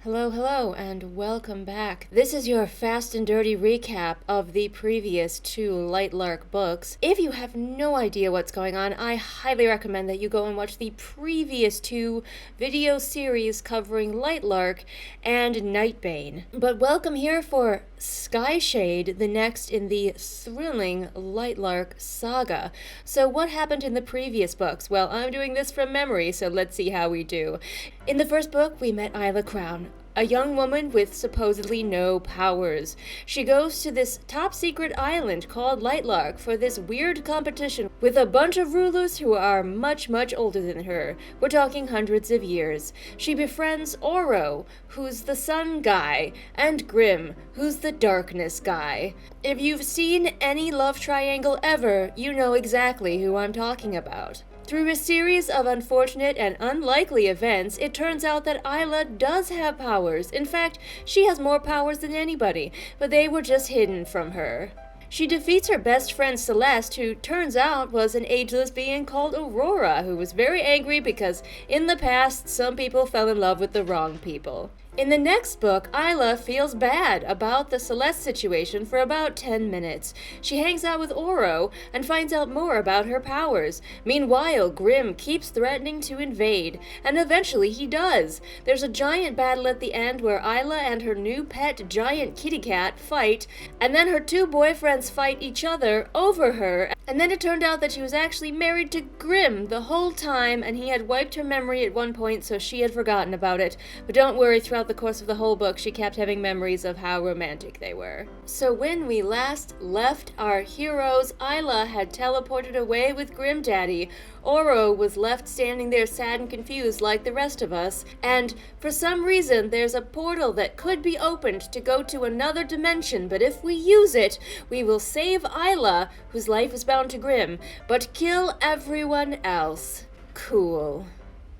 Hello, and welcome back. This is your fast and dirty recap of the previous two Lightlark books. If you have no idea what's going on, I highly recommend that you go and watch the previous two video series covering Lightlark and Nightbane. But welcome here for Skyshade, the next in the thrilling Lightlark saga. So what happened in the previous books? Well, I'm doing this from memory, so let's see how we do. In the first book, we met Isla Crown, a young woman with supposedly no powers. She goes to this top-secret island called Lightlark for this weird competition with a bunch of rulers who are much older than her. We're talking hundreds of years. She befriends Oro, who's the sun guy, and Grimm, who's the darkness guy. If you've seen any love triangle ever, you know exactly who I'm talking about. Through a series of unfortunate and unlikely events, it turns out that Isla does have powers. In fact, she has more powers than anybody, but they were just hidden from her. She defeats her best friend Celeste, who turns out was an ageless being called Aurora, who was very angry because in the past some people fell in love with the wrong people. In the next book, Isla feels bad about the Celeste situation for about 10 minutes. She hangs out with Oro and finds out more about her powers. Meanwhile, Grimm keeps threatening to invade, and eventually he does. There's a giant battle at the end where Isla and her new pet giant kitty cat fight, and then her two boyfriends fight each other over her, and then it turned out that she was actually married to Grimm the whole time, and he had wiped her memory at one point, so she had forgotten about it. But don't worry, throughout the course of the whole book, she kept having memories of how romantic they were. So when we last left our heroes, Isla had teleported away with Grim Daddy. Oro was left standing there sad and confused like the rest of us, and for some reason there's a portal that could be opened to go to another dimension, but if we use it, we will save Isla, whose life is bound to Grimm, but kill everyone else. Cool.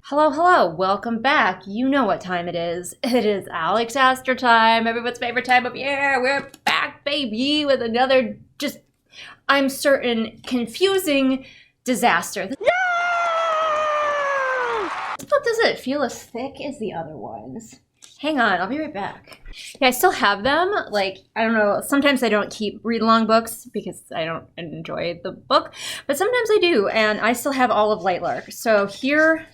Hello, welcome back. You know what time it is. It is Alex Aster time, everyone's favorite time of year. We're back, baby, with another I'm certain, confusing disaster. Yeah! This book doesn't feel as thick as the other ones. Hang on, I'll be right back. Yeah, I still have them. I don't know, sometimes I don't keep read-along books because I don't enjoy the book, but sometimes I do, and I still have all of Lightlark. So here,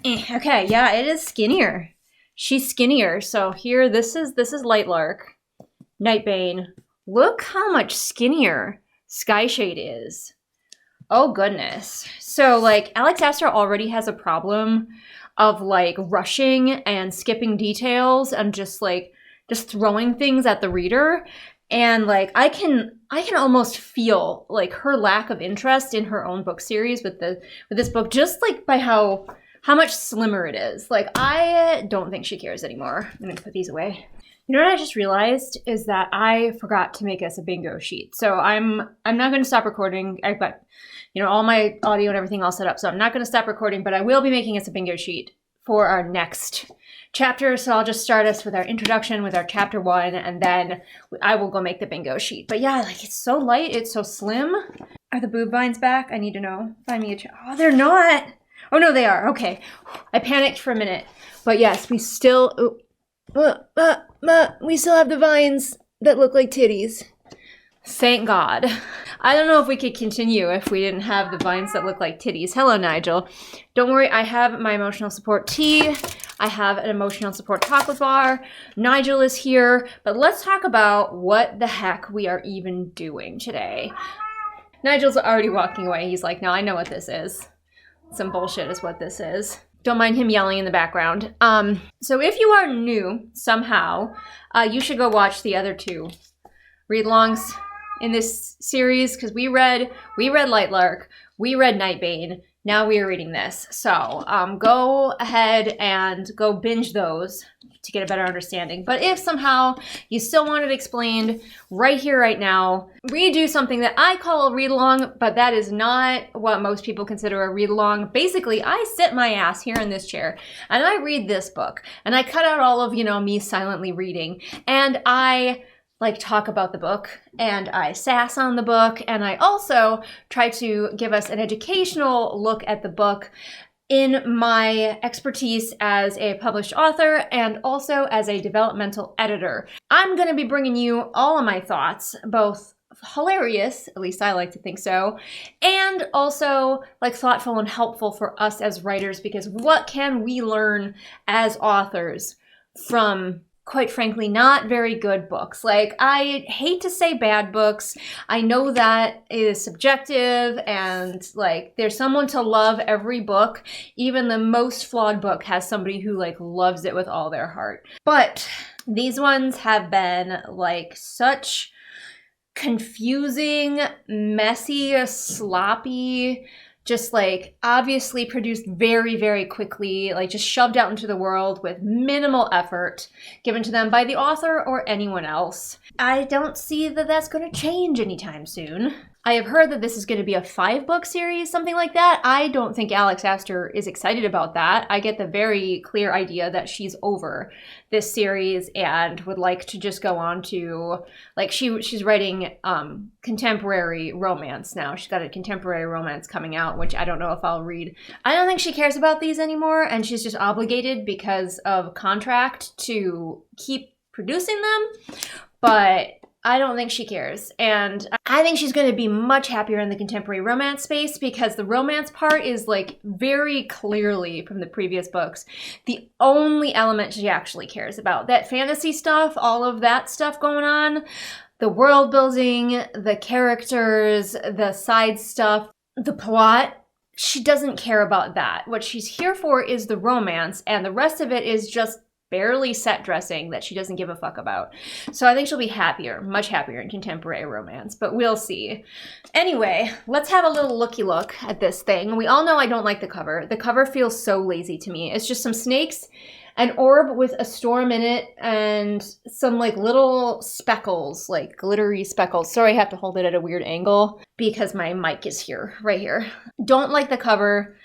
okay, yeah, it is skinnier. She's skinnier. So here, this is Lightlark, Nightbane. Look how much skinnier Skyshade is. Oh goodness. So Alex Aster already has a problem of rushing and skipping details and just throwing things at the reader. And I can almost feel her lack of interest in her own book series with this book, just by how much slimmer it is. I don't think she cares anymore. I'm gonna put these away. You know what I just realized is that I forgot to make us a bingo sheet. So I'm not going to stop recording. I've got, all my audio and everything all set up. So I'm not going to stop recording, but I will be making us a bingo sheet for our next chapter. So I'll just start us with our introduction, with our chapter 1, and then I will go make the bingo sheet. But yeah, it's so light. It's so slim. Are the boob vines back? I need to know. Find me a oh, they're not. Oh, no, they are. Okay. I panicked for a minute. But yes, we still... we still have the vines that look like titties. Thank God. I don't know if we could continue if we didn't have the vines that look like titties. Hello, Nigel. Don't worry, I have my emotional support tea. I have an emotional support chocolate bar. Nigel is here. But let's talk about what the heck we are even doing today. Nigel's already walking away. He's like, no, I know what this is. Some bullshit is what this is. Don't mind him yelling in the background. So if you are new somehow, you should go watch the other two read-alongs in this series, because we read Lightlark, we read Nightbane, now we are reading this. So go ahead and go binge those to get a better understanding. But if somehow you still want it explained right here, right now, we do something that I call a read-along, but that is not what most people consider a read-along. Basically, I sit my ass here in this chair and I read this book, and I cut out all of, me silently reading, and I talk about the book, and I sass on the book, and I also try to give us an educational look at the book in my expertise as a published author and also as a developmental editor. I'm going to be bringing you all of my thoughts, both hilarious, at least I like to think so, and also like thoughtful and helpful for us as writers, because what can we learn as authors from, quite frankly, not very good books? Like, I hate to say bad books. I know that is subjective, and like there's someone to love every book. Even the most flawed book has somebody who like loves it with all their heart. But these ones have been like such confusing, messy, sloppy, just like obviously produced very, very quickly, like just shoved out into the world with minimal effort given to them by the author or anyone else. I don't see that that's going to change anytime soon. I have heard that this is going to be a 5-book series, something like that. I don't think Alex Astor is excited about that. I get the very clear idea that she's over this series and would like to just go on to, like, she's writing contemporary romance now. She's got a contemporary romance coming out, which I don't know if I'll read. I don't think she cares about these anymore, and she's just obligated because of contract to keep producing them. But I don't think she cares. And I think she's going to be much happier in the contemporary romance space, because the romance part is like very clearly from the previous books the only element she actually cares about. That fantasy stuff, all of that stuff going on, the world building, the characters, the side stuff, the plot, she doesn't care about that. What she's here for is the romance, and the rest of it is just barely set dressing that she doesn't give a fuck about. So I think she'll be happier, much happier in contemporary romance, but we'll see. Anyway, let's have a little looky look at this thing. We all know I don't like the cover. The cover feels so lazy to me. It's just some snakes, an orb with a storm in it, and some like little speckles, like glittery speckles. Sorry, I have to hold it at a weird angle because my mic is here, right here. Don't like the cover.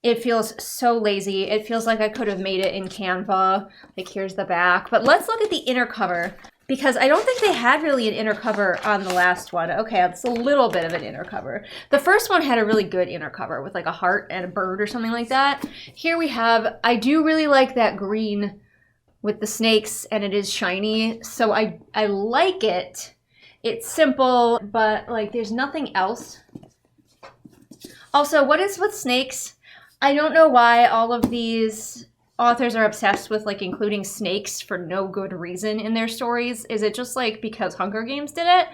It feels so lazy. It feels like I could have made it in Canva. Like, here's the back. But let's look at the inner cover, because I don't think they had really an inner cover on the last one. Okay, it's a little bit of an inner cover. The first one had a really good inner cover with like a heart and a bird or something like that. Here we have, I do really like that green with the snakes, and it is shiny. So I like it. It's simple, but like there's nothing else. Also, what is with snakes? I don't know why all of these authors are obsessed with like including snakes for no good reason in their stories. Is it just like because Hunger Games did it?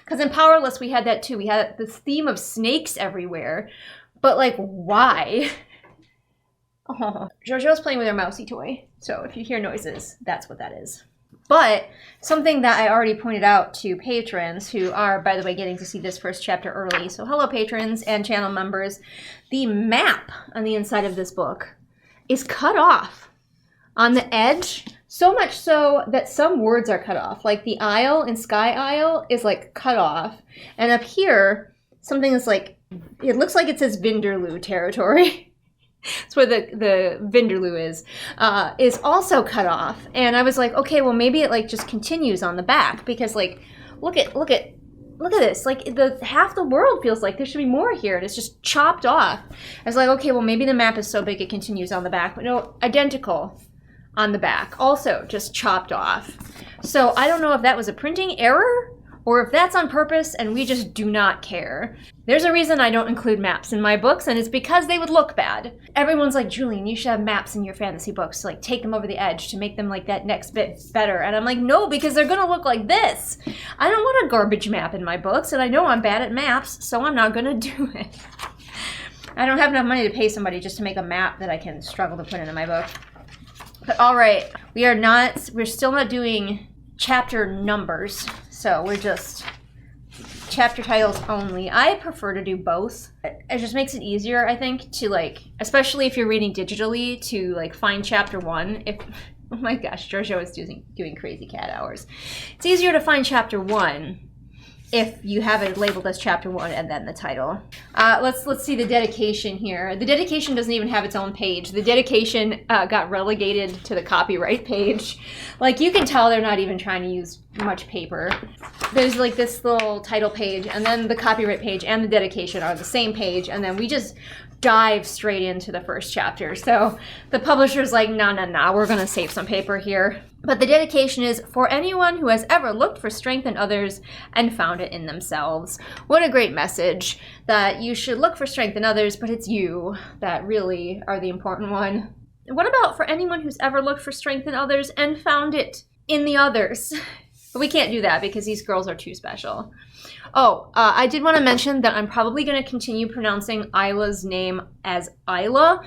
Because in Powerless we had that too. We had this theme of snakes everywhere. But like, why? Oh, JoJo's playing with her mousy toy. So if you hear noises, that's what that is. But something that I already pointed out to patrons, who are, by the way, getting to see this first chapter early. So hello, patrons and channel members. The map on the inside of this book is cut off on the edge, so much so that some words are cut off. Like the Isle in Sky Isle is like cut off. And up here, something is like, it looks like it says Vindaloo territory. That's where the Vindaloo is also cut off. And I was like, okay, well maybe it like just continues on the back, because like, look at this. Like half the world feels like there should be more here, and it's just chopped off. I was like, okay, well maybe the map is so big it continues on the back, but no, identical on the back, also just chopped off. So I don't know if that was a printing error or if that's on purpose and we just do not care. There's a reason I don't include maps in my books, and it's because they would look bad. Everyone's like, Julian, you should have maps in your fantasy books to like take them over the edge to make them like that next bit better. And I'm like, no, because they're gonna look like this. I don't want a garbage map in my books, and I know I'm bad at maps, so I'm not gonna do it. I don't have enough money to pay somebody just to make a map that I can struggle to put into my book. But all right, we're still not doing chapter numbers, so we're just chapter titles only. I prefer to do both. It just makes it easier, I think, to like, especially if you're reading digitally, to like find chapter 1. If, oh my gosh, JoJo is doing crazy cat hours. It's easier to find chapter 1 if you have it labeled as chapter 1 and then the title. Let's see the dedication here. The dedication doesn't even have its own page. The dedication got relegated to the copyright page. Like, you can tell they're not even trying to use much paper. There's like this little title page, and then the copyright page and the dedication are the same page, and then we just dive straight into the first chapter. So the publisher's like, no, we're gonna save some paper here. But the dedication is for anyone who has ever looked for strength in others and found it in themselves. What a great message, that you should look for strength in others, but it's you that really are the important one. What about for anyone who's ever looked for strength in others and found it in the others? But we can't do that because these girls are too special. Oh, I did want to mention that I'm probably going to continue pronouncing Isla's name as Isla.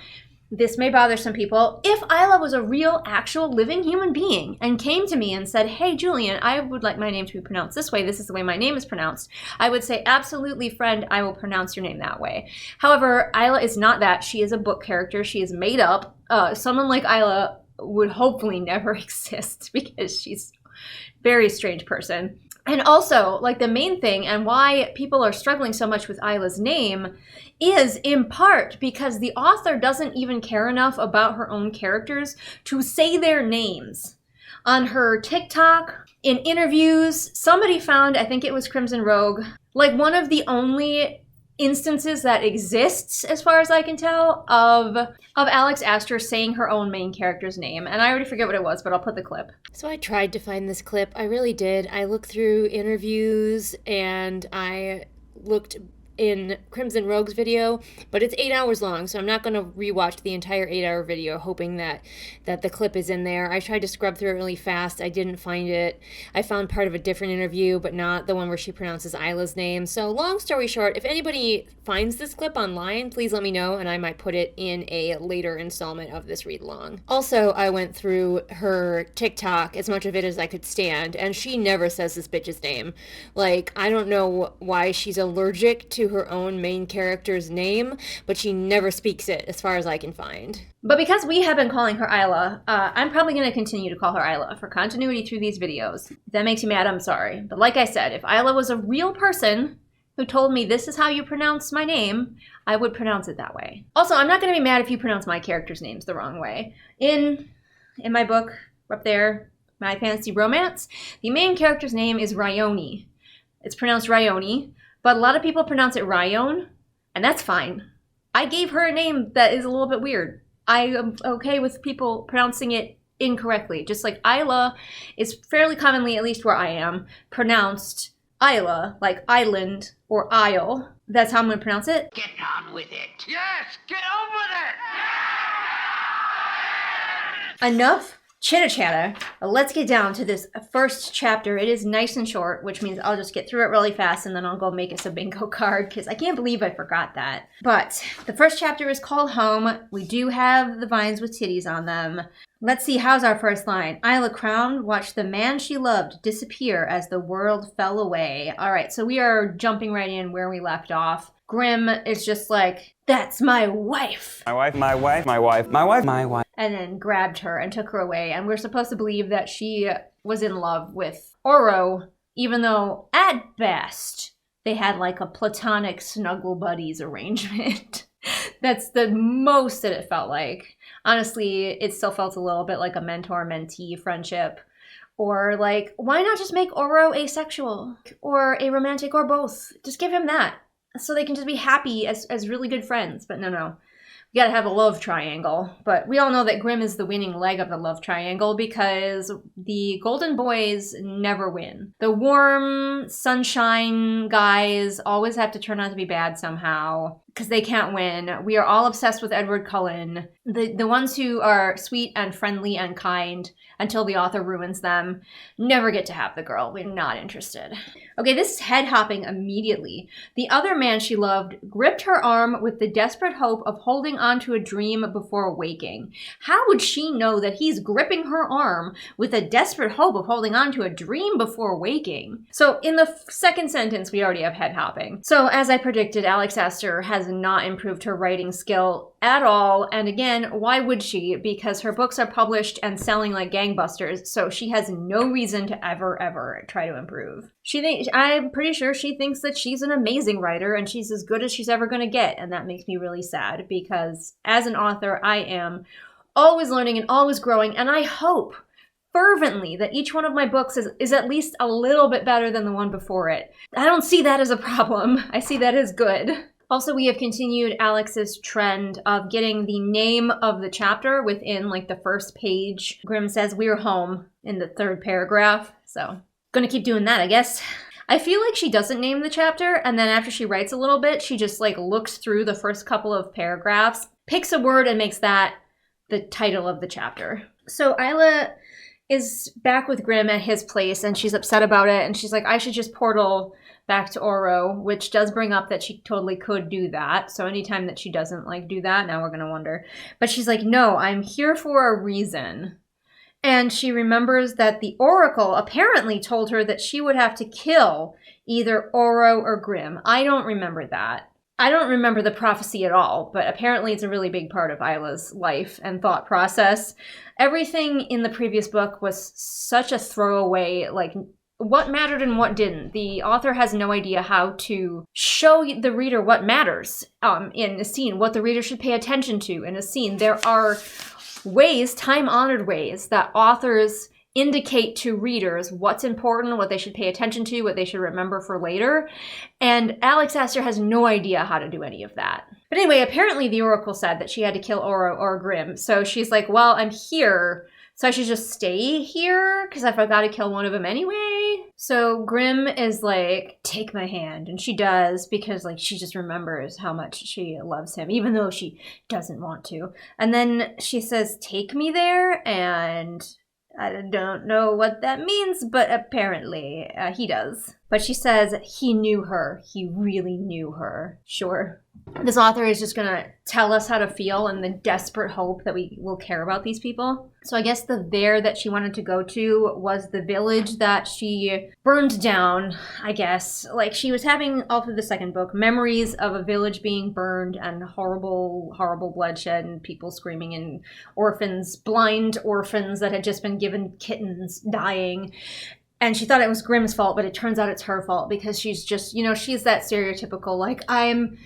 This may bother some people. If Isla was a real, actual, living human being and came to me and said, hey, Julian, I would like my name to be pronounced this way. This is the way my name is pronounced. I would say, absolutely, friend, I will pronounce your name that way. However, Isla is not that. She is a book character. She is made up. Someone like Isla would hopefully never exist because she's a very strange person. And also, like, the main thing and why people are struggling so much with Isla's name is in part because the author doesn't even care enough about her own characters to say their names. On her TikTok, in interviews, somebody found, I think it was Crimson Rogue, like one of the only instances that exists, as far as I can tell, of Alex Astor saying her own main character's name. And I already forget what it was, but I'll put the clip. So I tried to find this clip. I really did. I looked through interviews and I looked in Crimson Rogue's video, but it's 8 hours long, so I'm not going to rewatch the entire 8-hour video hoping that the clip is in there. I tried to scrub through it really fast. I didn't find it. I found part of a different interview, but not the one where she pronounces Isla's name. So long story short, if anybody finds this clip online, please let me know, and I might put it in a later installment of this read-along. Also, I went through her TikTok, as much of it as I could stand, and she never says this bitch's name. Like, I don't know why she's allergic to her own main character's name, but she never speaks it as far as I can find. But because we have been calling her Isla, I'm probably going to continue to call her Isla for continuity through these videos. If that makes you mad, I'm sorry. But like I said, if Isla was a real person who told me this is how you pronounce my name, I would pronounce it that way. Also, I'm not going to be mad if you pronounce my character's names the wrong way. In my book, up there, My Fantasy Romance, the main character's name is Ryoni. It's pronounced Ryoni. But a lot of people pronounce it Ryon, and that's fine. I gave her a name that is a little bit weird. I am okay with people pronouncing it incorrectly. Just like Isla is fairly commonly, at least where I am, pronounced Isla, like island or isle. That's how I'm going to pronounce it. Get on with it. Yes, get on with it. Enough chitter-chatter. Let's get down to this first chapter. It is nice and short, which means I'll just get through it really fast and then I'll go make us a bingo card because I can't believe I forgot that. But the first chapter is called Home. We do have the vines with titties on them. Let's see, how's our first line? Isla Crown watched the man she loved disappear as the world fell away. All right, so we are jumping right in where we left off. Grimm is just like, that's my wife. My wife, my wife, my wife, my wife, my wife. And then grabbed her and took her away. And we're supposed to believe that she was in love with Oro, even though at best they had like a platonic snuggle buddies arrangement. That's the most that it felt like. Honestly, it still felt a little bit like a mentor-mentee friendship. Or like, why not just make Oro asexual? Or a romantic or both? Just give him that. So they can just be happy as really good friends. But no. We gotta have a love triangle. But we all know that Grimm is the winning leg of the love triangle because the golden boys never win. The warm, sunshine guys always have to turn out to be bad somehow because they can't win. We are all obsessed with Edward Cullen. The ones who are sweet and friendly and kind until the author ruins them never get to have the girl. We're not interested. Okay, this is head hopping immediately. The other man she loved gripped her arm with the desperate hope of holding on to a dream before waking. How would she know that he's gripping her arm with a desperate hope of holding on to a dream before waking? So in the second sentence, we already have head hopping. So as I predicted, Alex Astor has has not improved her writing skill at all. And again, why would she? Because her books are published and selling like gangbusters, so she has no reason to ever try to improve. I'm pretty sure she thinks that she's an amazing writer and she's as good as she's ever going to get, and that makes me really sad because as an author, I am always learning and always growing, and I hope fervently that each one of my books is at least a little bit better than the one before it. I don't see that as a problem. I see that as good. Also, we have continued Alex's trend of getting the name of the chapter within like the first page. Grimm says, "We're home" in the third paragraph. So, gonna keep doing that, I guess. I feel like she doesn't name the chapter, and then after she writes a little bit, she just like looks through the first couple of paragraphs, picks a word, and makes that the title of the chapter. So Isla is back with Grimm at his place, and she's upset about it, and she's like, I should just portal back to Oro, which does bring up that she totally could do that. So anytime that she doesn't like do that, now we're gonna wonder. But she's like, no, I'm here for a reason. And she remembers that the Oracle apparently told her that she would have to kill either Oro or Grimm. I don't remember that. I don't remember the prophecy at all, but apparently it's a really big part of Isla's life and thought process. Everything in the previous book was such a throwaway, like what mattered and what didn't. The author has no idea how to show the reader what matters in a scene, what the reader should pay attention to in a scene. There are ways, time-honored ways, that authors indicate to readers what's important, what they should pay attention to, what they should remember for later. And Alex Astor has no idea how to do any of that. But anyway, apparently the Oracle said that she had to kill Oro or Grimm. So she's like, well, I'm here, so I should just stay here because I've got to kill one of them anyway. So Grimm is like, take my hand. And she does, because like she just remembers how much she loves him, even though she doesn't want to. And then she says, take me there. And I don't know what that means, but apparently he does. But she says he knew her. He really knew her. Sure. This author is just going to tell us how to feel in the desperate hope that we will care about these people. So I guess the there that she wanted to go to was the village that she burned down, I guess. Like she was having, all through the second book, memories of a village being burned and horrible, horrible bloodshed and people screaming and orphans, blind orphans that had just been given kittens dying. And she thought it was Grimm's fault, but it turns out it's her fault because she's just, she's that stereotypical, like, I'm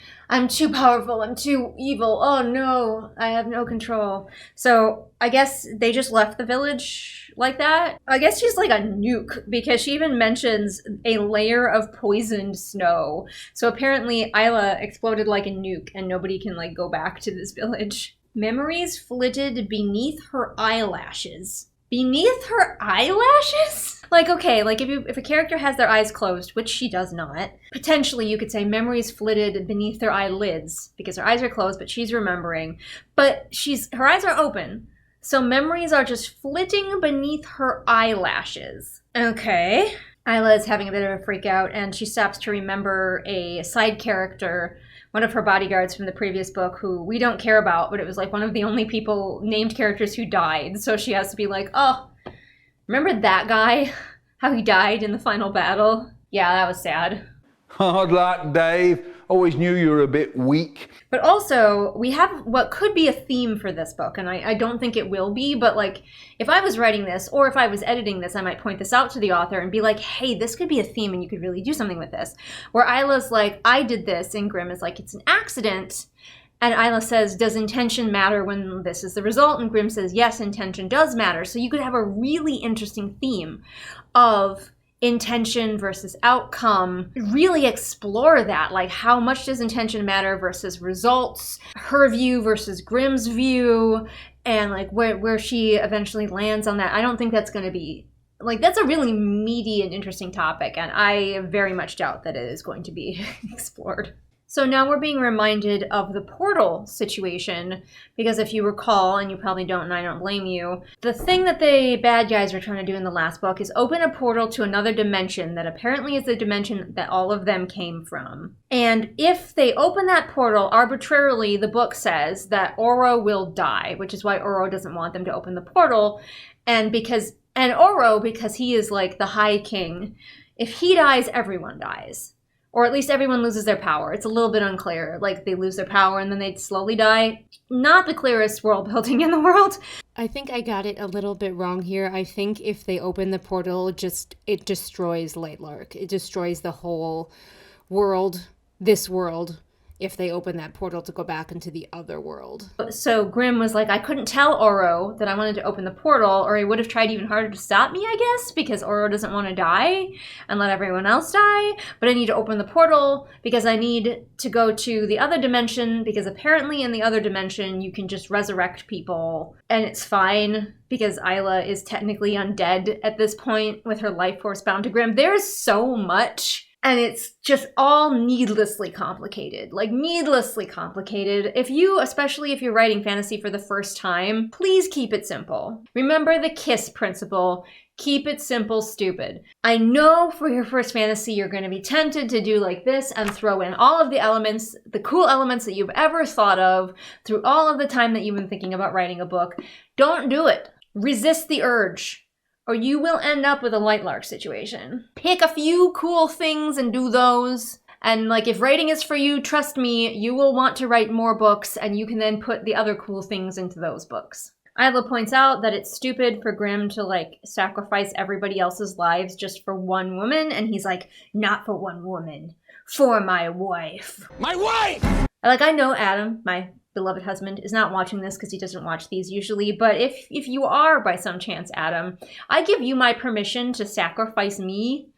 too powerful, I'm too evil, oh no, I have no control. So I guess they just left the village like that. I guess she's like a nuke because she even mentions a layer of poisoned snow. So apparently Isla exploded like a nuke and nobody can like go back to this village. Memories flitted beneath her eyelashes. Beneath her eyelashes? Like, okay, like if a character has their eyes closed, which she does not, potentially you could say memories flitted beneath their eyelids because her eyes are closed, but she's remembering. But her eyes are open, so memories are just flitting beneath her eyelashes. Okay. Isla is having a bit of a freak out, and she stops to remember a side character, one of her bodyguards from the previous book, who we don't care about, but it was like one of the only people, named characters, who died. So she has to be like, oh, remember that guy? How he died in the final battle? Yeah, that was sad. Hard luck, Dave. Always knew you were a bit weak. But also, we have what could be a theme for this book, and I don't think it will be, but like, if I was writing this, or if I was editing this, I might point this out to the author and be like, hey, this could be a theme and you could really do something with this. Where Isla's like, I did this, and Grimm is like, it's an accident. And Isla says, does intention matter when this is the result? And Grimm says, yes, intention does matter. So you could have a really interesting theme of intention versus outcome. Really explore that, like how much does intention matter versus results, her view versus Grimm's view, and like where she eventually lands on that. I don't think that's going to be, like, that's a really meaty and interesting topic, and I very much doubt that it is going to be explored. So now we're being reminded of the portal situation, because if you recall, and you probably don't and I don't blame you, the thing that the bad guys were trying to do in the last book is open a portal to another dimension that apparently is the dimension that all of them came from. And if they open that portal arbitrarily, the book says that Oro will die, which is why Oro doesn't want them to open the portal. And Oro, because he is like the High King, if he dies, everyone dies. Or at least everyone loses their power. It's a little bit unclear. Like, they lose their power and then they'd slowly die. Not the clearest world building in the world. I think I got it a little bit wrong here. I think if they open the portal, it destroys Lightlark. It destroys the whole world, this world, if they open that portal to go back into the other world. So Grimm was like, I couldn't tell Oro that I wanted to open the portal, or he would have tried even harder to stop me, I guess, because Oro doesn't want to die and let everyone else die. But I need to open the portal because I need to go to the other dimension, because apparently in the other dimension you can just resurrect people and it's fine, because Isla is technically undead at this point with her life force bound to Grimm. There's so much. And it's just all needlessly complicated, like needlessly complicated. Especially if you're writing fantasy for the first time, please keep it simple. Remember the KISS principle. Keep it simple, stupid. I know for your first fantasy, you're going to be tempted to do like this and throw in all of the elements, the cool elements that you've ever thought of through all of the time that you've been thinking about writing a book. Don't do it. Resist the urge. Or you will end up with a Lightlark situation. Pick a few cool things and do those. And like, if writing is for you, trust me, you will want to write more books, and you can then put the other cool things into those books. Isla points out that it's stupid for Grimm to like sacrifice everybody else's lives just for one woman. And he's like, not for one woman, for my wife. My wife! I know Adam, my beloved husband, is not watching this because he doesn't watch these usually, but if you are by some chance, Adam, I give you my permission to sacrifice me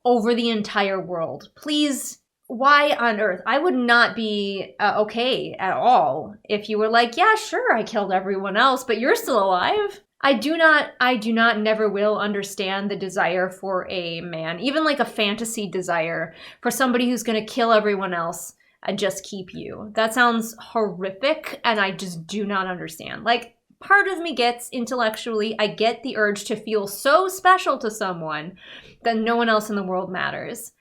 over the entire world. Please, why on earth? I would not be okay at all if you were like, yeah, sure, I killed everyone else, but you're still alive. I do not, never will understand the desire for a man, even like a fantasy desire for somebody who's going to kill everyone else and just keep you. That sounds horrific, and I just do not understand. Like, part of me gets, intellectually, I get the urge to feel so special to someone that no one else in the world matters.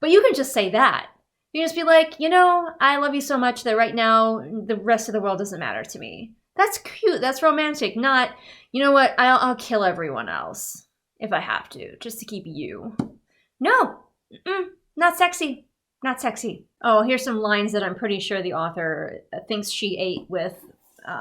But you can just say that. You just be like, I love you so much that right now the rest of the world doesn't matter to me. That's cute. That's romantic. Not, you know what, I'll kill everyone else if I have to, just to keep you. No. Not sexy. Not sexy. Oh, here's some lines that I'm pretty sure the author thinks she ate with,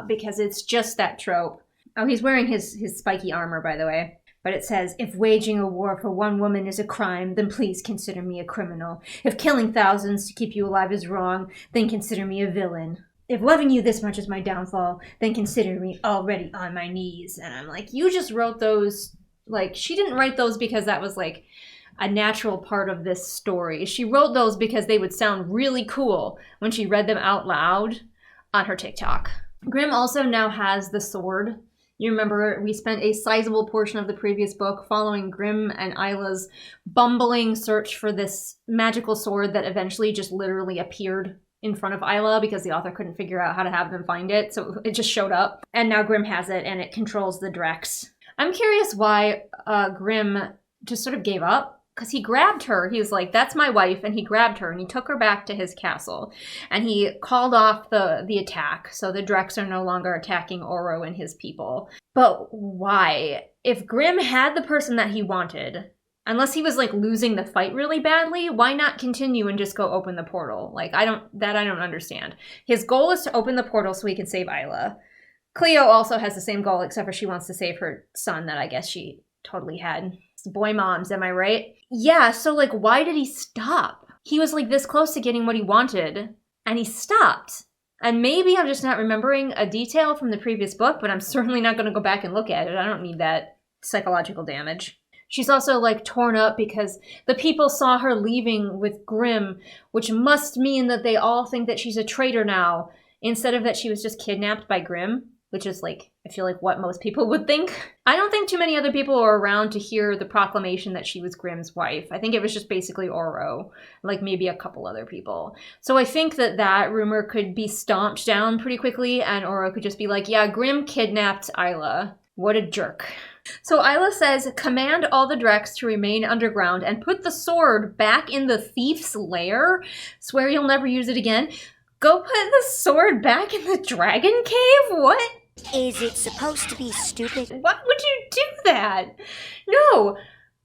because it's just that trope. Oh, he's wearing his spiky armor, by the way. But it says, if waging a war for one woman is a crime, then please consider me a criminal. If killing thousands to keep you alive is wrong, then consider me a villain. If loving you this much is my downfall, then consider me already on my knees. And I'm like, you just wrote those, like, she didn't write those because that was like a natural part of this story. She wrote those because they would sound really cool when she read them out loud on her TikTok. Grimm also now has the sword. You remember we spent a sizable portion of the previous book following Grimm and Isla's bumbling search for this magical sword that eventually just literally appeared in front of Isla because the author couldn't figure out how to have them find it, so it just showed up. And now Grimm has it, and it controls the Drex. I'm curious why Grimm just sort of gave up. Because he grabbed her, he was like, that's my wife, and he grabbed her, and he took her back to his castle. And he called off the attack, so the Drex are no longer attacking Oro and his people. But why? If Grimm had the person that he wanted, unless he was, like, losing the fight really badly, why not continue and just go open the portal? Like, I don't understand. His goal is to open the portal so he can save Isla. Cleo also has the same goal, except for she wants to save her son that I guess she totally had. Boy moms, am I right? Yeah, so like, why did he stop? He was like this close to getting what he wanted, and he stopped. And maybe I'm just not remembering a detail from the previous book, but I'm certainly not going to go back and look at it. I don't need that psychological damage. She's also like torn up because the people saw her leaving with Grimm, which must mean that they all think that she's a traitor now, instead of that she was just kidnapped by Grimm. Which is like, I feel like what most people would think. I don't think too many other people were around to hear the proclamation that she was Grimm's wife. I think it was just basically Oro, like maybe a couple other people. So I think that rumor could be stomped down pretty quickly, and Oro could just be like, yeah, Grimm kidnapped Isla. What a jerk. So Isla says, command all the Drex to remain underground and put the sword back in the thief's lair. Swear you'll never use it again. Go put the sword back in the dragon cave? What? Is it supposed to be stupid? Why would you do that? No.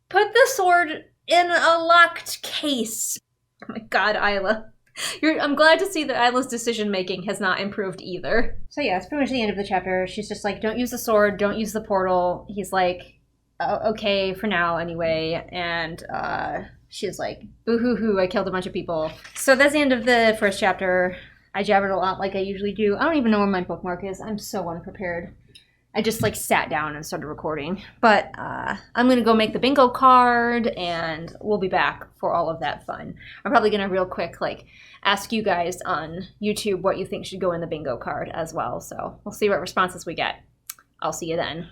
Put the sword in a locked case. Oh my god, Isla. I'm glad to see that Isla's decision making has not improved either. So yeah, it's pretty much the end of the chapter. She's just like, don't use the sword, don't use the portal. He's like, okay, for now anyway. And she's like, boo-hoo-hoo, I killed a bunch of people. So that's the end of the first chapter. I jabbered a lot like I usually do. I don't even know where my bookmark is. I'm so unprepared. I just like sat down and started recording. But I'm going to go make the bingo card and we'll be back for all of that fun. I'm probably going to real quick like ask you guys on YouTube what you think should go in the bingo card as well. So we'll see what responses we get. I'll see you then.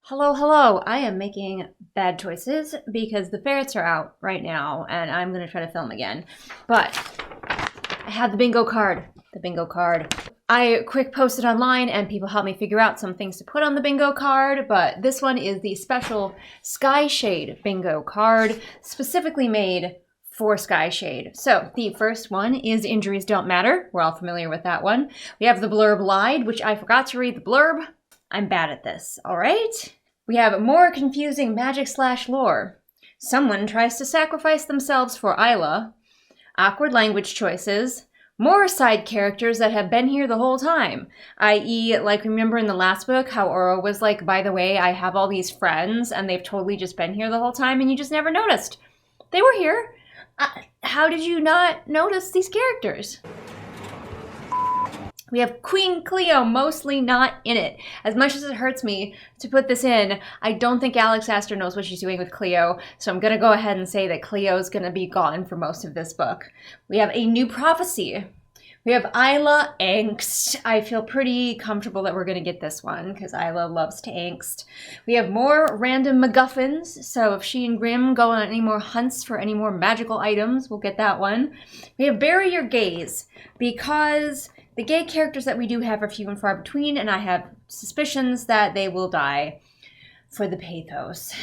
Hello. I am making bad choices because the ferrets are out right now and I'm going to try to film again. But I have the bingo card. I quick posted online and people helped me figure out some things to put on the bingo card, but this one is the special Skyshade bingo card, specifically made for Skyshade. So the first one is Injuries Don't Matter. We're all familiar with that one. We have the blurb lied, which I forgot to read the blurb. I'm bad at this, all right? We have more confusing magic/lore. Someone tries to sacrifice themselves for Isla. Awkward language choices. More side characters that have been here the whole time, i.e., like remember in the last book how Oro was like, by the way, I have all these friends and they've totally just been here the whole time and you just never noticed. They were here. How did you not notice these characters? We have Queen Cleo mostly not in it. As much as it hurts me to put this in, I don't think Alex Astor knows what she's doing with Cleo, so I'm going to go ahead and say that Cleo's going to be gone for most of this book. We have a new prophecy. We have Isla angst. I feel pretty comfortable that we're going to get this one because Isla loves to angst. We have more random MacGuffins, so if she and Grimm go on any more hunts for any more magical items, we'll get that one. We have Bury Your Gaze because the gay characters that we do have are few and far between, and I have suspicions that they will die for the pathos.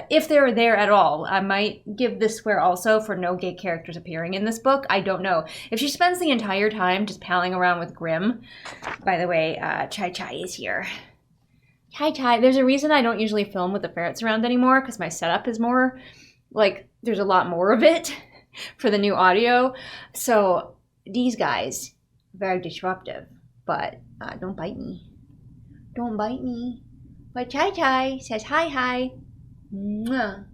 If they're there at all, I might give this square also for no gay characters appearing in this book. I don't know. If she spends the entire time just palling around with Grimm, by the way, Chai is here. Chai. There's a reason I don't usually film with the ferrets around anymore, because my setup is more, like, there's a lot more of it for the new audio. So these guys, very disruptive, but don't bite me. Don't bite me. But Chai says hi. Mwah.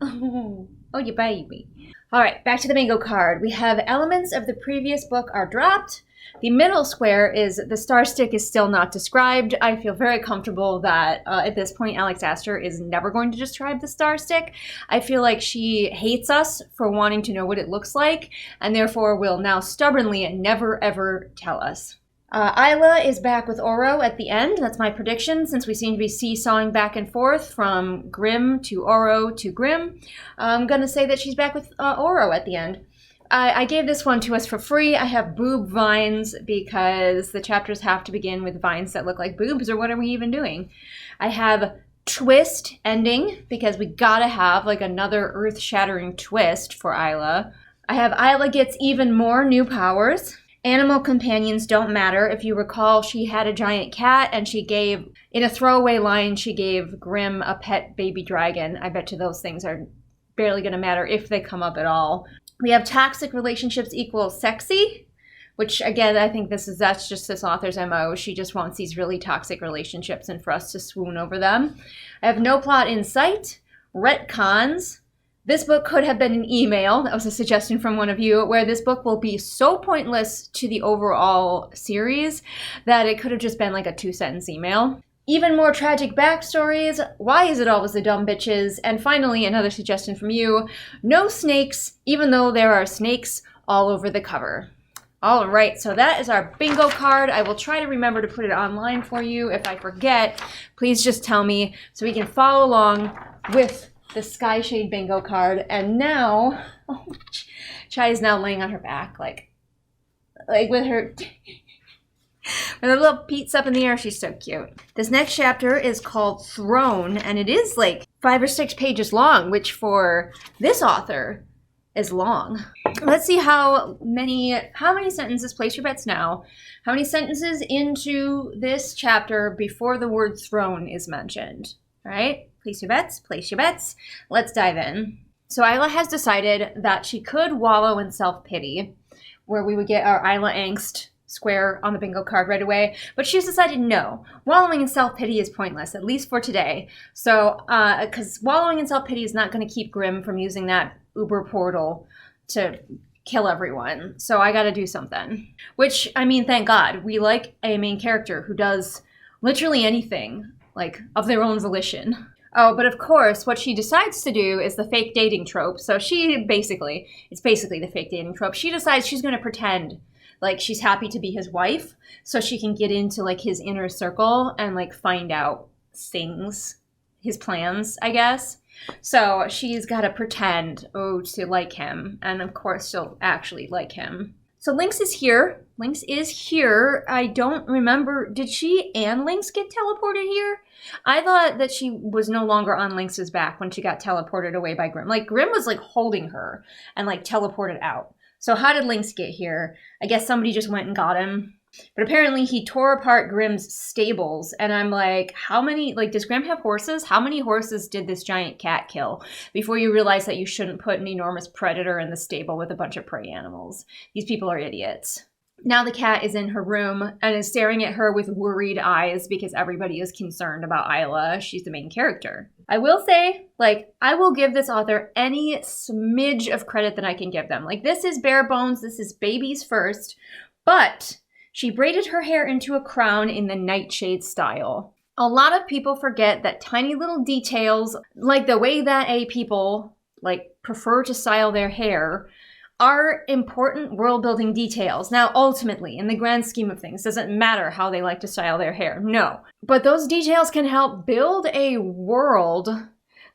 Oh, you baby. All right, back to the bingo card. We have elements of the previous book are dropped. The middle square is the star stick is still not described. I feel very comfortable that at this point Alex Astor is never going to describe the star stick. I feel like she hates us for wanting to know what it looks like and therefore will now stubbornly and never ever tell us. Isla is back with Oro at the end. That's my prediction since we seem to be seesawing back and forth from Grimm to Oro to Grimm. I'm going to say that she's back with Oro at the end. I gave this one to us for free. I have boob vines because the chapters have to begin with vines that look like boobs, or what are we even doing? I have twist ending because we gotta have like another earth-shattering twist for Isla. I have Isla gets even more new powers. Animal companions don't matter. If you recall, she had a giant cat and she gave, in a throwaway line, she gave Grimm a pet baby dragon. I bet you those things are barely going to matter if they come up at all. We have toxic relationships equals sexy, which again, I think that's just this author's MO. She just wants these really toxic relationships and for us to swoon over them. I have no plot in sight. Retcons. This book could have been an email, that was a suggestion from one of you, where this book will be so pointless to the overall series that it could have just been like a 2-sentence email. Even more tragic backstories, why is it always the dumb bitches? And finally, another suggestion from you, no snakes, even though there are snakes all over the cover. All right, so that is our bingo card. I will try to remember to put it online for you. If I forget, please just tell me so we can follow along with the Skyshade bingo card. And now, Chai is now laying on her back, like with her little peats up in the air. She's so cute. This next chapter is called Throne, and it is like 5 or 6 pages long, which for this author is long. Let's see how many sentences, place your bets now, how many sentences into this chapter before the word throne is mentioned. All right, place your bets. Let's dive in. So Isla has decided that she could wallow in self-pity, where we would get our Isla angst square on the bingo card right away. But she's decided no, wallowing in self-pity is pointless, at least for today. So, because wallowing in self-pity is not going to keep Grimm from using that Uber portal to kill everyone. So I got to do something. Which, I mean, thank God. We like a main character who does literally anything, like, of their own volition. Oh, but of course, what she decides to do is the fake dating trope. So it's basically the fake dating trope. She decides she's going to pretend like she's happy to be his wife so she can get into like his inner circle and like find out things, his plans, I guess. So she's got to pretend, to like him. And of course, she'll actually like him. So Lynx is here. Lynx is here. I don't remember. Did she and Lynx get teleported here? I thought that she was no longer on Lynx's back when she got teleported away by Grimm. Like, Grimm was, like, holding her and, like, teleported out. So how did Lynx get here? I guess somebody just went and got him. But apparently he tore apart Grimm's stables. And I'm like, how many, like, does Grimm have horses? How many horses did this giant cat kill before you realize that you shouldn't put an enormous predator in the stable with a bunch of prey animals? These people are idiots. Now the cat is in her room and is staring at her with worried eyes because everybody is concerned about Isla. She's the main character. I will say, like, I will give this author any smidge of credit that I can give them. Like, this is bare bones. This is babies first. But she braided her hair into a crown in the Nightshade style. A lot of people forget that tiny little details, like the way that people, like, prefer to style their hair, are important world-building details. Now, ultimately, in the grand scheme of things, doesn't matter how they like to style their hair, no. But those details can help build a world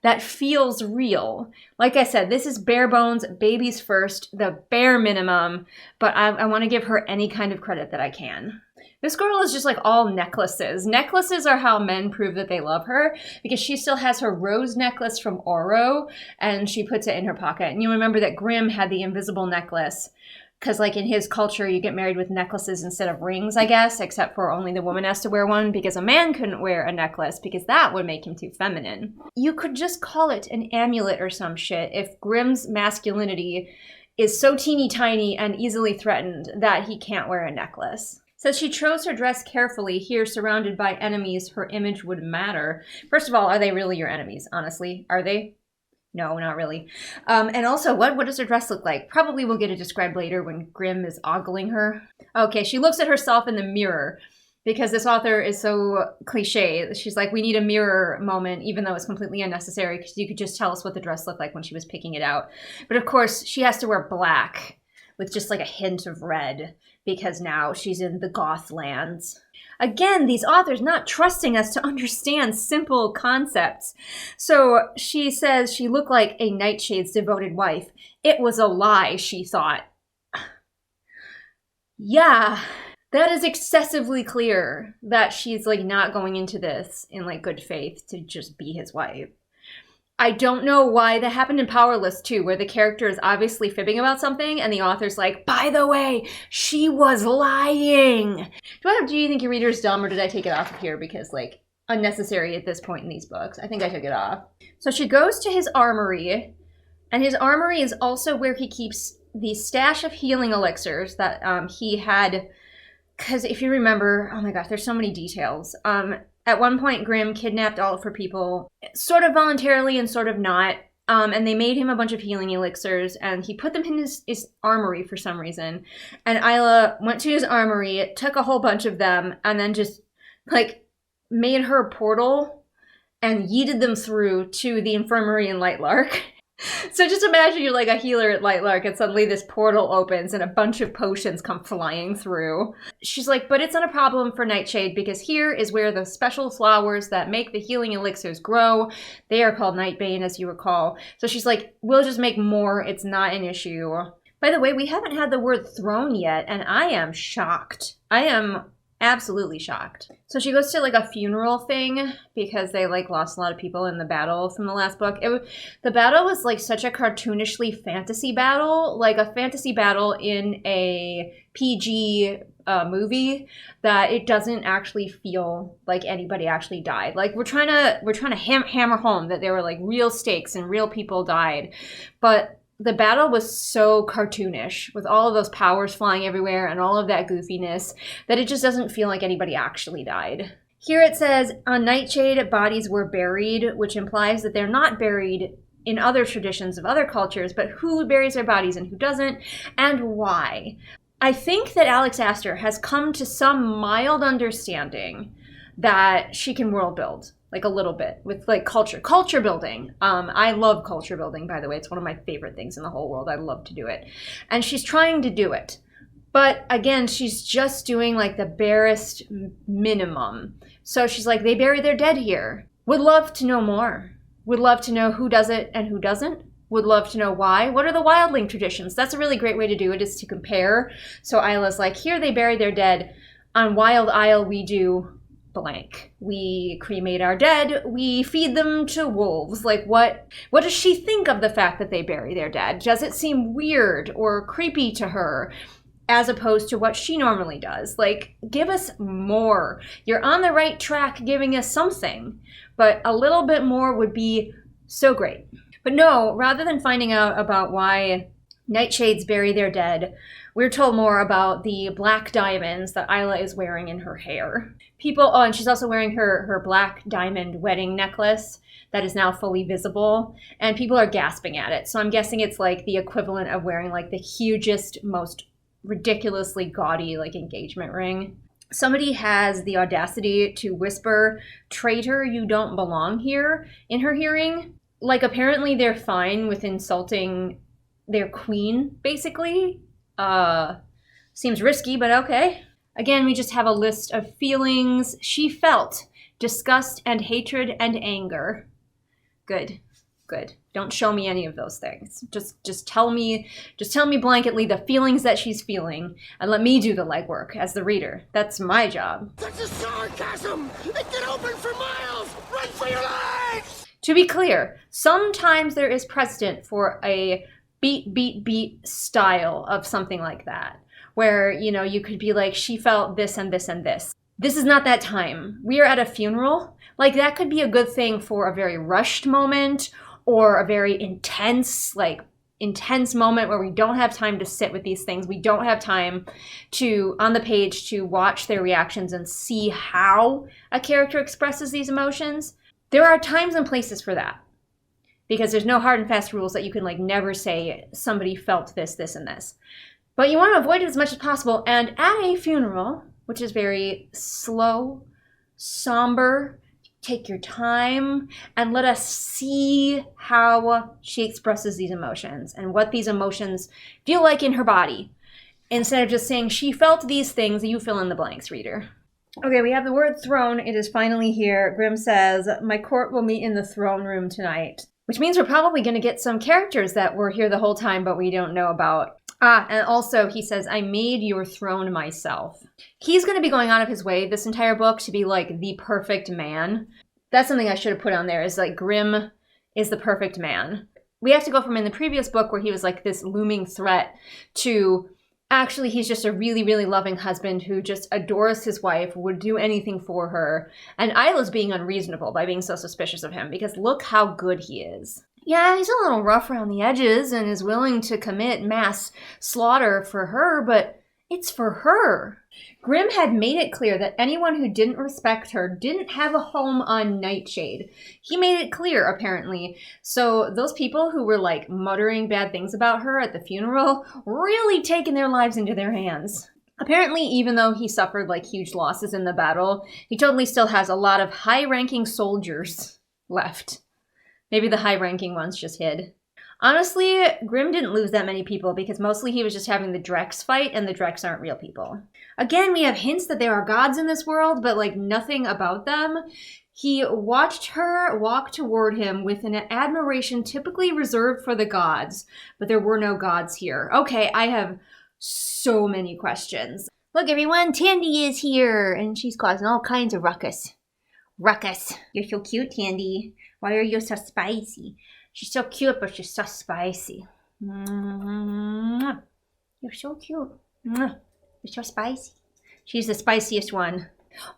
that feels real. Like I said, this is bare bones, babies first, the bare minimum, but I want to give her any kind of credit that I can. This girl is just like all necklaces. Necklaces are how men prove that they love her because she still has her rose necklace from Oro and she puts it in her pocket. And you remember that Grimm had the invisible necklace because like in his culture, you get married with necklaces instead of rings, I guess, except for only the woman has to wear one because a man couldn't wear a necklace because that would make him too feminine. You could just call it an amulet or some shit if Grimm's masculinity is so teeny tiny and easily threatened that he can't wear a necklace. Says she chose her dress carefully. Here, surrounded by enemies, her image would matter. First of all, are they really your enemies? Honestly, are they? No, not really. And also, what does her dress look like? Probably we'll get it described later when Grimm is ogling her. Okay, she looks at herself in the mirror because this author is so cliche. She's like, we need a mirror moment, even though it's completely unnecessary because you could just tell us what the dress looked like when she was picking it out. But of course, she has to wear black with just like a hint of red because now she's in the goth lands. Again, these authors not trusting us to understand simple concepts. So she says she looked like a Nightshade's devoted wife. It was a lie, she thought. Yeah, that is excessively clear that she's like not going into this in like good faith to just be his wife. I don't know why that happened in Powerless too, where the character is obviously fibbing about something and the author's like, by the way, she was lying. Do you think your reader's dumb or did I take it off of here because like unnecessary at this point in these books? I think I took it off. So she goes to his armory and his armory is also where he keeps the stash of healing elixirs that he had. Because if you remember, oh my gosh, there's so many details. At one point, Grimm kidnapped all of her people, sort of voluntarily and sort of not, and they made him a bunch of healing elixirs, and he put them in his armory for some reason. And Isla went to his armory, took a whole bunch of them, and then just, like, made her a portal and yeeted them through to the infirmary in Lightlark. So just imagine you're like a healer at Lightlark and suddenly this portal opens and a bunch of potions come flying through. She's like, but it's not a problem for Nightshade because here is where the special flowers that make the healing elixirs grow. They are called Nightbane, as you recall. So she's like, we'll just make more. It's not an issue. By the way, we haven't had the word throne yet, and I am shocked. I am absolutely shocked. So she goes to like a funeral thing because they like lost a lot of people in the battle from the last book. The battle was like such a cartoonishly fantasy battle, like a fantasy battle in a PG movie, that it doesn't actually feel like anybody actually died. Like we're trying to hammer home that there were like real stakes and real people died, but the battle was so cartoonish with all of those powers flying everywhere and all of that goofiness that it just doesn't feel like anybody actually died. Here it says, on Nightshade, bodies were buried, which implies that they're not buried in other traditions of other cultures, but who buries their bodies and who doesn't, and why. I think that Alex Astor has come to some mild understanding that she can world build. Like a little bit with like culture building. I love culture building, by the way. It's one of my favorite things in the whole world. I love to do it. And she's trying to do it. But again, she's just doing like the barest minimum. So she's like, they bury their dead here. Would love to know more. Would love to know who does it and who doesn't. Would love to know why. What are the wildling traditions? That's a really great way to do it, is to compare. So Isla's like, here they bury their dead. On Wild Isle, we do blank. We cremate our dead. We feed them to wolves. Like what does she think of the fact that they bury their dead? Does it seem weird or creepy to her as opposed to what she normally does? Like, give us more. You're on the right track giving us something, but a little bit more would be so great. But no, rather than finding out about why Nightshades bury their dead, we're told more about the black diamonds that Isla is wearing in her hair. And she's also wearing her black diamond wedding necklace that is now fully visible, and people are gasping at it. So I'm guessing it's like the equivalent of wearing like the hugest, most ridiculously gaudy like engagement ring. Somebody has the audacity to whisper, "Traitor, you don't belong here," in her hearing. Like apparently they're fine with insulting their queen, basically. Seems risky, but okay. Again, we just have a list of feelings she felt: disgust and hatred and anger. Good. Don't show me any of those things. Just tell me blanketly the feelings that she's feeling, and let me do the legwork as the reader. That's my job. That's a sarcasm! It can open for miles! Run for your lives! To be clear, sometimes there is precedent for a beat style of something like that, where, you know, you could be like, she felt this and this and this. This is not that time. We are at a funeral. Like, that could be a good thing for a very rushed moment, or a very intense moment where we don't have time to sit with these things. We don't have time to, on the page, to watch their reactions and see how a character expresses these emotions. There are times and places for that, because there's no hard and fast rules that you can like never say somebody felt this, this, and this. But you want to avoid it as much as possible. And at a funeral, which is very slow, somber, take your time and let us see how she expresses these emotions and what these emotions feel like in her body. Instead of just saying she felt these things, you fill in the blanks, reader. Okay, we have the word throne. It is finally here. Grimm says, my court will meet in the throne room tonight. Which means we're probably going to get some characters that were here the whole time, but we don't know about. And also he says, I made your throne myself. He's going to be going out of his way this entire book to be like the perfect man. That's something I should have put on there, is like Grimm is the perfect man. We have to go from in the previous book where he was like this looming threat to actually he's just a really, really loving husband who just adores his wife, would do anything for her. And Isla's being unreasonable by being so suspicious of him, because look how good he is. Yeah, he's a little rough around the edges and is willing to commit mass slaughter for her, but it's for her. Grimm had made it clear that anyone who didn't respect her didn't have a home on Nightshade. He made it clear, apparently. So those people who were like muttering bad things about her at the funeral really taking their lives into their hands. Apparently, even though he suffered like huge losses in the battle, he totally still has a lot of high-ranking soldiers left. Maybe the high-ranking ones just hid. Honestly, Grimm didn't lose that many people because mostly he was just having the Drex fight, and the Drex aren't real people. Again, we have hints that there are gods in this world, but like nothing about them. He watched her walk toward him with an admiration typically reserved for the gods, but there were no gods here. Okay, I have so many questions. Look, everyone, Tandy is here, and she's causing all kinds of ruckus. Ruckus. You're so cute, Tandy. Why are you so spicy? She's so cute, but she's so spicy. You're so cute. You're so spicy. She's the spiciest one.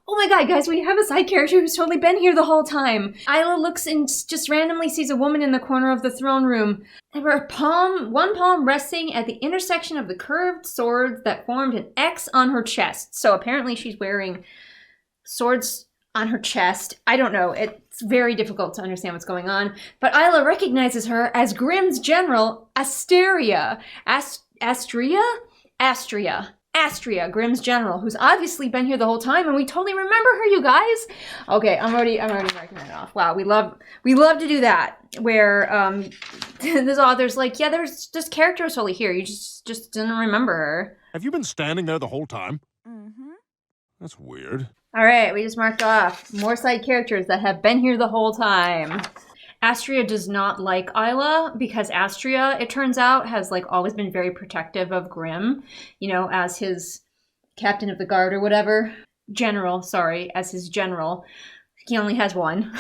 Oh my god, guys, we have a side character who's totally been here the whole time. Isla looks and just randomly sees a woman in the corner of the throne room. And one palm resting at the intersection of the curved swords that formed an X on her chest. So apparently she's wearing swords on her chest. I don't know. It's very difficult to understand what's going on. But Isla recognizes her as Grimm's general, Astria, Grimm's general, who's obviously been here the whole time, and we totally remember her, you guys. Okay, I'm already marking that off. Wow, we love to do that, where this author's like, yeah, there's this character was totally here. You just didn't remember her. Have you been standing there the whole time? Mm-hmm. That's weird. All right, we just marked off more side characters that have been here the whole time. Astria does not like Isla because Astria, it turns out, has like always been very protective of Grimm, you know, as his captain of the guard or whatever. As his general. He only has one.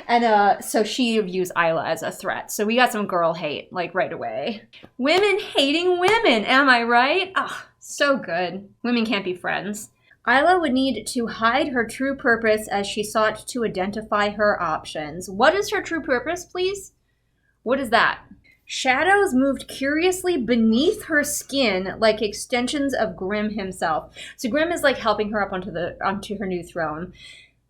And so she views Isla as a threat. So we got some girl hate, like, right away. Women hating women, am I right? Ah, so good. Women can't be friends. Isla would need to hide her true purpose as she sought to identify her options. What is her true purpose, please? What is that? Shadows moved curiously beneath her skin like extensions of Grimm himself. So Grimm is like helping her up onto her new throne,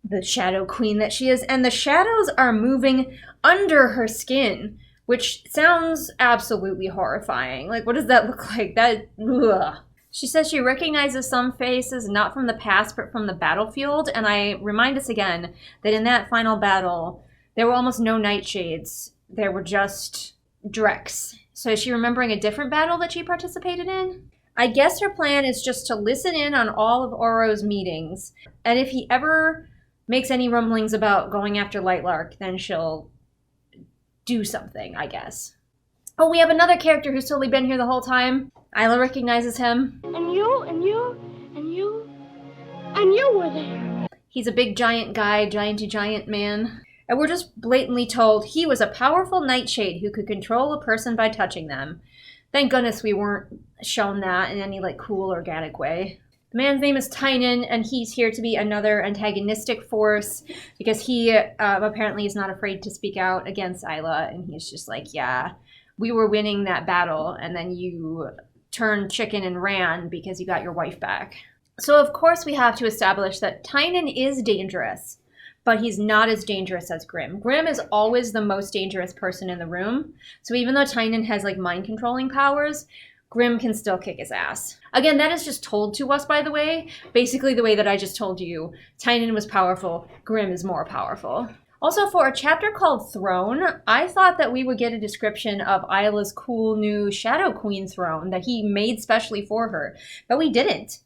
the Shadow Queen that she is, and the shadows are moving under her skin, which sounds absolutely horrifying. Like, what does that look like? Ugh. She says she recognizes some faces not from the past but from the battlefield, and I remind us again that in that final battle, there were almost no nightshades. There were just Drex. So is she remembering a different battle that she participated in? I guess her plan is just to listen in on all of Oro's meetings, and if he ever makes any rumblings about going after Lightlark, then she'll do something, I guess. Oh, we have another character who's totally been here the whole time. Isla recognizes him. And you were there. He's a big giant guy, giant man. And we're just blatantly told he was a powerful nightshade who could control a person by touching them. Thank goodness we weren't shown that in any like cool organic way. The man's name is Tynan, and he's here to be another antagonistic force because he apparently is not afraid to speak out against Isla, and he's just like, yeah, we were winning that battle, and then you turned chicken and ran because you got your wife back. So of course we have to establish that Tynan is dangerous, but he's not as dangerous as Grimm. Grimm is always the most dangerous person in the room. So even though Tynan has like mind controlling powers, Grimm can still kick his ass. Again, that is just told to us, by the way. Basically the way that I just told you. Tynan was powerful, Grimm is more powerful. Also, for a chapter called Throne, I thought that we would get a description of Isla's cool new Shadow Queen throne that he made specially for her. But we didn't.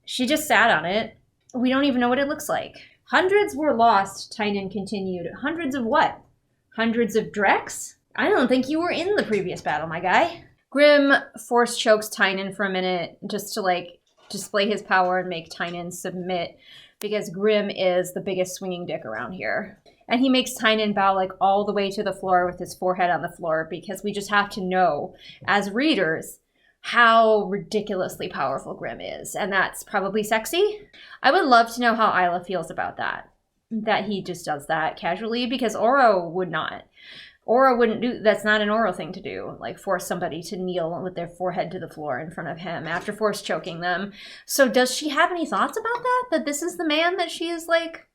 She just sat on it. We don't even know what it looks like. Hundreds were lost, Tynan continued. Hundreds of what? Hundreds of Drex? I don't think you were in the previous battle, my guy. Grimm force chokes Tynan for a minute just to, like, display his power and make Tynan submit because Grimm is the biggest swinging dick around here. And he makes Tynan bow, like, all the way to the floor with his forehead on the floor because we just have to know, as readers, how ridiculously powerful Grimm is. And that's probably sexy. I would love to know how Isla feels about that he just does that casually, because Oro would not. Oro wouldn't do, that's not an Oro thing to do, like force somebody to kneel with their forehead to the floor in front of him after force choking them. So does she have any thoughts about that? That this is the man that she is, like,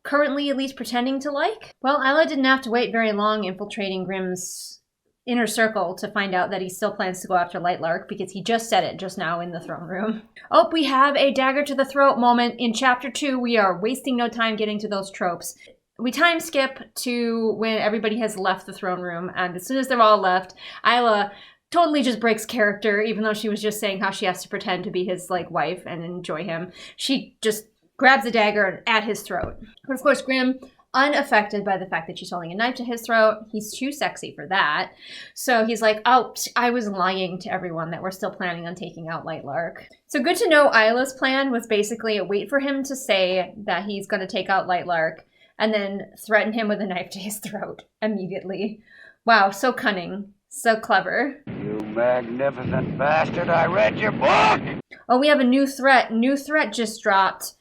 currently at least pretending to like? Well, Isla didn't have to wait very long infiltrating Grimm's inner circle to find out that he still plans to go after Lightlark, because he just said it just now in the throne room. Oh, we have a dagger to the throat moment. In chapter 2, we are wasting no time getting to those tropes. We time skip to when everybody has left the throne room, and as soon as they're all left, Isla totally just breaks character, even though she was just saying how she has to pretend to be his, like, wife and enjoy him. She just grabs a dagger at his throat. But of course, Grimm unaffected by the fact that she's holding a knife to his throat. He's too sexy for that. So he's like, oh, I was lying to everyone that we're still planning on taking out Lightlark. So good to know Isla's plan was basically wait for him to say that he's going to take out Lightlark and then threaten him with a knife to his throat immediately. Wow, so cunning. So clever. You magnificent bastard, I read your book! Oh, we have a new threat. New threat just dropped.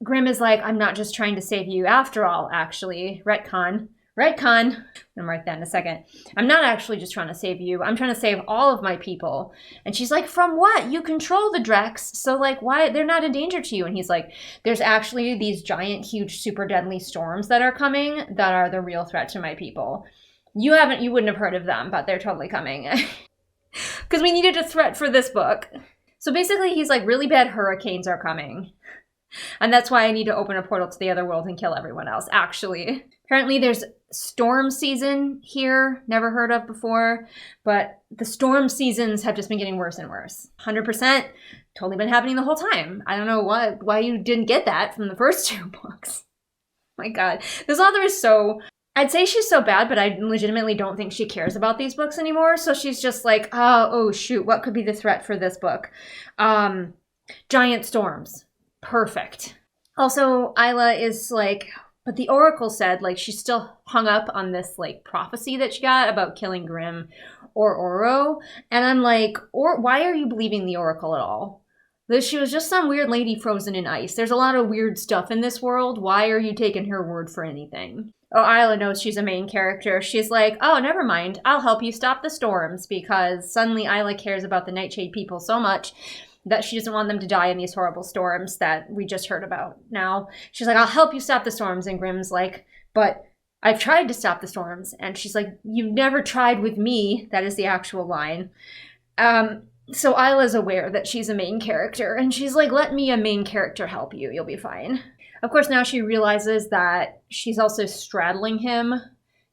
Grim is like, I'm not just trying to save you after all, actually. Retcon. I'm gonna write that in a second. I'm not actually just trying to save you. I'm trying to save all of my people. And she's like, from what? You control the Drex, so like, why? They're not a danger to you. And he's like, there's actually these giant, huge, super deadly storms that are coming that are the real threat to my people. You wouldn't have heard of them, but they're totally coming. Because we needed a threat for this book. So basically, he's like, really bad hurricanes are coming. And that's why I need to open a portal to the other world and kill everyone else, actually. Apparently there's storm season here, never heard of before, but the storm seasons have just been getting worse and worse. 100%, totally been happening the whole time. I don't know why you didn't get that from the first two books. My God, this author is so... I'd say she's so bad, but I legitimately don't think she cares about these books anymore. So she's just like, oh shoot, what could be the threat for this book? Giant storms. Perfect. Also, Isla is like, but the Oracle said, like, she's still hung up on this, like, prophecy that she got about killing Grimm or Oro. And I'm like, why are you believing the Oracle at all? That she was just some weird lady frozen in ice. There's a lot of weird stuff in this world. Why are you taking her word for anything? Oh, Isla knows she's a main character. She's like, oh, never mind. I'll help you stop the storms, because suddenly Isla cares about the Nightshade people so much that she doesn't want them to die in these horrible storms that we just heard about. Now, she's like, I'll help you stop the storms. And Grimm's like, but I've tried to stop the storms. And she's like, you've never tried with me. That is the actual line. So Isla's aware that she's a main character. And she's like, let me, a main character, help you. You'll be fine. Of course, now she realizes that she's also straddling him,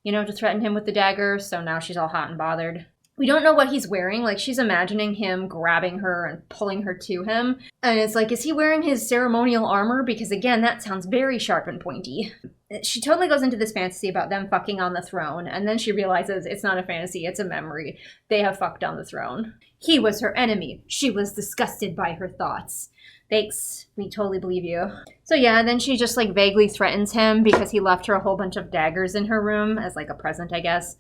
to threaten him with the dagger. So now she's all hot and bothered. We don't know what he's wearing. Like, she's imagining him grabbing her and pulling her to him. And it's like, is he wearing his ceremonial armor? Because again, that sounds very sharp and pointy. She totally goes into this fantasy about them fucking on the throne. And then she realizes it's not a fantasy, it's a memory. They have fucked on the throne. He was her enemy. She was disgusted by her thoughts. Thanks. We totally believe you. So yeah, then she just like vaguely threatens him because he left her a whole bunch of daggers in her room as like a present, I guess.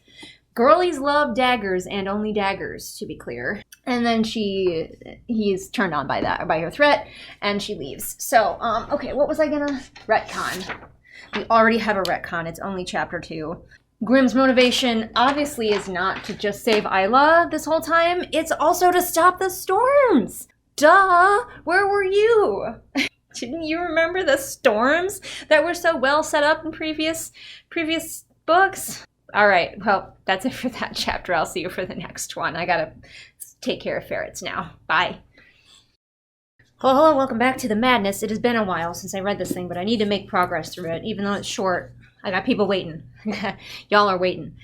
Girlies love daggers, and only daggers, to be clear. And then he's turned on by her threat, and she leaves. So, okay, what was I gonna retcon? We already have a retcon. It's only chapter 2. Grimm's motivation obviously is not to just save Isla this whole time. It's also to stop the storms. Duh! Where were you? Didn't you remember the storms that were so well set up in previous books? All right, well, that's it for that chapter. I'll see you for the next one. I gotta take care of ferrets now. Bye. Hello, welcome back to the madness. It has been a while since I read this thing, but I need to make progress through it, even though it's short. I got people waiting. Y'all are waiting.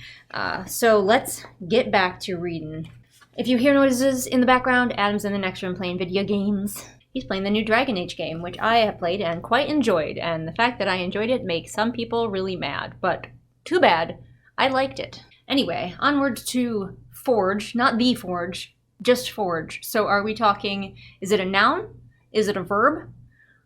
So let's get back to reading. If you hear noises in the background, Adam's in the next room playing video games. He's playing the new Dragon Age game, which I have played and quite enjoyed, and the fact that I enjoyed it makes some people really mad, but too bad. I liked it. Anyway, onwards to Forge, not the Forge, just Forge. So are we talking, is it a noun? Is it a verb?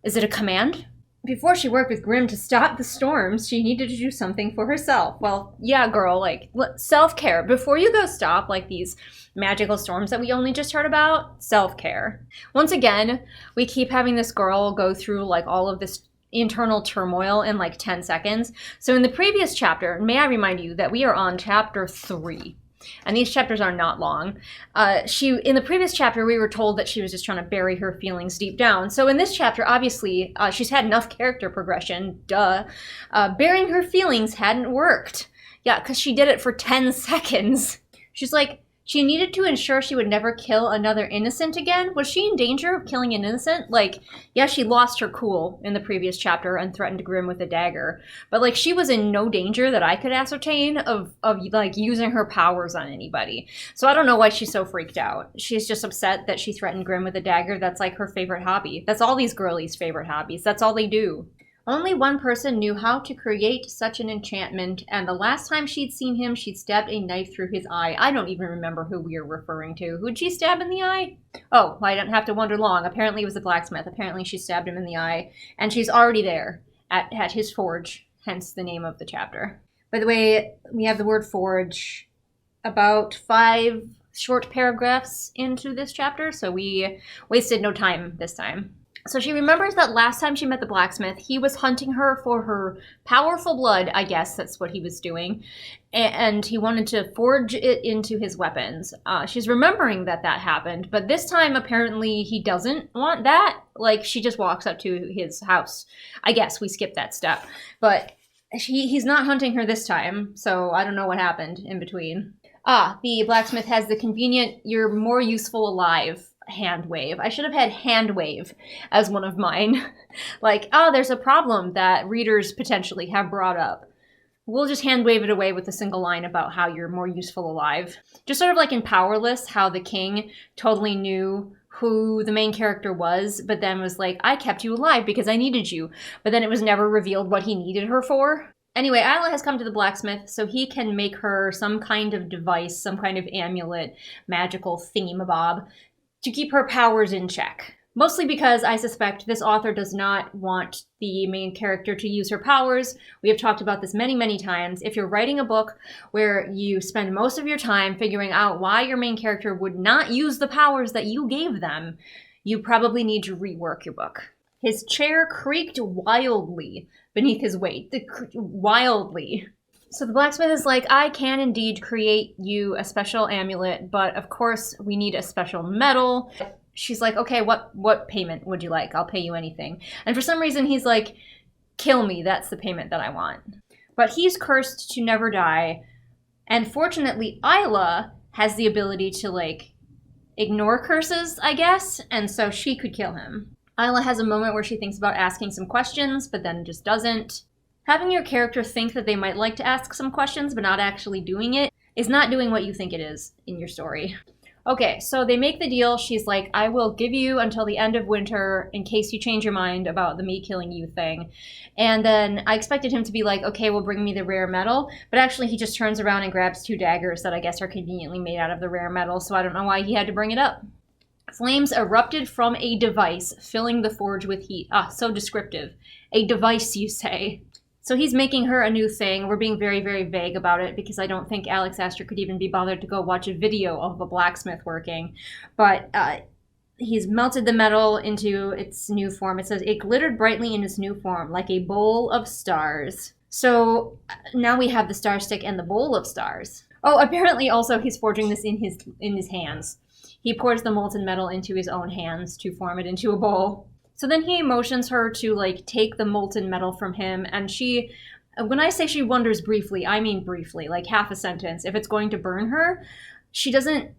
Is it a command? Before she worked with Grimm to stop the storms, she needed to do something for herself. Well, yeah, girl, like, self-care. Before you go stop, like, these magical storms that we only just heard about, self-care. Once again, we keep having this girl go through, like, all of this internal turmoil in like 10 seconds. So in the previous chapter, may I remind you that we are on chapter 3, and these chapters are not long. In the previous chapter, we were told that she was just trying to bury her feelings deep down. So in this chapter, obviously, she's had enough character progression, duh. Burying her feelings hadn't worked. Yeah, because she did it for 10 seconds. She's like, she needed to ensure she would never kill another innocent again. Was she in danger of killing an innocent? Like, yeah, she lost her cool in the previous chapter and threatened Grimm with a dagger. But, like, she was in no danger that I could ascertain of like, using her powers on anybody. So I don't know why she's so freaked out. She's just upset that she threatened Grimm with a dagger. That's, like, her favorite hobby. That's all these girlies' favorite hobbies. That's all they do. Only one person knew how to create such an enchantment, and the last time she'd seen him, she'd stabbed a knife through his eye. I don't even remember who we are referring to. Who'd she stab in the eye? Oh, I don't have to wonder long. Apparently it was a blacksmith. Apparently she stabbed him in the eye, and she's already there at his forge, hence the name of the chapter. By the way, we have the word forge about 5 short paragraphs into this chapter, so we wasted no time this time. So she remembers that last time she met the blacksmith, he was hunting her for her powerful blood, I guess that's what he was doing, and he wanted to forge it into his weapons. She's remembering that happened, but this time apparently he doesn't want that. Like, she just walks up to his house. I guess we skipped that step, but he's not hunting her this time, so I don't know what happened in between. The blacksmith has the convenient, you're more useful alive hand wave. I should have had hand wave as one of mine. Like, there's a problem that readers potentially have brought up. We'll just hand wave it away with a single line about how you're more useful alive. Just sort of like in Powerless, how the king totally knew who the main character was, but then was like, I kept you alive because I needed you. But then it was never revealed what he needed her for. Anyway, Isla has come to the blacksmith so he can make her some kind of device, some kind of amulet, magical thingamabob, to keep her powers in check. Mostly because I suspect this author does not want the main character to use her powers. We have talked about this many, many times. If you're writing a book where you spend most of your time figuring out why your main character would not use the powers that you gave them, you probably need to rework your book. His chair creaked wildly beneath his weight. Wildly. So the blacksmith is like, I can indeed create you a special amulet, but of course we need a special metal. She's like, okay, what payment would you like? I'll pay you anything. And for some reason he's like, kill me, that's the payment that I want. But he's cursed to never die. And fortunately, Isla has the ability to, like, ignore curses, I guess. And so she could kill him. Isla has a moment where she thinks about asking some questions, but then just doesn't. Having your character think that they might like to ask some questions, but not actually doing it, is not doing what you think it is in your story. Okay, so they make the deal. She's like, I will give you until the end of winter in case you change your mind about the me killing you thing. And then I expected him to be like, okay, well, bring me the rare metal. But actually, he just turns around and grabs 2 daggers that I guess are conveniently made out of the rare metal, so I don't know why he had to bring it up. Flames erupted from a device, filling the forge with heat. So descriptive. A device, you say. So he's making her a new thing. We're being very, very vague about it because I don't think Alex Astor could even be bothered to go watch a video of a blacksmith working. But he's melted the metal into its new form. It says, it glittered brightly in its new form, like a bowl of stars. So now we have the star stick and the bowl of stars. Oh, apparently also he's forging this in his hands. He pours the molten metal into his own hands to form it into a bowl. So then he motions her to, like, take the molten metal from him, and she, when I say she wonders briefly, I mean briefly, like half a sentence. If it's going to burn her, she doesn't,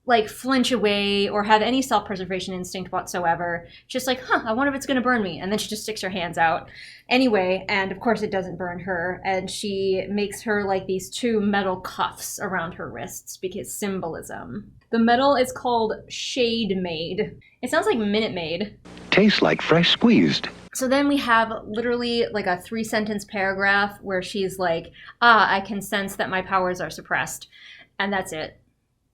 like, flinch away or have any self-preservation instinct whatsoever. She's just like, I wonder if it's going to burn me, and then she just sticks her hands out. Anyway, and of course it doesn't burn her, and she makes her, like, these 2 metal cuffs around her wrists because symbolism. The metal is called Shade Maid. It sounds like Minute Maid. Tastes like fresh squeezed. So then we have literally like a 3-sentence paragraph where she's like, I can sense that my powers are suppressed. And that's it.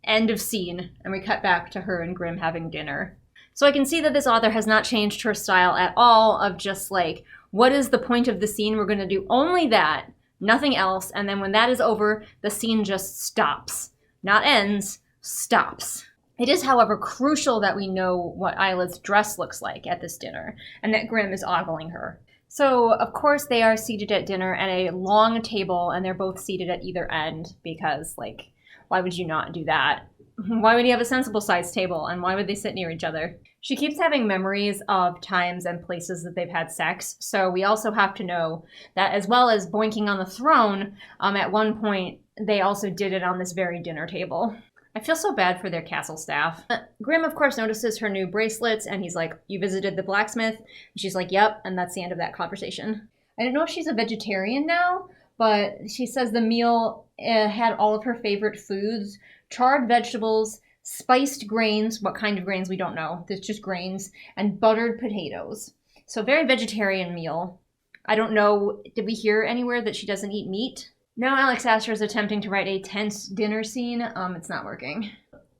End of scene. And we cut back to her and Grimm having dinner. So I can see that this author has not changed her style at all of just like, what is the point of the scene? We're going to do only that, nothing else. And then when that is over, the scene just stops. Not ends, stops. It is, however, crucial that we know what Isla's dress looks like at this dinner, and that Grimm is ogling her. So, of course, they are seated at dinner at a long table, and they're both seated at either end, because, like, why would you not do that? Why would you have a sensible-sized table, and why would they sit near each other? She keeps having memories of times and places that they've had sex, so we also have to know that as well as boinking on the throne, at one point, they also did it on this very dinner table. I feel so bad for their castle staff. Grimm, of course, notices her new bracelets, and he's like, you visited the blacksmith? And she's like, yep, and that's the end of that conversation. I don't know if she's a vegetarian now, but she says the meal had all of her favorite foods, charred vegetables, spiced grains, what kind of grains we don't know, it's just grains, and buttered potatoes. So very vegetarian meal. I don't know, did we hear anywhere that she doesn't eat meat? Now Alex Astor is attempting to write a tense dinner scene. It's not working.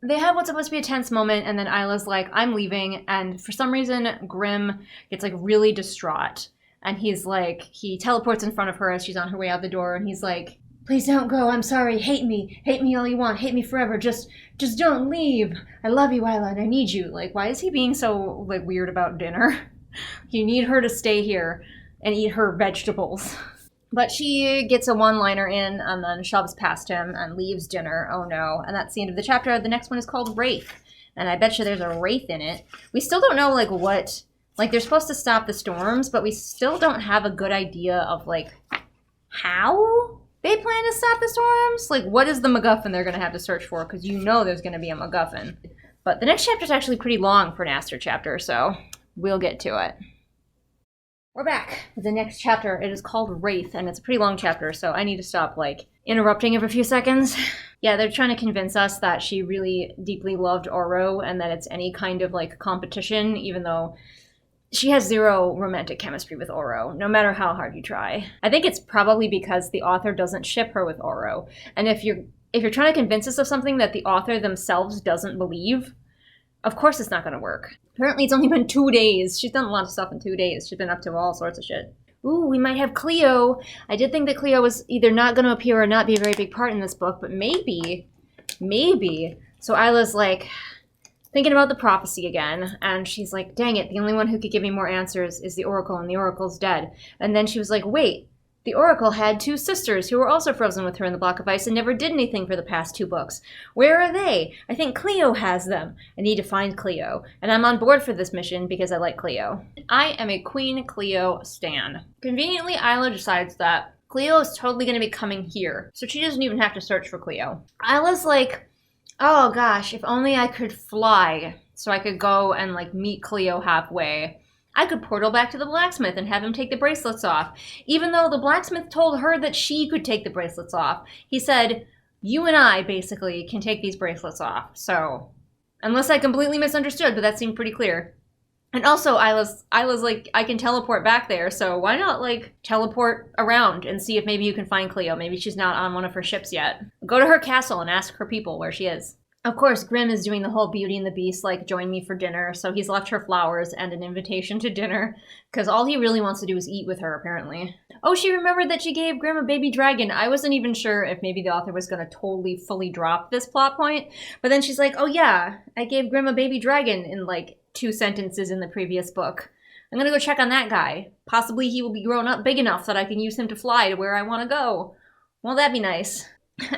They have what's supposed to be a tense moment, and then Isla's like, I'm leaving, and for some reason, Grimm gets, like, really distraught. And he's like, he teleports in front of her as she's on her way out the door, and he's like, please don't go, I'm sorry, hate me all you want, hate me forever, just don't leave. I love you, Isla, and I need you. Like, why is he being so, like, weird about dinner? You need her to stay here and eat her vegetables. But she gets a one-liner in and then shoves past him and leaves dinner. Oh no. And that's the end of the chapter. The next one is called Wraith. And I bet you there's a wraith in it. We still don't know, like, what... Like, they're supposed to stop the storms, but we still don't have a good idea of, like, how they plan to stop the storms. Like, what is the MacGuffin they're going to have to search for? Because you know there's going to be a MacGuffin. But the next chapter is actually pretty long for an Astor chapter, so we'll get to it. We're back with the next chapter. It is called Wraith, and it's a pretty long chapter, so I need to stop, like, interrupting every few seconds. Yeah, they're trying to convince us that she really deeply loved Oro and that it's any kind of, like, competition, even though she has zero romantic chemistry with Oro, no matter how hard you try. I think it's probably because the author doesn't ship her with Oro. And if you're trying to convince us of something that the author themselves doesn't believe, of course it's not going to work. Apparently it's only been 2 days. She's done a lot of stuff in 2 days. She's been up to all sorts of shit. Ooh, we might have Cleo. I did think that Cleo was either not going to appear or not be a very big part in this book, but maybe. So Isla's like thinking about the prophecy again, and she's like, dang it, the only one who could give me more answers is the Oracle, and the Oracle's dead. And then she was like, wait, the Oracle had 2 sisters who were also frozen with her in the block of ice and never did anything for the past 2 books. Where are they? I think Cleo has them. I need to find Cleo. And I'm on board for this mission because I like Cleo. I am a Queen Cleo stan. Conveniently, Isla decides that Cleo is totally going to be coming here, so she doesn't even have to search for Cleo. Isla's like, oh gosh, if only I could fly so I could go and, like, meet Cleo halfway. I could portal back to the blacksmith and have him take the bracelets off, even though the blacksmith told her that she could take the bracelets off. He said, you and I, basically, can take these bracelets off. So, unless I completely misunderstood, but that seemed pretty clear. And also, Isla's like, I can teleport back there, so why not, like, teleport around and see if maybe you can find Cleo. Maybe she's not on one of her ships yet. Go to her castle and ask her people where she is. Of course, Grimm is doing the whole Beauty and the Beast, like, join me for dinner, so he's left her flowers and an invitation to dinner, because all he really wants to do is eat with her, apparently. Oh, she remembered that she gave Grimm a baby dragon. I wasn't even sure if maybe the author was going to totally, fully drop this plot point, but then she's like, oh yeah, I gave Grimm a baby dragon in, like, 2 sentences in the previous book. I'm gonna go check on that guy. Possibly he will be grown up big enough that I can use him to fly to where I want to go. Well, that'd be nice.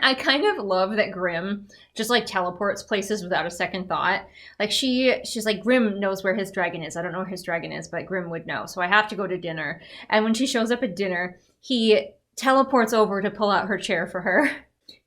I kind of love that Grimm just, like, teleports places without a second thought. Like, she's like, Grimm knows where his dragon is. I don't know where his dragon is, but Grimm would know. So I have to go to dinner. And when she shows up at dinner, he teleports over to pull out her chair for her.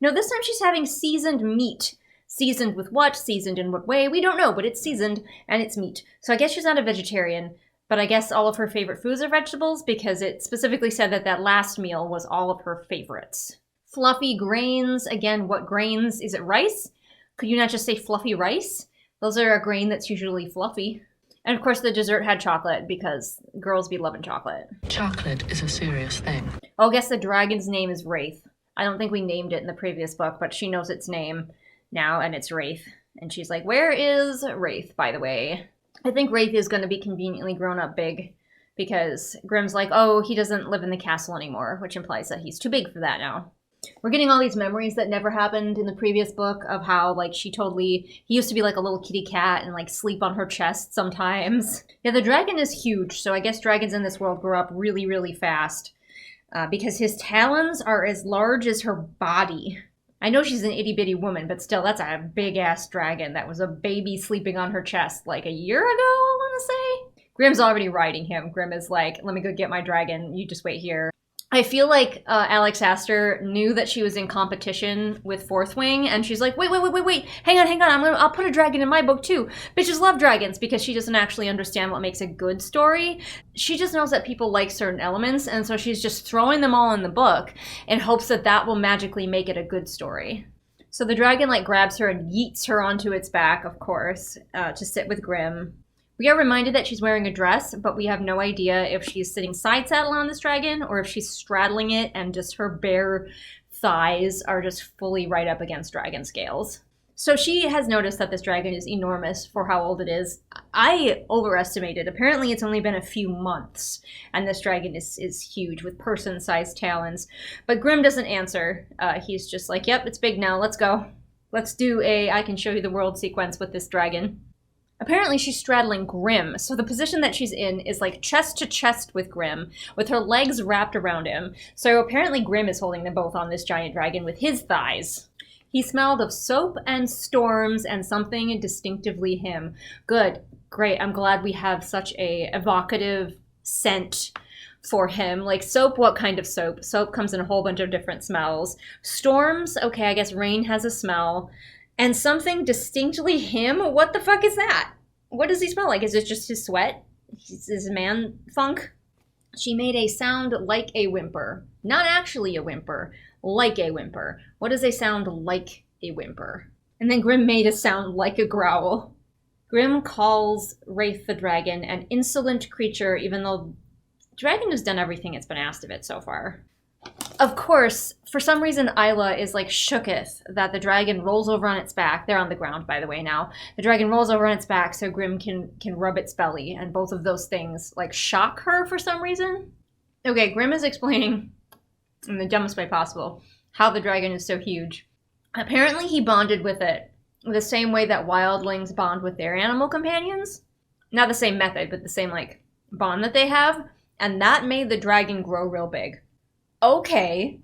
No, this time she's having seasoned meat. Seasoned with what? Seasoned in what way? We don't know, but it's seasoned and it's meat. So I guess she's not a vegetarian, but I guess all of her favorite foods are vegetables because it specifically said that that last meal was all of her favorites. Fluffy grains. Again, what grains? Is it rice? Could you not just say fluffy rice? Those are a grain that's usually fluffy. And of course the dessert had chocolate because girls be loving chocolate. Chocolate is a serious thing. Oh, I guess the dragon's name is Wraith. I don't think we named it in the previous book, but she knows its name now, and it's Wraith. And she's like, where is Wraith, by the way? I think Wraith is going to be conveniently grown up big because Grimm's like, oh, he doesn't live in the castle anymore, which implies that he's too big for that now. We're getting all these memories that never happened in the previous book of how, like, he used to be like a little kitty cat and, like, sleep on her chest sometimes. Yeah, the dragon is huge, so I guess dragons in this world grow up really, really fast because his talons are as large as her body. I know she's an itty-bitty woman, but still, that's a big-ass dragon that was a baby sleeping on her chest like a year ago, I want to say. Grimm's already riding him. Grimm is like, let me go get my dragon. You just wait here. I feel like Alex Astor knew that she was in competition with Fourth Wing, and she's like, wait, hang on, I'll put a dragon in my book too. Bitches love dragons because she doesn't actually understand what makes a good story. She just knows that people like certain elements, and so she's just throwing them all in the book in hopes that that will magically make it a good story. So the dragon, like, grabs her and yeets her onto its back, of course, to sit with Grimm. We are reminded that she's wearing a dress, but we have no idea if she's sitting side saddle on this dragon or if she's straddling it and just her bare thighs are just fully right up against dragon scales. So she has noticed that this dragon is enormous for how old it is. I overestimated. Apparently it's only been a few months, and this dragon is huge with person-sized talons. But Grimm doesn't answer. He's just like, yep, it's big now. Let's go. Let's do a I can show you the world sequence with this dragon. Apparently she's straddling Grimm, so the position that she's in is like chest to chest with Grimm, with her legs wrapped around him. So apparently Grimm is holding them both on this giant dragon with his thighs. He smelled of soap and storms and something distinctively him. Good, great, I'm glad we have such a evocative scent for him. Like soap, what kind of soap? Soap comes in a whole bunch of different smells. Storms, okay, I guess rain has a smell. And something distinctly him? What the fuck is that? What does he smell like? Is it just his sweat? His man funk? She made a sound like a whimper. Not actually a whimper. Like a whimper. What does a sound like a whimper? And then Grimm made a sound like a growl. Grimm calls Wraith the dragon an insolent creature, even though the dragon has done everything it's been asked of it so far. Of course, for some reason, Isla is like shooketh that the dragon rolls over on its back. They're on the ground, by the way, now. The dragon rolls over on its back so Grimm can rub its belly, and both of those things like shock her for some reason. Okay, Grimm is explaining, in the dumbest way possible, how the dragon is so huge. Apparently he bonded with it the same way that wildlings bond with their animal companions. Not the same method, but the same like bond that they have. And that made the dragon grow real big. Okay.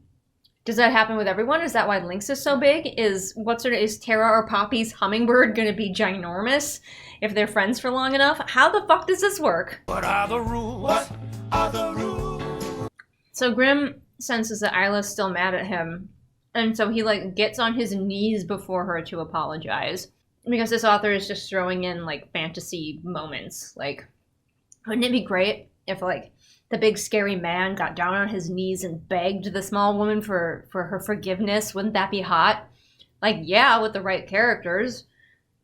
Does that happen with everyone? Is that why Lynx is so big? Is Tara or Poppy's hummingbird gonna be ginormous if they're friends for long enough? How the fuck does this work? What are the rules? What are the rules? So Grimm senses that Isla's still mad at him, and so he like gets on his knees before her to apologize, because this author is just throwing in like fantasy moments. Like, wouldn't it be great if like the big scary man got down on his knees and begged the small woman for her forgiveness? Wouldn't that be hot? Like, yeah, with the right characters.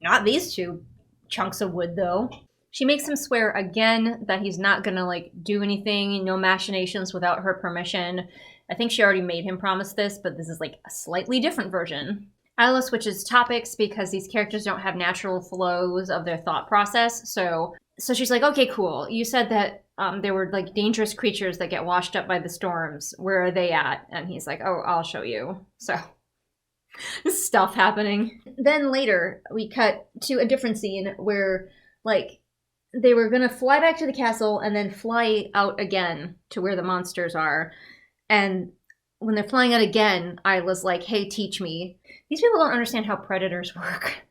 Not these two chunks of wood though. She makes him swear again that he's not gonna like do anything, no machinations without her permission. I think she already made him promise this, but this is like a slightly different version. Isla switches topics because these characters don't have natural flows of their thought process. So she's like, okay, cool. You said that there were like dangerous creatures that get washed up by the storms. Where are they at? And he's like, oh, I'll show you. So stuff happening. Then later we cut to a different scene where like they were gonna fly back to the castle and then fly out again to where the monsters are. And when they're flying out again, Isla's like, hey, teach me. These people don't understand how predators work.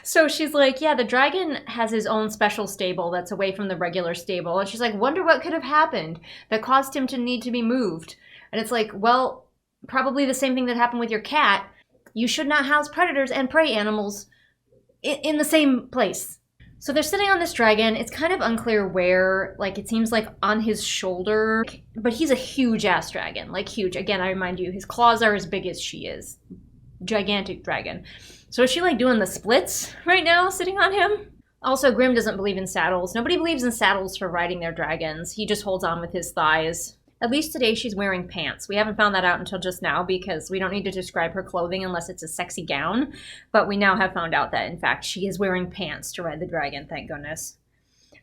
So she's like, yeah, the dragon has his own special stable that's away from the regular stable. And she's like, wonder what could have happened that caused him to need to be moved. And it's like, well, probably the same thing that happened with your cat. You should not house predators and prey animals in the same place. So they're sitting on this dragon. It's kind of unclear where, like it seems like on his shoulder, but he's a huge ass dragon, like huge. Again, I remind you, his claws are as big as she is. Gigantic dragon. So is she like doing the splits right now, sitting on him? Also, Grimm doesn't believe in saddles. Nobody believes in saddles for riding their dragons. He just holds on with his thighs. At least today she's wearing pants. We haven't found that out until just now because we don't need to describe her clothing unless it's a sexy gown. But we now have found out that, in fact, she is wearing pants to ride the dragon, thank goodness.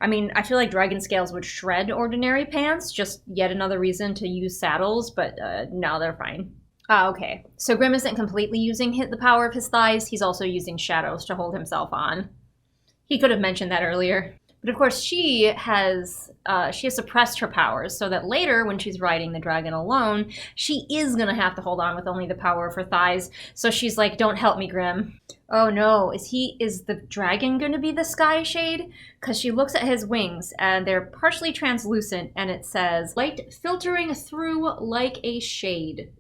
I mean, I feel like dragon scales would shred ordinary pants, just yet another reason to use saddles, but no, they're fine. Okay. So Grimm isn't completely using the power of his thighs. He's also using shadows to hold himself on. He could have mentioned that earlier. But of course, she has suppressed her powers so that later, when she's riding the dragon alone, she is going to have to hold on with only the power of her thighs. So she's like, don't help me, Grimm. Oh no, is the dragon going to be the Skyshade? Because she looks at his wings, and they're partially translucent, and it says, light filtering through like a shade.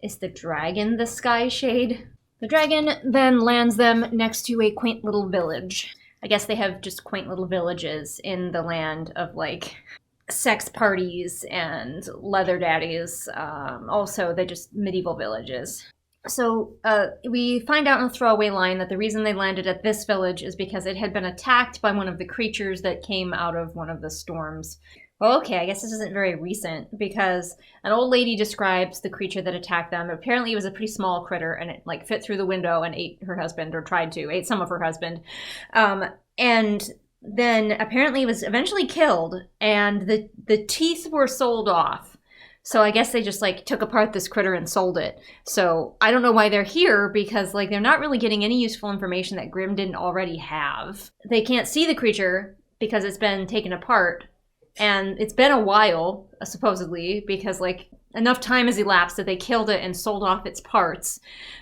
Is the dragon the Skyshade? The dragon then lands them next to a quaint little village. I guess they have just quaint little villages in the land of like sex parties and leather daddies. Also, they're just medieval villages. So we find out in a throwaway line that the reason they landed at this village is because it had been attacked by one of the creatures that came out of one of the storms. Well, okay, I guess this isn't very recent because an old lady describes the creature that attacked them. Apparently it was a pretty small critter and it like fit through the window and ate her husband, or tried to, ate some of her husband. And then apparently it was eventually killed and the teeth were sold off. So I guess they just like took apart this critter and sold it. So I don't know why they're here, because like they're not really getting any useful information that Grimm didn't already have. They can't see the creature because it's been taken apart. And it's been a while, supposedly, because like enough time has elapsed that they killed it and sold off its parts.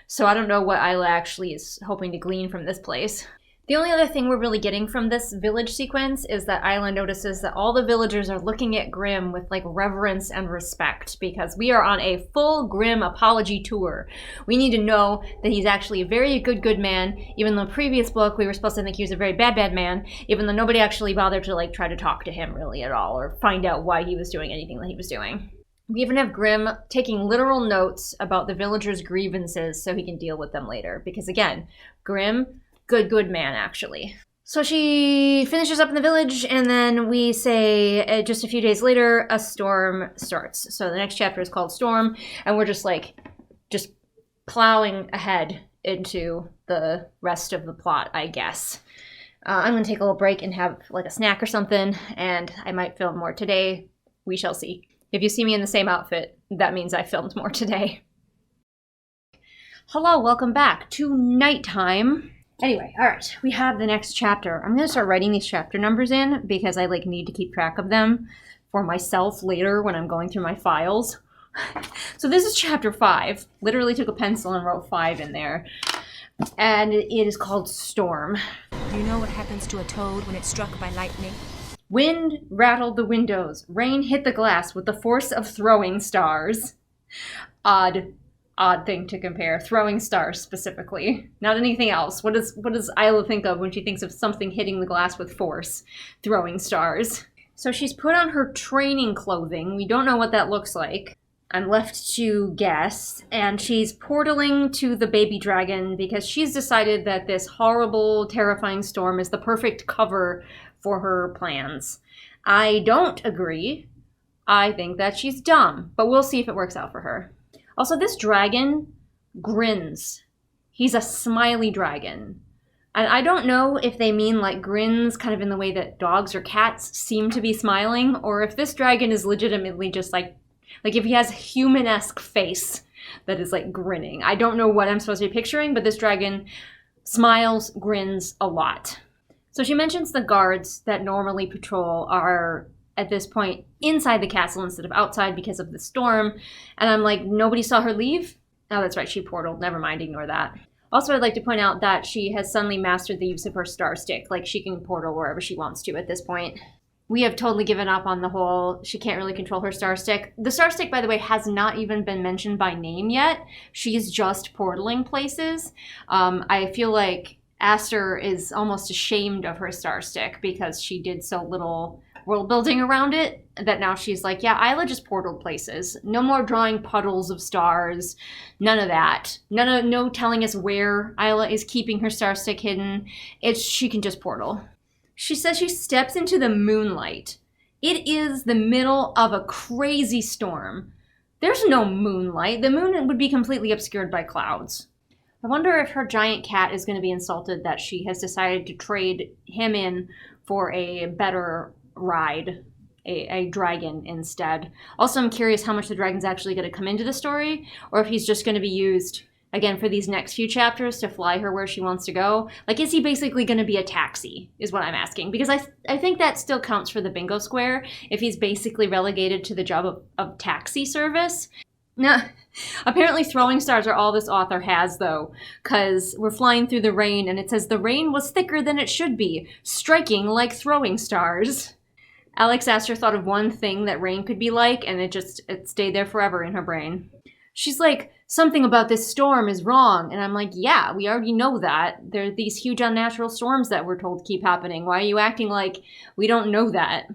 So I don't know what Isla actually is hoping to glean from this place. The only other thing we're really getting from this village sequence is that Isla notices that all the villagers are looking at Grimm with like reverence and respect, because we are on a full Grimm apology tour. We need to know that he's actually a very good man. Even in the previous book, we were supposed to think he was a very bad man, even though nobody actually bothered to like try to talk to him really at all or find out why he was doing anything that he was doing. We even have Grimm taking literal notes about the villagers' grievances so he can deal with them later. Because again, Grimm, good man, actually. So she finishes up in the village, and then we say just a few days later, a storm starts. So the next chapter is called Storm, and we're just plowing ahead into the rest of the plot, I guess. I'm going to take a little break and have like a snack or something, and I might film more today. We shall see. If you see me in the same outfit, that means I filmed more today. Hello, welcome back to nighttime. Anyway, all right, we have the next chapter. I'm going to start writing these chapter numbers in because I like need to keep track of them for myself later when I'm going through my files. So this is chapter 5. Literally took a pencil and wrote 5 in there. And it is called Storm. Do you know what happens to a toad when it's struck by lightning? Wind rattled the windows. Rain hit the glass with the force of throwing stars. Odd thing to compare. Throwing stars specifically. Not anything else. What does Isla think of when she thinks of something hitting the glass with force? Throwing stars. So she's put on her training clothing. We don't know what that looks like. I'm left to guess. And she's portaling to the baby dragon because she's decided that this horrible, terrifying storm is the perfect cover for her plans. I don't agree. I think that she's dumb. But we'll see if it works out for her. Also, this dragon grins. He's a smiley dragon. And I don't know if they mean like grins kind of in the way that dogs or cats seem to be smiling, or if this dragon is legitimately just like if he has a human-esque face that is like grinning. I don't know what I'm supposed to be picturing, but this dragon smiles, grins a lot. So she mentions the guards that normally patrol are at this point inside the castle instead of outside because of the storm. And I'm like, nobody saw her leave? Oh, that's right, she portaled. Never mind, ignore that. Also, I'd like to point out that she has suddenly mastered the use of her star stick. Like, she can portal wherever she wants to at this point. We have totally given up on the whole, she can't really control her star stick. The star stick, by the way, has not even been mentioned by name yet. She's just portaling places. I feel like Aster is almost ashamed of her star stick because she did so little world building around it that now she's like, yeah, Isla just portaled places. No more drawing puddles of stars. None of that. No telling us where Isla is keeping her star stick hidden. She can just portal. She says she steps into the moonlight. It is the middle of a crazy storm. There's no moonlight. The moon would be completely obscured by clouds. I wonder if her giant cat is going to be insulted that she has decided to trade him in for a better ride, a dragon instead. Also, I'm curious how much the dragon's actually going to come into the story, or if he's just going to be used, again, for these next few chapters to fly her where she wants to go. Like, is he basically going to be a taxi, is what I'm asking. Because I think that still counts for the bingo square, if he's basically relegated to the job of taxi service. No, apparently throwing stars are all this author has, though, because we're flying through the rain, and it says the rain was thicker than it should be, striking like throwing stars. Alex Aster thought of one thing that rain could be like, and it stayed there forever in her brain. She's like, something about this storm is wrong. And I'm like, yeah, we already know that. There are these huge unnatural storms that we're told keep happening. Why are you acting like we don't know that?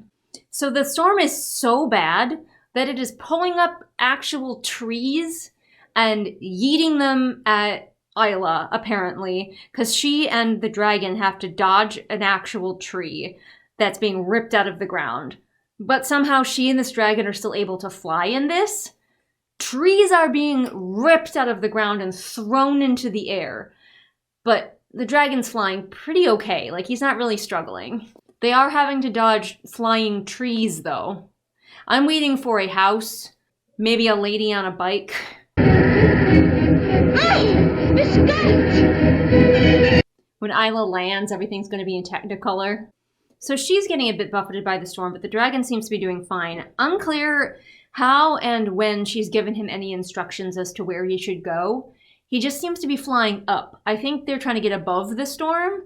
So the storm is so bad that it is pulling up actual trees and yeeting them at Isla, apparently, because she and the dragon have to dodge an actual tree that's being ripped out of the ground. But somehow she and this dragon are still able to fly in this. Trees are being ripped out of the ground and thrown into the air. But the dragon's flying pretty okay, like he's not really struggling. They are having to dodge flying trees, though. I'm waiting for a house, maybe a lady on a bike. When Isla lands, everything's going to be in Technicolor. So she's getting a bit buffeted by the storm, but the dragon seems to be doing fine. Unclear how and when she's given him any instructions as to where he should go. He just seems to be flying up. I think they're trying to get above the storm,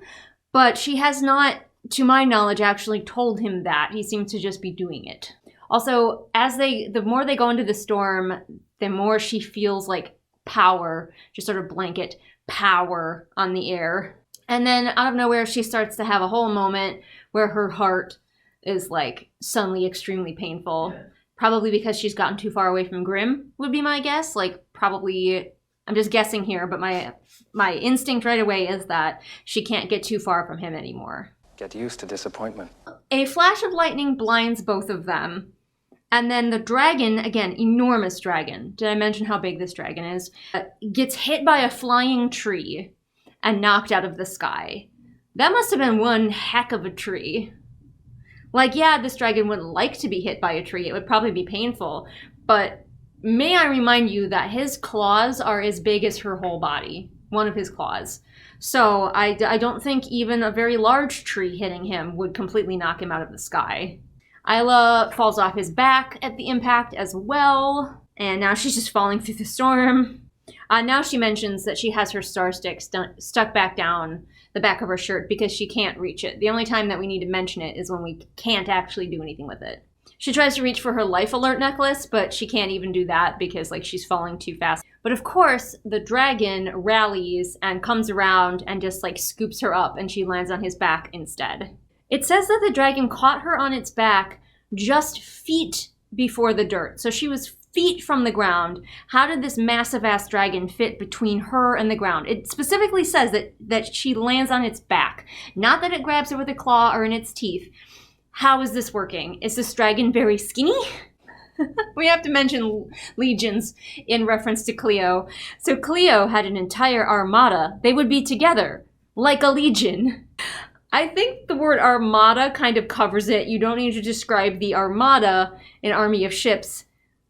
but she has not, to my knowledge, actually told him that. He seems to just be doing it. Also, the more they go into the storm, the more she feels like power, just sort of blanket power on the air. And then out of nowhere, she starts to have a whole moment where her heart is like suddenly extremely painful. Yeah. Probably because she's gotten too far away from Grimm, would be my guess. Like, probably, I'm just guessing here, but my instinct right away is that she can't get too far from him anymore. Get used to disappointment. A flash of lightning blinds both of them. And then the dragon, again, enormous dragon, did I mention how big this dragon is, gets hit by a flying tree and knocked out of the sky. That must have been one heck of a tree. Like, yeah, this dragon wouldn't like to be hit by a tree. It would probably be painful. But may I remind you that his claws are as big as her whole body. One of his claws. So I don't think even a very large tree hitting him would completely knock him out of the sky. Isla falls off his back at the impact as well. And now she's just falling through the storm. Now she mentions that she has her star stick stuck back down the back of her shirt because she can't reach it. The only time that we need to mention it is when we can't actually do anything with it. She tries to reach for her life alert necklace, but she can't even do that because she's falling too fast. But of course, the dragon rallies and comes around and just scoops her up, and she lands on his back instead. It says that the dragon caught her on its back just feet before the dirt. So she was feet from the ground. How did this massive ass dragon fit between her and the ground? It specifically says that she lands on its back, not that it grabs her with a claw or in its teeth. How is this working? Is this dragon very skinny? We have to mention legions in reference to Cleo. So Cleo had an entire armada. They would be together, like a legion. I think the word armada kind of covers it. You don't need to describe the armada, an army of ships,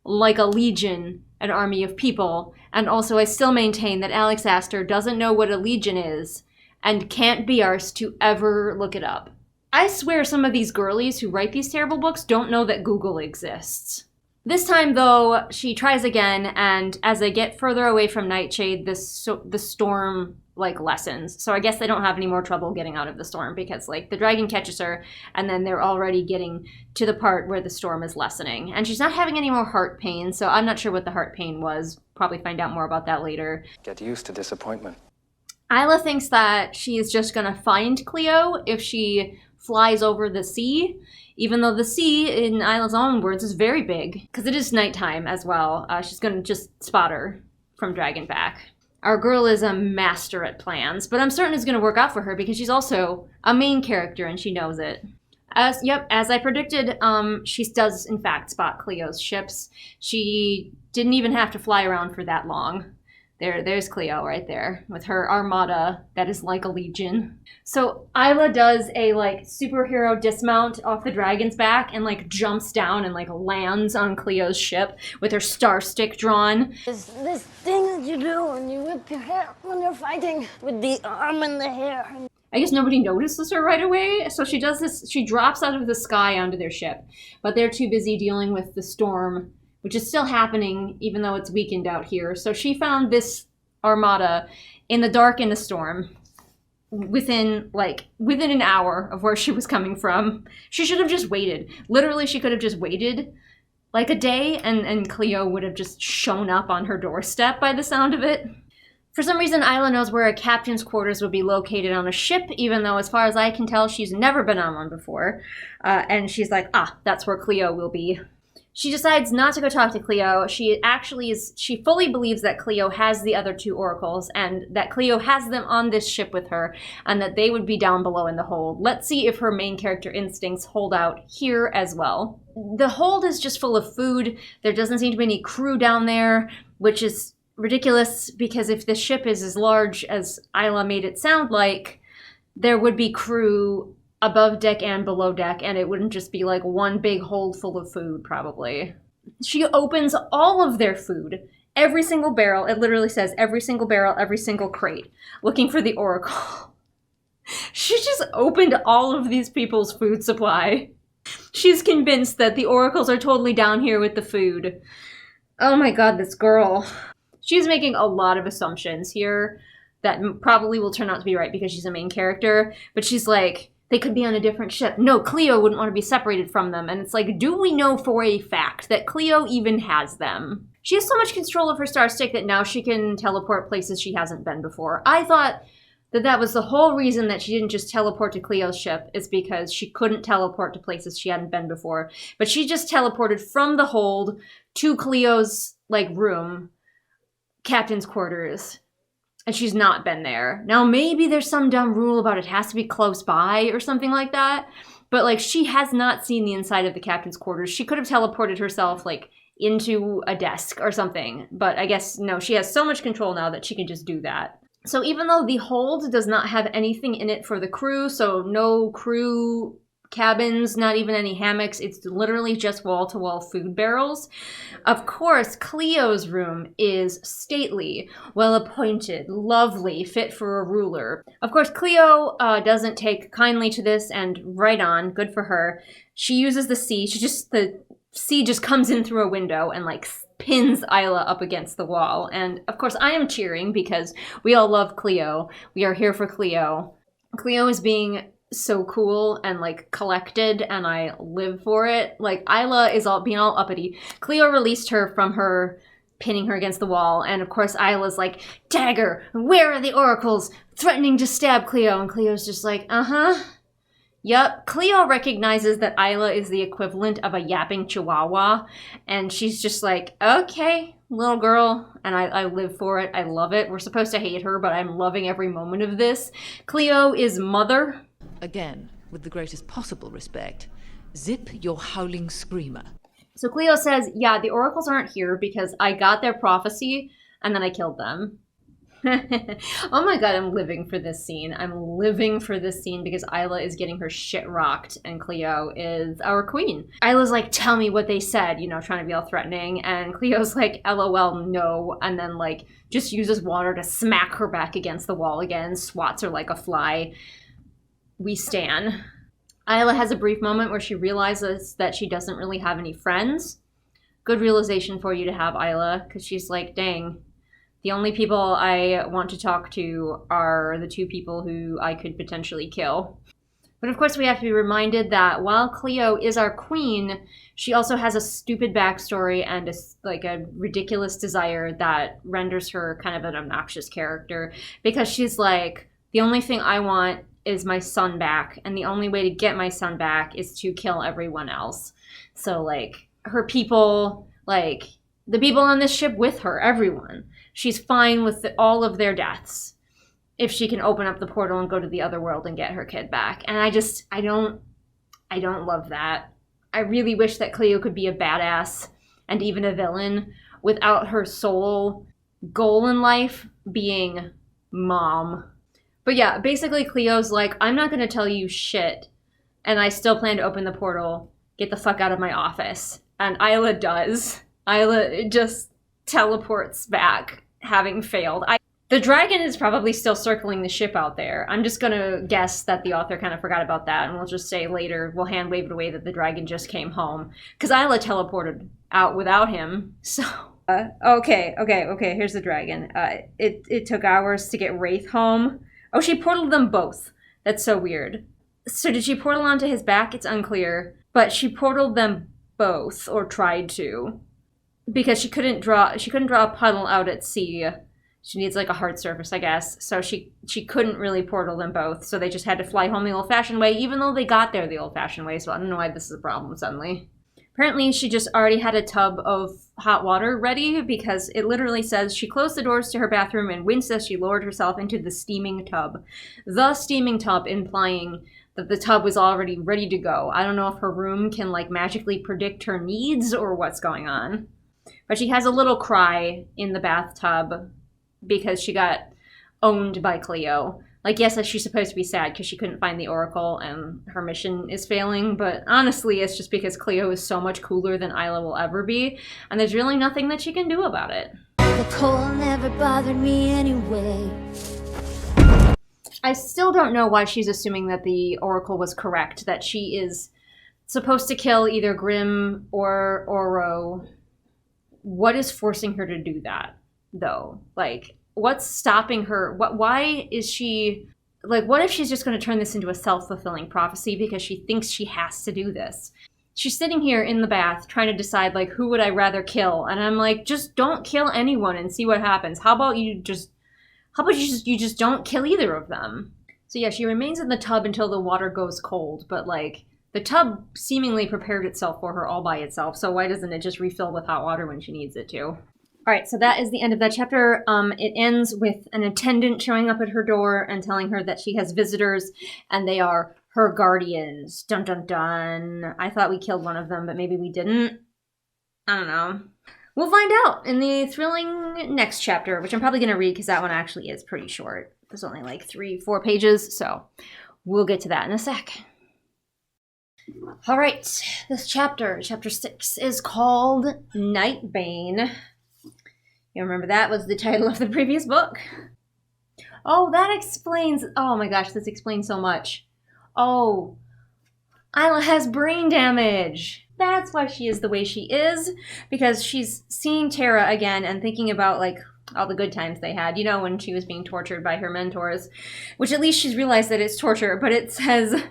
like a legion, an army of people. And also I still maintain that Alex Astor doesn't know what a legion is and can't be arsed to ever look it up. I swear some of these girlies who write these terrible books don't know that Google exists. This time, though, she tries again, and as they get further away from Nightshade, the storm, lessens. So I guess they don't have any more trouble getting out of the storm because, the dragon catches her, and then they're already getting to the part where the storm is lessening. And she's not having any more heart pain, so I'm not sure what the heart pain was. Probably find out more about that later. Get used to disappointment. Isla thinks that she is just going to find Cleo if she flies over the sea, even though the sea, in Isla's own words, is very big, because it is nighttime as well. She's going to just spot her from Dragonback. Our girl is a master at plans, but I'm certain it's going to work out for her because she's also a main character and she knows it. As I predicted, she does in fact spot Cleo's ships. She didn't even have to fly around for that long. There's Cleo right there with her armada that is like a legion. So Isla does a superhero dismount off the dragon's back and jumps down and lands on Cleo's ship with her star stick drawn. This thing that you do when you whip your hair when you're fighting with the arm and the hair. I guess nobody notices her right away, so she does this. She drops out of the sky onto their ship, but they're too busy dealing with the storm, which is still happening even though it's weakened out here. So she found this armada in the dark in a storm within an hour of where she was coming from. She should have just waited. Literally, she could have just waited a day and Cleo would have just shown up on her doorstep by the sound of it. For some reason, Isla knows where a captain's quarters would be located on a ship, even though as far as I can tell, she's never been on one before. And she's like, that's where Cleo will be. She decides not to go talk to Cleo. She fully believes that Cleo has the other 2 oracles and that Cleo has them on this ship with her and that they would be down below in the hold. Let's see if her main character instincts hold out here as well. The hold is just full of food. There doesn't seem to be any crew down there, which is ridiculous because if the ship is as large as Isla made it sound like, there would be crew above deck and below deck, and it wouldn't just be like one big hold full of food, probably. She opens all of their food, every single barrel. It literally says every single barrel, every single crate, looking for the oracle. She just opened all of these people's food supply. She's convinced that the oracles are totally down here with the food. Oh my god, this girl. She's making a lot of assumptions here that probably will turn out to be right because she's a main character, but she's like, they could be on a different ship. No, Cleo wouldn't want to be separated from them. And it's like, do we know for a fact that Cleo even has them? She has so much control of her star stick that now she can teleport places she hasn't been before. I thought that was the whole reason that she didn't just teleport to Cleo's ship, is because she couldn't teleport to places she hadn't been before. But she just teleported from the hold to Cleo's, room, captain's quarters. And she's not been there. Now, maybe there's some dumb rule about it has to be close by or something like that. But, she has not seen the inside of the captain's quarters. She could have teleported herself, into a desk or something. But I guess, no, she has so much control now that she can just do that. So even though the hold does not have anything in it for the crew, so no crew cabins, not even any hammocks, it's literally just wall-to-wall food barrels. Of course, Cleo's room is stately, well-appointed, lovely, fit for a ruler. Of course, Cleo doesn't take kindly to this, and right on, good for her. She uses the sea. The sea just comes in through a window and pins Isla up against the wall. And of course, I am cheering because we all love Cleo. We are here for Cleo. Cleo is being so cool and collected, and I live for it. Isla is being all uppity. Cleo released her from her pinning her against the wall, and of course Isla's like, "Dagger, where are the oracles?" threatening to stab Cleo, and Cleo's just like, Yup. Cleo recognizes that Isla is the equivalent of a yapping chihuahua, and she's just like, okay, little girl, and I live for it. I love it. We're supposed to hate her, but I'm loving every moment of this. Cleo is mother. Again, with the greatest possible respect, zip your howling screamer. So Cleo says, yeah, the oracles aren't here because I got their prophecy and then I killed them. Oh my god, I'm living for this scene. I'm living for this scene because Isla is getting her shit rocked and Cleo is our queen. Isla's like, tell me what they said, trying to be all threatening. And Cleo's like, LOL, no. And then just uses water to smack her back against the wall again, swats her like a fly. We stan. Isla has a brief moment where she realizes that she doesn't really have any friends. Good realization for you to have, Isla, because she's like, dang, the only people I want to talk to are the two people who I could potentially kill. But of course we have to be reminded that while Cleo is our queen, she also has a stupid backstory and a ridiculous desire that renders her kind of an obnoxious character, because she's like, the only thing I want is my son back, and the only way to get my son back is to kill everyone else. So her people, the people on this ship with her, everyone, she's fine with all of their deaths if she can open up the portal and go to the other world and get her kid back. And I don't love that. I really wish that Cleo could be a badass and even a villain without her sole goal in life being mom. But yeah, basically Cleo's like, I'm not going to tell you shit, and I still plan to open the portal. Get the fuck out of my office. And Isla does. Isla just teleports back, having failed. The dragon is probably still circling the ship out there. I'm just going to guess that the author kind of forgot about that, and we'll just say later, we'll hand wave it away that the dragon just came home. Because Isla teleported out without him, so... Okay, here's the dragon. It took hours to get Wraith home. Oh, she portaled them both. That's so weird. So did she portal onto his back? It's unclear. But she portaled them both, or tried to. Because she couldn't draw a puddle out at sea. She needs a hard surface, I guess. So she couldn't really portal them both. So they just had to fly home the old-fashioned way, even though they got there the old-fashioned way. So I don't know why this is a problem suddenly. Apparently, she just already had a tub of hot water ready because it literally says she closed the doors to her bathroom and winced as she lowered herself into the steaming tub. The steaming tub, implying that the tub was already ready to go. I don't know if her room can like magically predict her needs or what's going on. But she has a little cry in the bathtub because she got owned by Cleo. Like, yes, she's supposed to be sad because she couldn't find the Oracle and her mission is failing, but honestly, it's just because Cleo is so much cooler than Isla will ever be, and there's really nothing that she can do about it. The cold never bothered me anyway. I still don't know why she's assuming that the Oracle was correct, that she is supposed to kill either Grimm or Oro. What is forcing her to do that, though? Like, what's stopping her? Why is she, like, what if she's just going to turn this into a self-fulfilling prophecy because she thinks she has to do this? She's sitting here in the bath trying to decide, like, who would I rather kill? And I'm like, just don't kill anyone and see what happens. How about you just don't kill either of them? So yeah, she remains in the tub until the water goes cold, but like, the tub seemingly prepared itself for her all by itself, so why doesn't it just refill with hot water when she needs it to? All right, so that is the end of that chapter. It ends with an attendant showing up at her door and telling her that she has visitors and they are her guardians. Dun dun dun. I thought we killed one of them, but maybe we didn't. I don't know. We'll find out in the thrilling next chapter, which I'm probably going to read because that one actually is pretty short. There's only like 3-4 pages, so we'll get to that in a sec. All right, this chapter 6, is called Nightbane. You remember that was the title of the previous book? Oh, that explains... Oh my gosh, this explains so much. Oh, Isla has brain damage. That's why she is the way she is. Because she's seeing Tara again and thinking about, like, all the good times they had. You know, when she was being tortured by her mentors. Which at least she's realized that it's torture. But it says...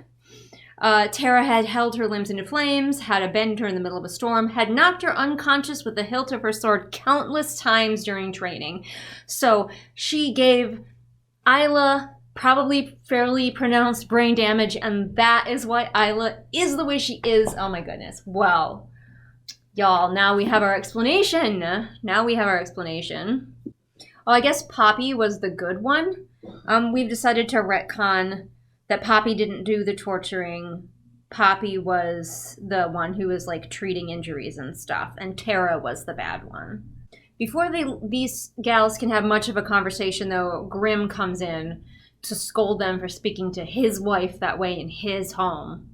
Tara had held her limbs into flames, had abandoned her in the middle of a storm, had knocked her unconscious with the hilt of her sword countless times during training. So she gave Isla probably fairly pronounced brain damage, and that is why Isla is the way she is. Oh my goodness. Well, y'all, now we have our explanation. Oh, I guess Poppy was the good one. We've decided to retcon that Poppy didn't do the torturing. Poppy was the one who was, like, treating injuries and stuff, and Tara was the bad one. Before these gals can have much of a conversation, though, Grimm comes in to scold them for speaking to his wife that way in his home.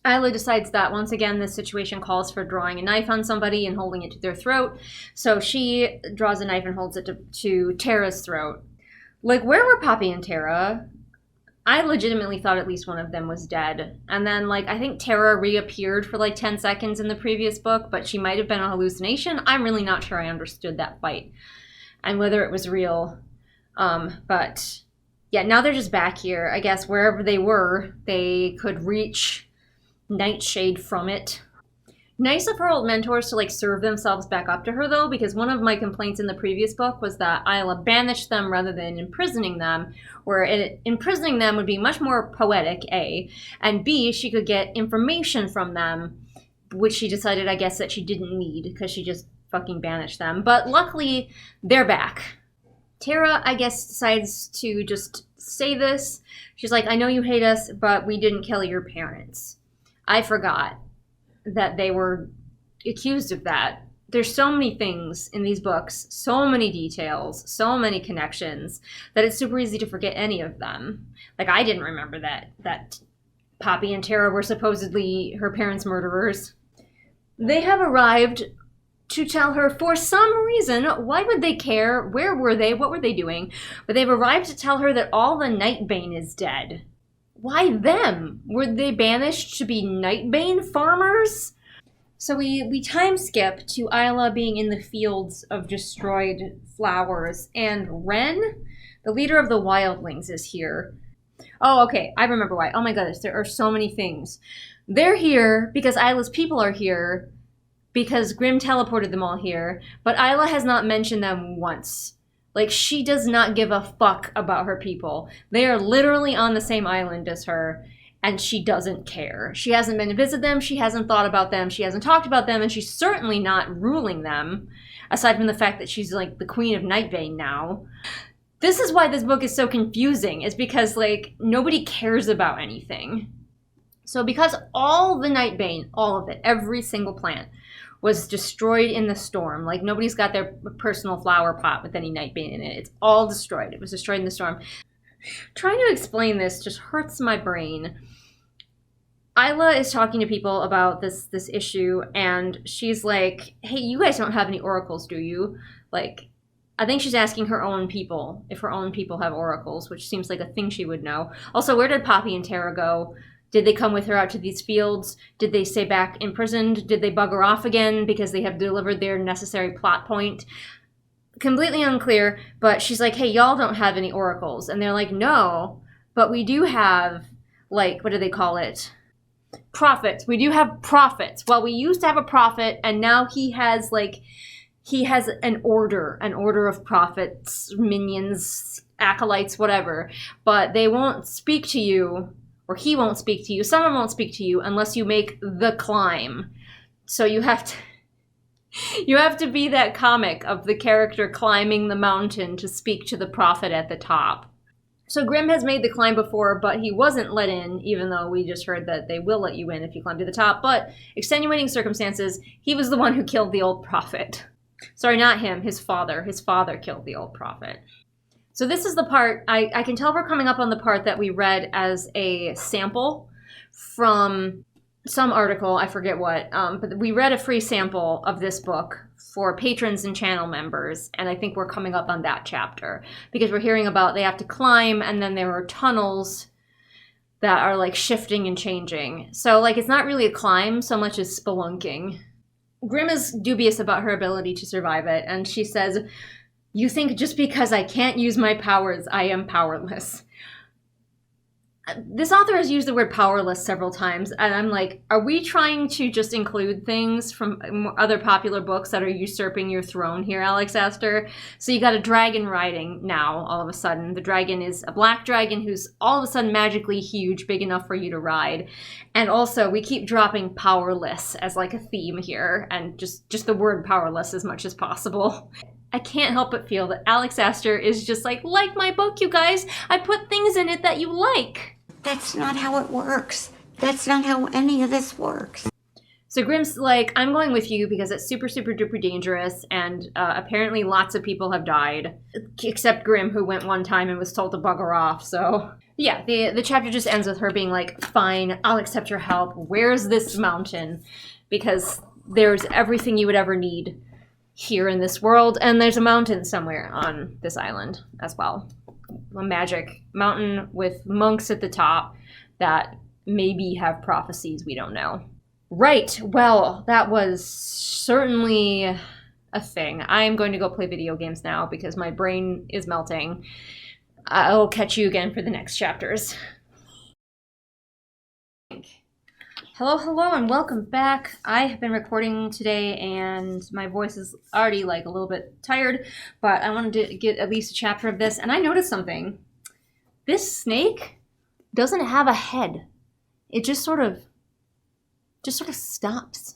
Isla decides that, once again, this situation calls for drawing a knife on somebody and holding it to their throat, so she draws a knife and holds it to Tara's throat. Like, where were Poppy and Tara? I legitimately thought at least one of them was dead. And then, like, I think Tara reappeared for, like, 10 seconds in the previous book, but she might have been a hallucination. I'm really not sure I understood that fight and whether it was real. But, yeah, now they're just back here. I guess wherever they were, they could reach Nightshade from it. Nice of her old mentors to, like, serve themselves back up to her, though, because one of my complaints in the previous book was that Isla banished them rather than imprisoning them, where imprisoning them would be much more poetic, A, and B, she could get information from them, which she decided, I guess, that she didn't need, because she just fucking banished them. But luckily, they're back. Tara, I guess, decides to just say this. She's like, I know you hate us, but we didn't kill your parents. I forgot that they were accused of that. There's so many things in these books, so many details, so many connections, that it's super easy to forget any of them. Like, I didn't remember that Poppy and Tara were supposedly her parents' murderers. They have arrived to tell her, for some reason, why would they care? Where were they? What were they doing? But they've arrived to tell her that all the Nightbane is dead. Why them? Were they banished to be Nightbane farmers? So we time skip to Isla being in the fields of destroyed flowers, and Ren, the leader of the wildlings, is here. Oh, okay, I remember why. Oh my goodness, there are so many things. They're here because Isla's people are here, because Grimm teleported them all here, but Isla has not mentioned them once. Like, she does not give a fuck about her people. They are literally on the same island as her, and she doesn't care. She hasn't been to visit them, she hasn't thought about them, she hasn't talked about them, and she's certainly not ruling them, aside from the fact that she's like the Queen of Nightbane now. This is why this book is so confusing, is because like nobody cares about anything. So because all the Nightbane, all of it, every single plant, was destroyed in the storm. Like nobody's got their personal flower pot with any Nightbane in it. It's all destroyed. It was destroyed in the storm. Trying to explain this just hurts my brain. Isla is talking to people about this issue, and she's like, hey, you guys don't have any oracles, do you? Like, I think she's asking her own people if her own people have oracles, which seems like a thing she would know. Also, where did Poppy and Tara go? Did they come with her out to these fields? Did they stay back imprisoned? Did they bugger off again because they have delivered their necessary plot point? Completely unclear, but she's like, hey, y'all don't have any oracles. And they're like, no, but we do have, like, what do they call it? Prophets. We do have prophets. Well, we used to have a prophet, and now he has an order of prophets, minions, acolytes, whatever. But they won't speak to you, or he won't speak to you, someone won't speak to you unless you make the climb. So you have to be that comic of the character climbing the mountain to speak to the prophet at the top. So Grimm has made the climb before, but he wasn't let in, even though we just heard that they will let you in if you climb to the top. But extenuating circumstances, he was the one who killed the old prophet. Sorry, not him, his father. His father killed the old prophet. So this is the part, I can tell we're coming up on the part that we read as a sample from some article, I forget what, but we read a free sample of this book for patrons and channel members, and I think we're coming up on that chapter, because we're hearing about they have to climb, and then there are tunnels that are like shifting and changing. So like it's not really a climb so much as spelunking. Grimm is dubious about her ability to survive it, and she says, you think just because I can't use my powers, I am powerless. This author has used the word powerless several times, and I'm like, are we trying to just include things from other popular books that are usurping your throne here, Alex Astor? So you got a dragon riding now, all of a sudden. The dragon is a black dragon who's all of a sudden magically huge, big enough for you to ride. And also, we keep dropping powerless as like a theme here, and just the word powerless as much as possible. I can't help but feel that Alex Astor is just like my book, you guys. I put things in it that you like. That's not how it works. That's not how any of this works. So Grimm's like, I'm going with you because it's super, super duper dangerous, and apparently lots of people have died, except Grimm, who went one time and was told to bugger off. So yeah, the chapter just ends with her being like, fine, I'll accept your help. Where's this mountain? Because there's everything you would ever need here in this world, and there's a mountain somewhere on this island as well. A magic mountain with monks at the top that maybe have prophecies we don't know. Right, well, that was certainly a thing. I'm going to go play video games now because my brain is melting. I'll catch you again for the next chapters. Hello, and welcome back. I have been recording today, and my voice is already like a little bit tired, but I wanted to get at least a chapter of this, and I noticed something. This snake doesn't have a head. It just sort of stops.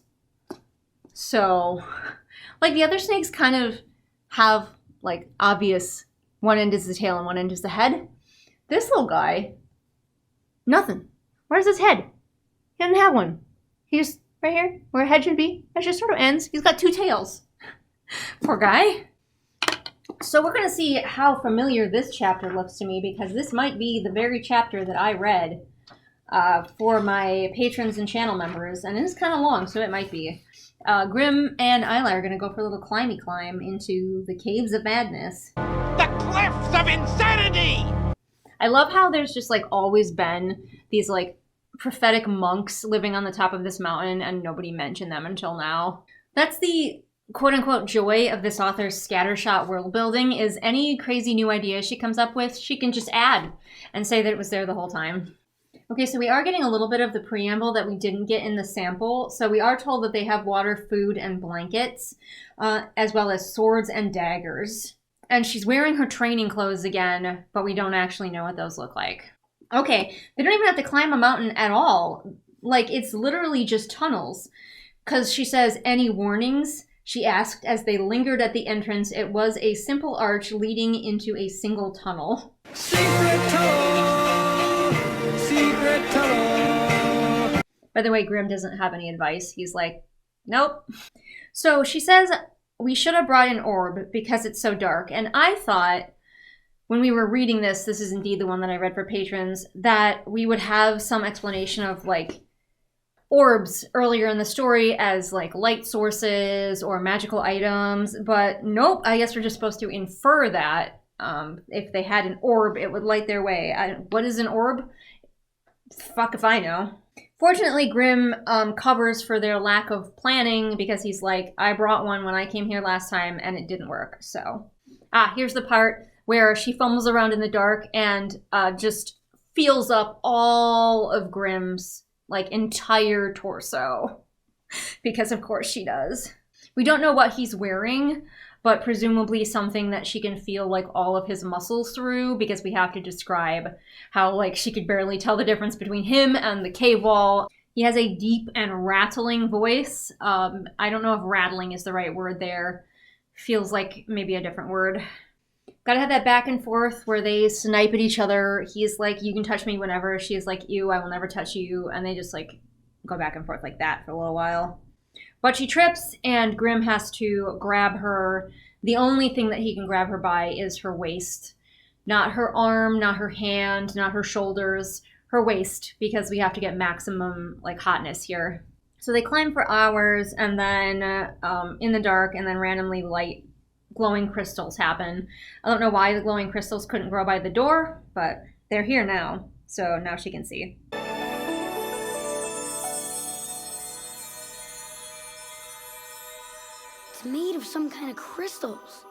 So, like the other snakes kind of have like obvious, one end is the tail and one end is the head. This little guy, nothing. Where's his head? He doesn't have one. He's right here, where a head should be. That just sort of ends. He's got two tails. Poor guy. So we're going to see how familiar this chapter looks to me, because this might be the very chapter that I read for my patrons and channel members. And it is kind of long, so it might be. Grimm and Isla are going to go for a little climby climb into the Caves of Madness. The Cliffs of Insanity! I love how there's just like always been these like prophetic monks living on the top of this mountain, and nobody mentioned them until now. That's the quote-unquote joy of this author's scattershot world building, is any crazy new idea she comes up with, she can just add and say that it was there the whole time. Okay, so we are getting a little bit of the preamble that we didn't get in the sample. So we are told that they have water, food, and blankets, as well as swords and daggers. And she's wearing her training clothes again, but we don't actually know what those look like. Okay, they don't even have to climb a mountain at all. Like, it's literally just tunnels. Because she says, any warnings? She asked as they lingered at the entrance. It was a simple arch leading into a single tunnel. Secret tunnel! Secret tunnel! By the way, Grimm doesn't have any advice. He's like, nope. So she says, we should have brought an orb because it's so dark. And I thought, when we were reading this is indeed the one that I read for patrons, that we would have some explanation of, like, orbs earlier in the story as, like, light sources or magical items. But nope, I guess we're just supposed to infer that if they had an orb, it would light their way. What is an orb? Fuck if I know. Fortunately, Grimm covers for their lack of planning because he's like, I brought one when I came here last time and it didn't work. So, here's the part where she fumbles around in the dark and just feels up all of Grimm's, like, entire torso. Because of course she does. We don't know what he's wearing, but presumably something that she can feel, like, all of his muscles through, because we have to describe how, like, she could barely tell the difference between him and the cave wall. He has a deep and rattling voice. I don't know if rattling is the right word there. Feels like maybe a different word. Gotta have that back and forth where they snipe at each other. He's like, you can touch me whenever. She's like, ew, I will never touch you. And they just, like, go back and forth like that for a little while. But she trips, and Grimm has to grab her. The only thing that he can grab her by is her waist. Not her arm, not her hand, not her shoulders. Her waist, because we have to get maximum, like, hotness here. So they climb for hours, and then in the dark, and then randomly light glowing crystals happen. I don't know why the glowing crystals couldn't grow by the door, but they're here now. So now she can see. It's made of some kind of crystals.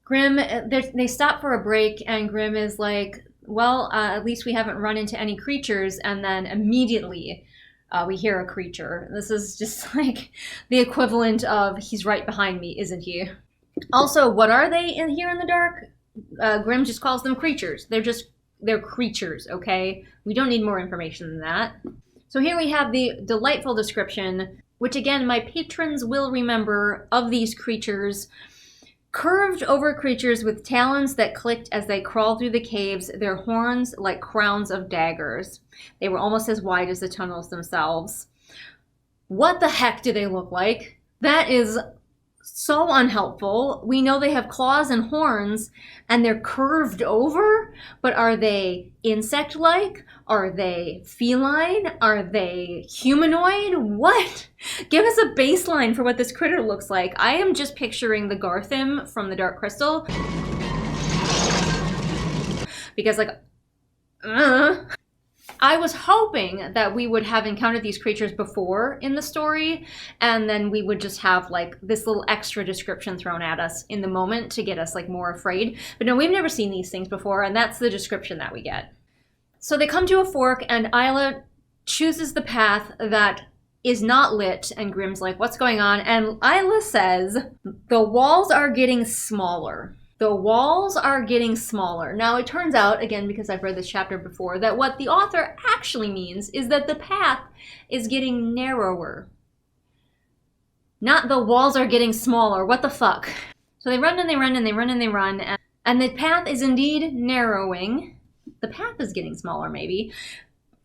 Grimm, they stop for a break, and Grimm is like, well, at least we haven't run into any creatures, and then immediately we hear a creature. This is just like the equivalent of, he's right behind me, isn't he? Also, what are they here in the dark? Grimm just calls them creatures. They're creatures, okay? We don't need more information than that. So here we have the delightful description, which again, my patrons will remember, of these creatures. Curved over creatures with talons that clicked as they crawled through the caves, their horns like crowns of daggers. They were almost as wide as the tunnels themselves. What the heck do they look like? That is so unhelpful. We know they have claws and horns, and they're curved over, but are they insect-like? Are they feline? Are they humanoid? What? Give us a baseline for what this critter looks like. I am just picturing the Garthim from the Dark Crystal. Because, like, I was hoping that we would have encountered these creatures before in the story, and then we would just have, like, this little extra description thrown at us in the moment to get us, like, more afraid. But no, we've never seen these things before, and that's the description that we get. So they come to a fork, and Isla chooses the path that is not lit, and Grimm's like, what's going on? And Isla says, the walls are getting smaller. The walls are getting smaller. Now, it turns out, again, because I've read this chapter before, that what the author actually means is that the path is getting narrower. Not the walls are getting smaller. What the fuck? So they run and they run and they run and they run, and the path is indeed narrowing. The path is getting smaller, maybe.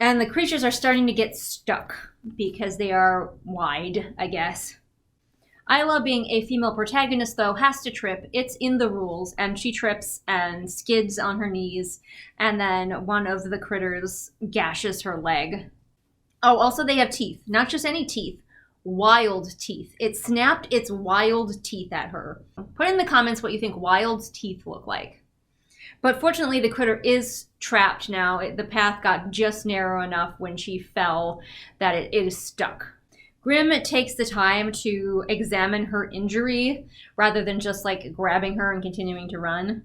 And the creatures are starting to get stuck because they are wide, I guess. Isla, being a female protagonist, though, has to trip. It's in the rules, and she trips and skids on her knees, and then one of the critters gashes her leg. Oh, also they have teeth. Not just any teeth. Wild teeth. It snapped its wild teeth at her. Put in the comments what you think wild teeth look like. But fortunately, the critter is trapped now. The path got just narrow enough when she fell that it is stuck. Grimm takes the time to examine her injury rather than just, like, grabbing her and continuing to run.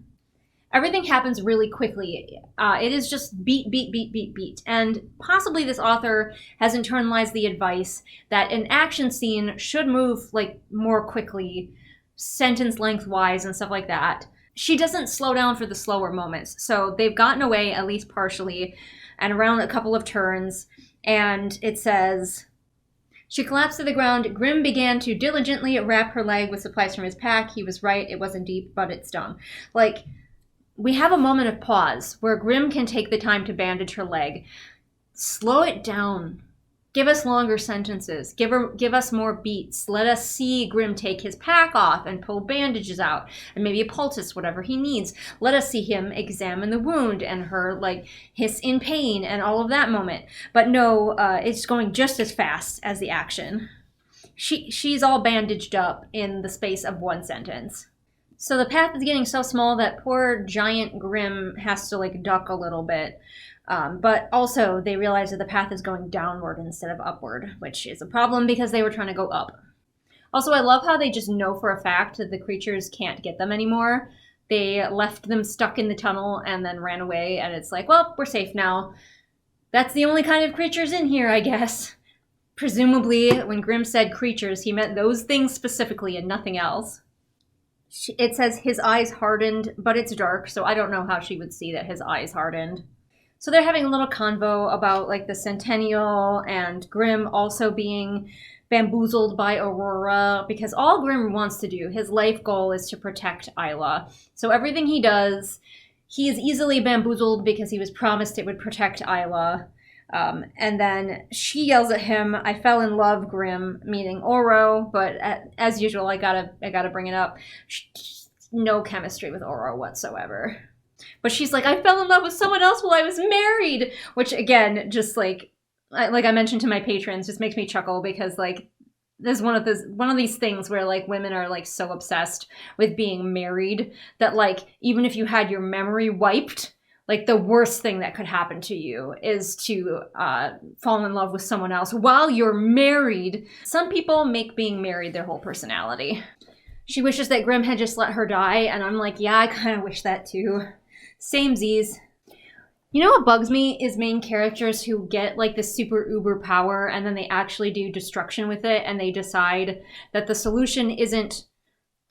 Everything happens really quickly. It is just beat, beat, beat, beat, beat. And possibly this author has internalized the advice that an action scene should move, like, more quickly, sentence lengthwise and stuff like that. She doesn't slow down for the slower moments. So they've gotten away, at least partially. and around a couple of turns, and it says, she collapsed to the ground. Grim began to diligently wrap her leg with supplies from his pack. He was right. It wasn't deep, but it stung. Like, we have a moment of pause where Grim can take the time to bandage her leg. Slow it down. Give us longer sentences. Give us more beats. Let us see Grim take his pack off and pull bandages out, and maybe a poultice, whatever he needs. Let us see him examine the wound and her like hiss in pain and all of that moment. But no, it's going just as fast as the action. She's all bandaged up in the space of one sentence. So the path is getting so small that poor giant Grim has to like duck a little bit. But also they realize that the path is going downward instead of upward, which is a problem because they were trying to go up. Also, I love how they just know for a fact that the creatures can't get them anymore. They left them stuck in the tunnel and then ran away, and it's like, well, we're safe now. That's the only kind of creatures in here, I guess. Presumably, when Grim said creatures, he meant those things specifically and nothing else. It says his eyes hardened, but it's dark, so I don't know how she would see that his eyes hardened. So they're having a little convo about like the Centennial and Grim also being bamboozled by Aurora, because all Grim wants to do, his life goal is to protect Isla. So everything he does, he is easily bamboozled because he was promised it would protect Isla. And then she yells at him, I fell in love, Grim, meaning Oro, but as usual, I gotta bring it up. No chemistry with Oro whatsoever. But she's like, I fell in love with someone else while I was married, which again, just like I mentioned to my patrons, just makes me chuckle because like there's one of these things where like women are like so obsessed with being married that like even if you had your memory wiped, like the worst thing that could happen to you is to fall in love with someone else while you're married. Some people make being married their whole personality. She wishes that Grim had just let her die, and I'm like, yeah, I kind of wish that too. Samesies. You know what bugs me is main characters who get like the super uber power and then they actually do destruction with it, and they decide that the solution isn't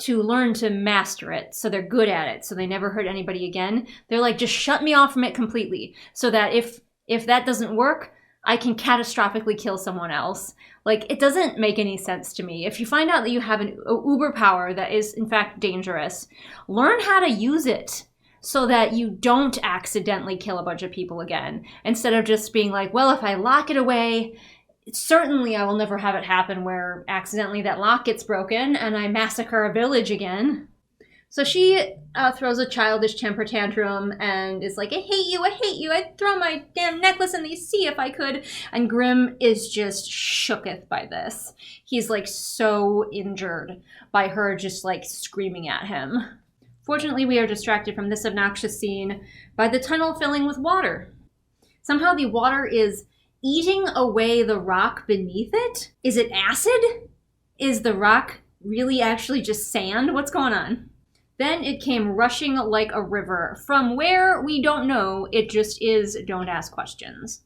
to learn to master it, so they're good at it, so they never hurt anybody again. They're like, just shut me off from it completely, so that if that doesn't work, I can catastrophically kill someone else. Like, it doesn't make any sense to me. If you find out that you have an uber power that is in fact dangerous, learn how to use it so that you don't accidentally kill a bunch of people again, instead of just being like, well, if I lock it away, certainly I will never have it happen where accidentally that lock gets broken and I massacre a village again. So she throws a childish temper tantrum and is like, I hate you, I'd throw my damn necklace in the sea if I could. And Grim is just shooketh by this. He's like so injured by her just like screaming at him. Fortunately, we are distracted from this obnoxious scene by the tunnel filling with water. Somehow the water is eating away the rock beneath it? Is it acid? Is the rock really actually just sand? What's going on? Then it came rushing like a river. From where, we don't know. It just is. Don't ask questions.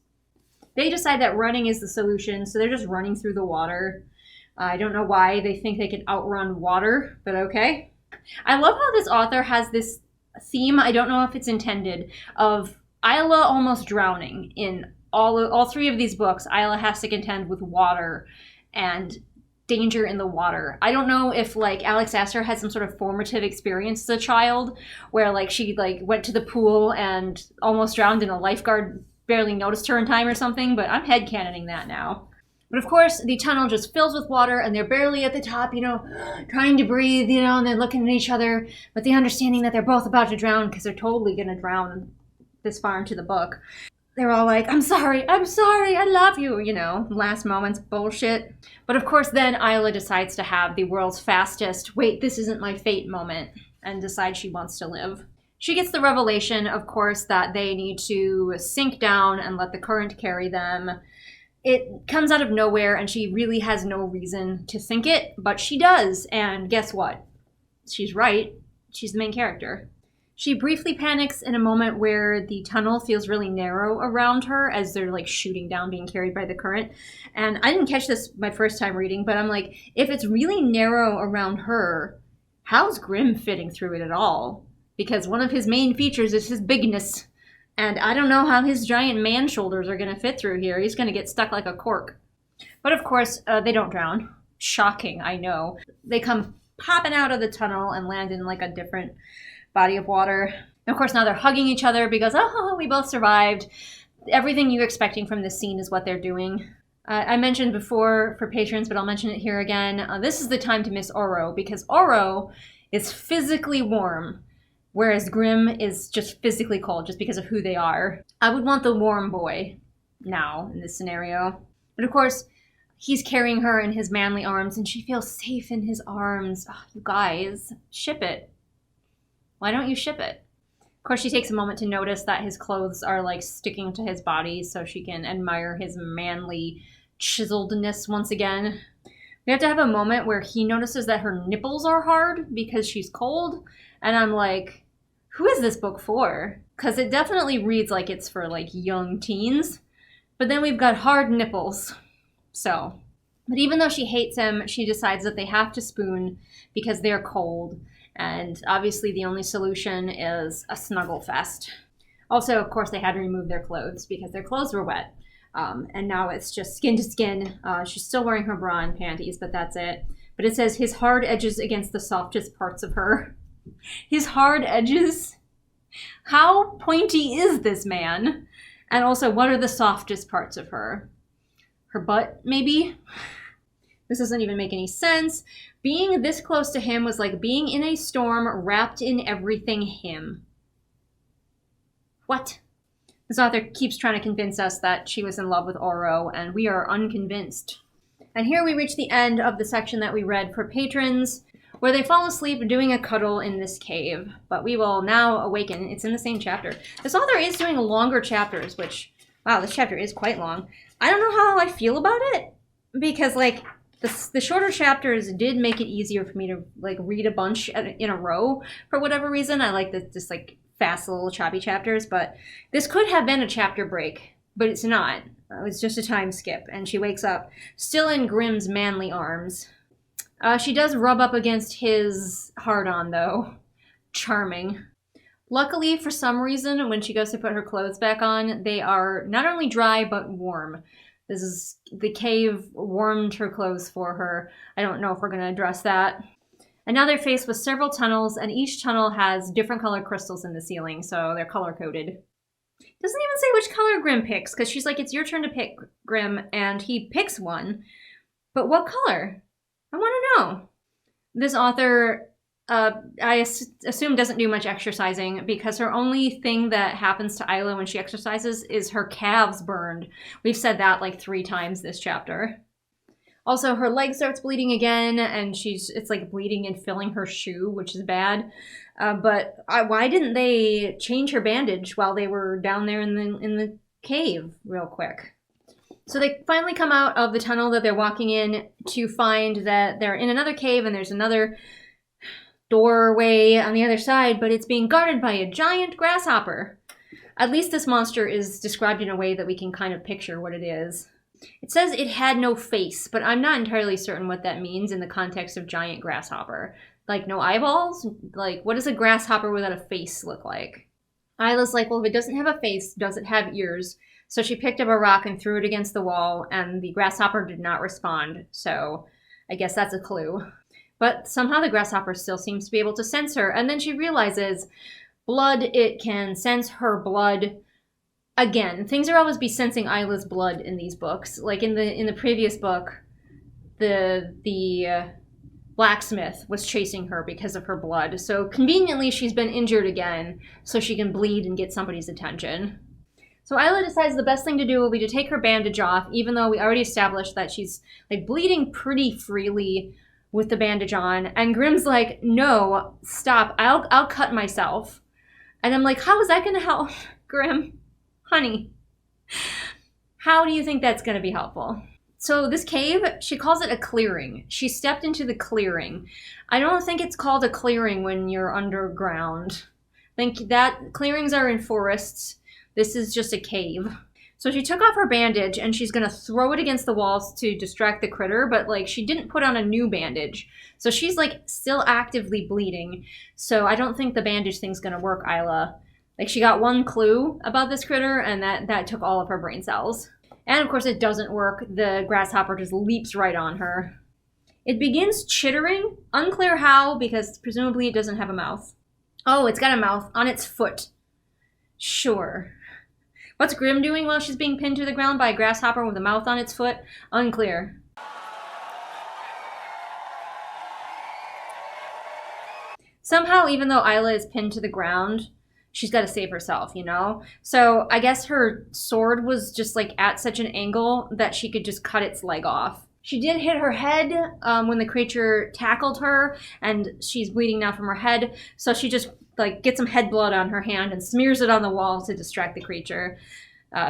They decide that running is the solution, so they're just running through the water. I don't know why they think they can outrun water, but okay. I love how this author has this theme, I don't know if it's intended, of Isla almost drowning. In all three of these books, Isla has to contend with water and danger in the water. I don't know if like Alex Astor had some sort of formative experience as a child where like she like went to the pool and almost drowned and a lifeguard barely noticed her in time or something, but I'm headcanoning that now. But of course, the tunnel just fills with water and they're barely at the top, you know, trying to breathe, you know, and they're looking at each other with the understanding that they're both about to drown because they're totally going to drown this far into the book. They're all like, I'm sorry, I love you, you know, last moments bullshit. But of course, then Isla decides to have the world's fastest, wait, this isn't my fate moment, and decides she wants to live. She gets the revelation, of course, that they need to sink down and let the current carry them. It comes out of nowhere, and she really has no reason to think it, but she does, and guess what? She's right. She's the main character. She briefly panics in a moment where the tunnel feels really narrow around her as they're like shooting down, being carried by the current. And I didn't catch this my first time reading, but I'm like, if it's really narrow around her, how's Grim fitting through it at all? Because one of his main features is his bigness. And I don't know how his giant man shoulders are going to fit through here. He's going to get stuck like a cork. But of course, they don't drown. Shocking, I know. They come popping out of the tunnel and land in like a different body of water. And of course, now they're hugging each other because, oh, we both survived. Everything you're expecting from this scene is what they're doing. I mentioned before for patrons, but I'll mention it here again. This is the time to miss Oro, because Oro is physically warm, whereas Grimm is just physically cold just because of who they are. I would want the warm boy now in this scenario. But of course, he's carrying her in his manly arms, and she feels safe in his arms. Oh, you guys, ship it. Why don't you ship it? Of course, she takes a moment to notice that his clothes are like sticking to his body so she can admire his manly chiseledness once again. We have to have a moment where he notices that her nipples are hard because she's cold. And I'm like, who is this book for? Because it definitely reads like it's for like young teens. But then we've got hard nipples. So, but even though she hates him, she decides that they have to spoon because they're cold. And obviously the only solution is a snuggle fest. Also, of course, they had to remove their clothes because their clothes were wet. And now it's just skin to skin. She's still wearing her bra and panties, but that's it. But it says his hard edges against the softest parts of her. His hard edges? How pointy is this man? And also, what are the softest parts of her? Her butt, maybe? This doesn't even make any sense. Being this close to him was like being in a storm wrapped in everything him. What? This author keeps trying to convince us that she was in love with Oro, and we are unconvinced. And here we reach the end of the section that we read for patrons, where they fall asleep doing a cuddle in this cave. But we will now awaken. It's in the same chapter. This author is doing longer chapters, which, wow, this chapter is quite long. I don't know how I feel about it, because, like, the shorter chapters did make it easier for me to, like, read a bunch in a row for whatever reason. I like this like, fast little choppy chapters, but this could have been a chapter break, but it's not. It's just a time skip, and she wakes up still in Grimm's manly arms. She does rub up against his hard-on, though. Charming. Luckily, for some reason, when she goes to put her clothes back on, they are not only dry, but warm. The cave warmed her clothes for her. I don't know if we're going to address that. And now they're faced with several tunnels, and each tunnel has different colored crystals in the ceiling, so they're color-coded. Doesn't even say which color Grimm picks, because she's like, it's your turn to pick, Grimm, and he picks one. But what color? I want to know. This author, I assume, doesn't do much exercising, because her only thing that happens to Isla when she exercises is her calves burned. We've said that like 3 times this chapter. Also, her leg starts bleeding again, and it's like bleeding and filling her shoe, which is bad. But why didn't they change her bandage while they were down there in the cave real quick? So they finally come out of the tunnel that they're walking in to find that they're in another cave, and there's another doorway on the other side, but it's being guarded by a giant grasshopper. At least this monster is described in a way that we can kind of picture what it is. It says it had no face, but I'm not entirely certain what that means in the context of giant grasshopper. Like, no eyeballs? Like, what does a grasshopper without a face look like? Isla's like, well, if it doesn't have a face, does it have ears? So she picked up a rock and threw it against the wall, and the grasshopper did not respond. So I guess that's a clue. But somehow the grasshopper still seems to be able to sense her, and then she realizes blood, it can sense her blood. Again, things are always be sensing Isla's blood in these books. Like in the previous book, the blacksmith was chasing her because of her blood. So conveniently, she's been injured again, so she can bleed and get somebody's attention. So Isla decides the best thing to do will be to take her bandage off, even though we already established that she's like bleeding pretty freely with the bandage on. And Grimm's like, no, stop, I'll cut myself. And I'm like, how is that going to help, Grimm? Honey, how do you think that's going to be helpful? So this cave, she calls it a clearing. She stepped into the clearing. I don't think it's called a clearing when you're underground. I think that clearings are in forests. This is just a cave. So she took off her bandage and she's going to throw it against the walls to distract the critter, but like she didn't put on a new bandage. So she's like still actively bleeding. So I don't think the bandage thing's going to work, Isla. Like, she got one clue about this critter, and that took all of her brain cells. And of course it doesn't work. The grasshopper just leaps right on her. It begins chittering, unclear how, because presumably it doesn't have a mouth. Oh, it's got a mouth on its foot. Sure. What's Grimm doing while she's being pinned to the ground by a grasshopper with a mouth on its foot? Unclear. Somehow, even though Isla is pinned to the ground, she's got to save herself, you know? So I guess her sword was just like at such an angle that she could just cut its leg off. She did hit her head when the creature tackled her, and she's bleeding now from her head. So she just like gets some head blood on her hand and smears it on the wall to distract the creature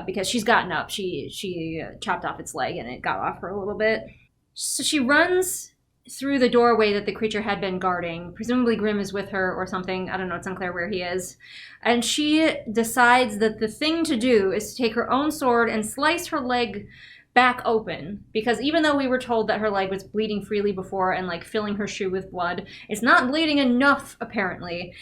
because she's gotten up. She chopped off its leg and it got off her a little bit. So she runs through the doorway that the creature had been guarding. Presumably Grimm is with her or something. I don't know, it's unclear where he is. And she decides that the thing to do is to take her own sword and slice her leg back open. Because even though we were told that her leg was bleeding freely before and like filling her shoe with blood, it's not bleeding enough, apparently.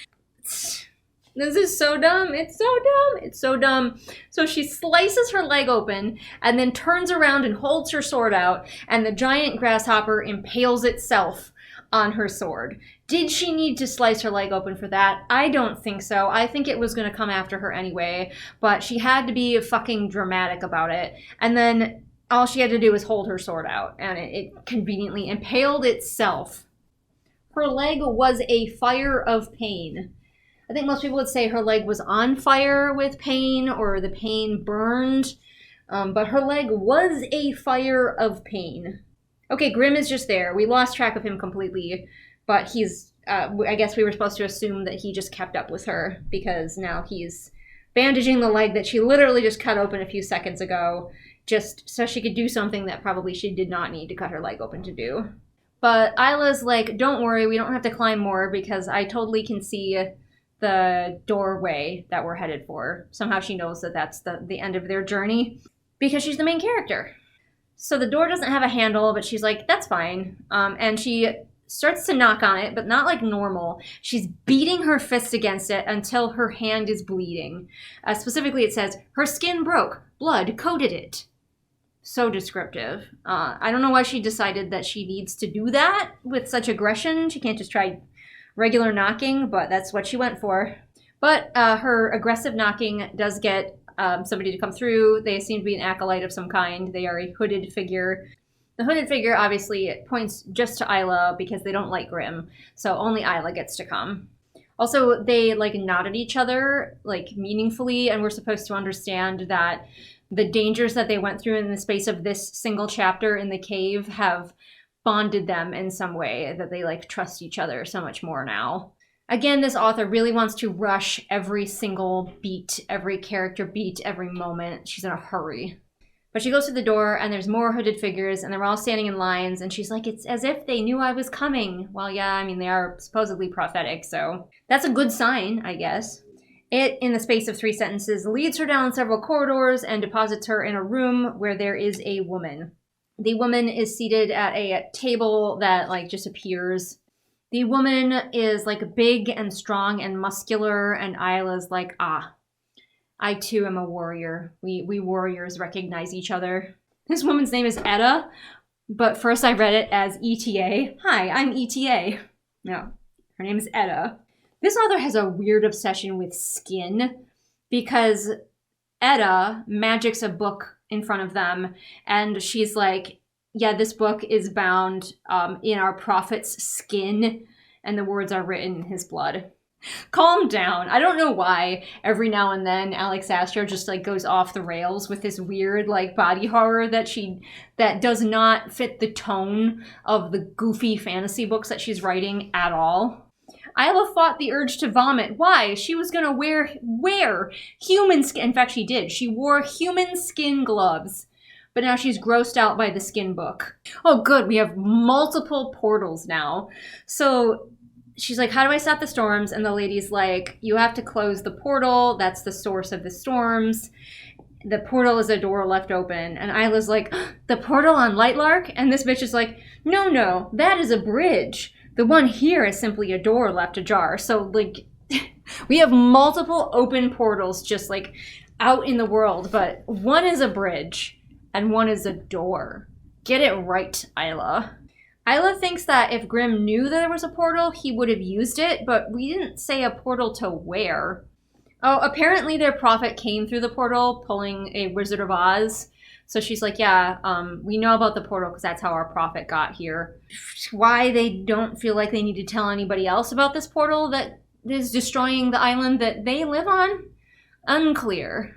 This is so dumb. It's so dumb. It's so dumb. So she slices her leg open and then turns around and holds her sword out, and the giant grasshopper impales itself on her sword. Did she need to slice her leg open for that? I don't think so. I think it was going to come after her anyway, but she had to be fucking dramatic about it. And then all she had to do was hold her sword out, and it conveniently impaled itself. Her leg was a fire of pain. I think most people would say her leg was on fire with pain, or the pain burned, but her leg was a fire of pain. Okay, Grimm is just there. We lost track of him completely, but he's, I guess we were supposed to assume that he just kept up with her, because now he's bandaging the leg that she literally just cut open a few seconds ago, just so she could do something that probably she did not need to cut her leg open to do. But Isla's like, don't worry, we don't have to climb more, because I totally can see the doorway that we're headed for. Somehow she knows that that's the end of their journey, because she's the main character. So the door doesn't have a handle, but she's like, that's fine. And she starts to knock on it, but not like normal. She's beating her fist against it until her hand is bleeding. Specifically, it says, her skin broke, blood coated it. So descriptive. I don't know why she decided that she needs to do that with such aggression. She can't just try regular knocking, but that's what she went for. But her aggressive knocking does get somebody to come through. They seem to be an acolyte of some kind. They are a hooded figure. The hooded figure obviously points just to Isla because they don't like Grimm, so only Isla gets to come. Also, they like nod at each other like meaningfully, and we're supposed to understand that the dangers that they went through in the space of this single chapter in the cave have bonded them in some way, that they like trust each other so much more now. Again, this author really wants to rush every single beat, every character beat, every moment. She's in a hurry. But she goes to the door and there's more hooded figures and they're all standing in lines, and she's like, it's as if they knew I was coming. Well, yeah, I mean, they are supposedly prophetic, so that's a good sign, I guess. It, in the space of 3 sentences, leads her down several corridors and deposits her in a room where there is a woman. The woman is seated at a table that like just appears. The woman is like big and strong and muscular, and Isla's like, I too am a warrior. We warriors recognize each other. This woman's name is Etta, but first I read it as ETA. Hi, I'm ETA. No, her name is Etta. This author has a weird obsession with skin, because Etta magics a book in front of them, and she's like, yeah, this book is bound in our prophet's skin, and the words are written in his blood. Calm down. I don't know why every now and then Alex Astro just like goes off the rails with this weird like body horror that does not fit the tone of the goofy fantasy books that she's writing at all. Isla fought the urge to vomit. Why? She was gonna wear human skin. In fact, she did. She wore human skin gloves. But now she's grossed out by the skin book. Oh, good. We have multiple portals now. So she's like, how do I stop the storms? And the lady's like, you have to close the portal. That's the source of the storms. The portal is a door left open. And Isla's like, the portal on Lightlark? And this bitch is like, no, that is a bridge. The one here is simply a door left ajar. So, like, We have multiple open portals just like out in the world, but one is a bridge and one is a door. Get it right, Isla. Isla thinks that if Grimm knew that there was a portal, he would have used it, but we didn't say a portal to where. Oh, apparently their prophet came through the portal pulling a Wizard of Oz. So she's like, yeah, we know about the portal because that's how our prophet got here. Why they don't feel like they need to tell anybody else about this portal that is destroying the island that they live on? Unclear.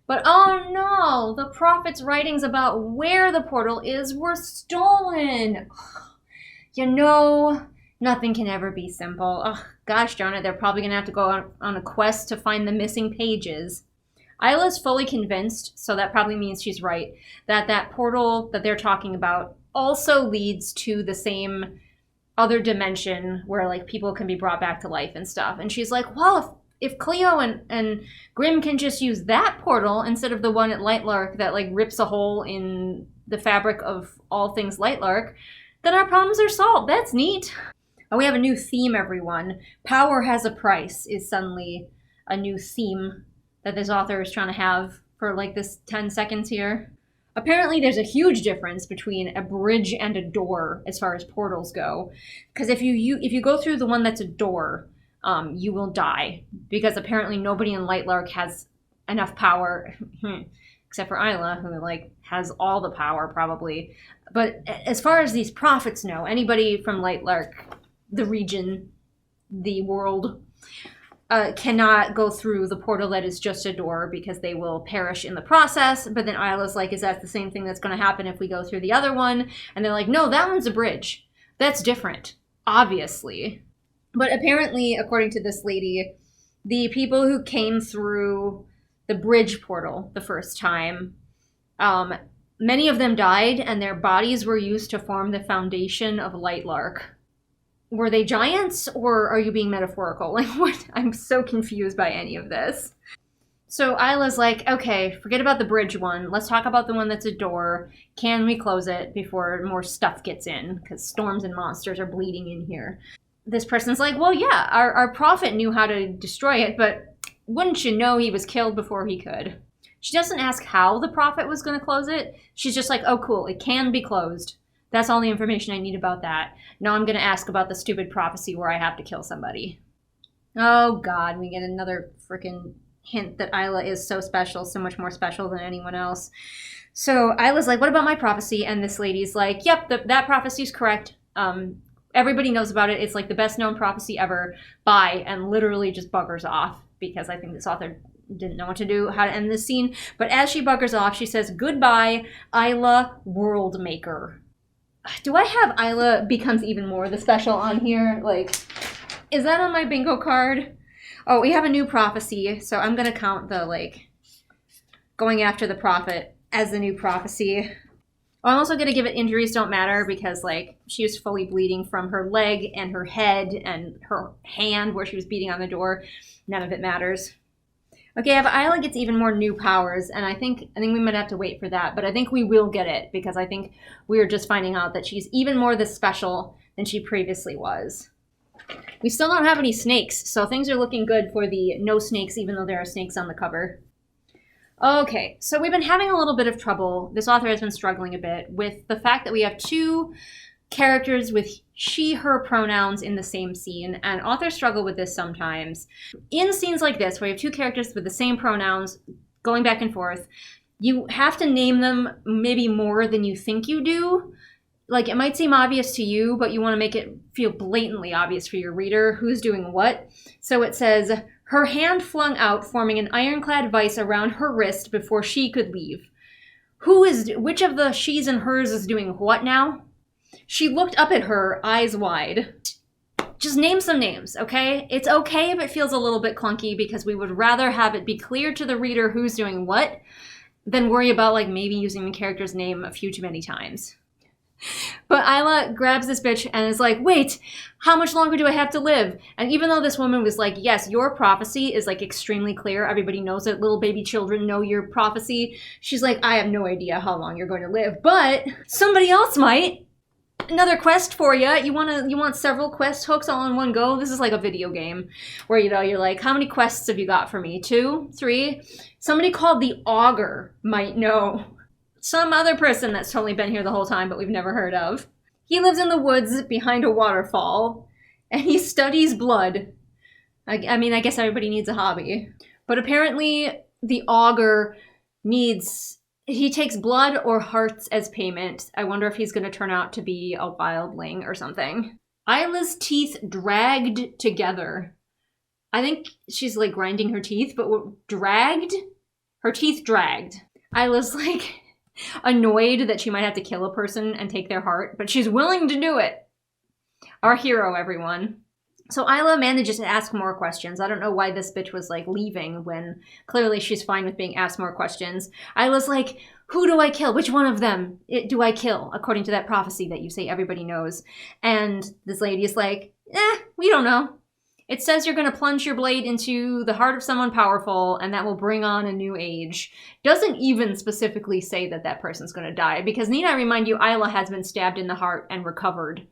But oh no, the prophet's writings about where the portal is were stolen. You know, nothing can ever be simple. Oh, gosh darn it, they're probably going to have to go on a quest to find the missing pages. Isla's fully convinced, so that probably means she's right, that that portal that they're talking about also leads to the same other dimension where like people can be brought back to life and stuff. And she's like, well, if Cleo and Grimm can just use that portal instead of the one at Lightlark that like rips a hole in the fabric of all things Lightlark, then our problems are solved. That's neat. Oh, we have a new theme, everyone. Power has a price is suddenly a new theme that this author is trying to have for like this 10 seconds here. Apparently there's a huge difference between a bridge and a door as far as portals go. Because if you go through the one that's a door, you will die. Because apparently nobody in Lightlark has enough power, except for Isla, who like has all the power probably. But as far as these prophets know, anybody from Lightlark, the region, the world, cannot go through the portal that is just a door because they will perish in the process. But then Isla's like, is that the same thing that's going to happen if we go through the other one? And they're like, no, that one's a bridge. That's different, obviously. But apparently, according to this lady, the people who came through the bridge portal the first time, many of them died and their bodies were used to form the foundation of Lightlark. Were they giants, or are you being metaphorical? Like, what? I'm so confused by any of this. So Isla's like, okay, forget about the bridge one. Let's talk about the one that's a door. Can we close it before more stuff gets in? Because storms and monsters are bleeding in here. This person's like, well, yeah, our prophet knew how to destroy it, but wouldn't you know he was killed before he could? She doesn't ask how the prophet was going to close it. She's just like, oh, cool, it can be closed. That's all the information I need about that. Now I'm going to ask about the stupid prophecy where I have to kill somebody. Oh, God, we get another freaking hint that Isla is so special, so much more special than anyone else. So Isla's like, what about my prophecy? And this lady's like, yep, that prophecy's correct. Everybody knows about it. It's like the best known prophecy ever. Bye. And literally just buggers off because I think this author didn't know what to do, how to end this scene. But as she buggers off, she says, goodbye, Isla World Maker. Do I have Isla becomes even more the special on here? Like, is that on my bingo card? Oh, we have a new prophecy, so I'm going to count the, like, going after the prophet as the new prophecy. Oh, I'm also going to give it injuries don't matter because, like, she was fully bleeding from her leg and her head and her hand where she was beating on the door. None of it matters. Okay, if Isla gets even more new powers, and I think we might have to wait for that, but I think we will get it because I think we are just finding out that she's even more this special than she previously was. We still don't have any snakes, so things are looking good for the no snakes, even though there are snakes on the cover. Okay, so we've been having a little bit of trouble. This author has been struggling a bit with the fact that we have two characters with she, her pronouns in the same scene, and authors struggle with this sometimes. In scenes like this, where you have two characters with the same pronouns going back and forth, you have to name them maybe more than you think you do. Like, it might seem obvious to you, but you want to make it feel blatantly obvious for your reader who's doing what. So it says, her hand flung out, forming an ironclad vice around her wrist before she could leave. Which of the she's and hers is doing what now? She looked up at her, eyes wide. Just name some names, okay? It's okay if it feels a little bit clunky because we would rather have it be clear to the reader who's doing what than worry about like maybe using the character's name a few too many times. But Isla grabs this bitch and is like, wait, how much longer do I have to live? And even though this woman was like, yes, your prophecy is like extremely clear. Everybody knows it. Little baby children know your prophecy. She's like, I have no idea how long you're going to live, but somebody else might. Another quest for you. You want several quest hooks all in one go? This is like a video game where, you know, you're like, how many quests have you got for me? 2? 3? Somebody called the Augur might know. Some other person that's totally been here the whole time but we've never heard of. He lives in the woods behind a waterfall and he studies blood. I mean, I guess everybody needs a hobby. But apparently the Augur he takes blood or hearts as payment. I wonder if he's going to turn out to be a wildling or something. Isla's teeth dragged together. I think she's like grinding her teeth, but dragged? Her teeth dragged. Isla's like annoyed that she might have to kill a person and take their heart, but she's willing to do it. Our hero, everyone. So Isla manages to ask more questions. I don't know why this bitch was like leaving when clearly she's fine with being asked more questions. Isla's like, who do I kill? Which one of them do I kill? According to that prophecy that you say everybody knows. And this lady is like, we don't know. It says you're going to plunge your blade into the heart of someone powerful and that will bring on a new age. Doesn't even specifically say that that person's going to die because need I remind you, Isla has been stabbed in the heart and recovered.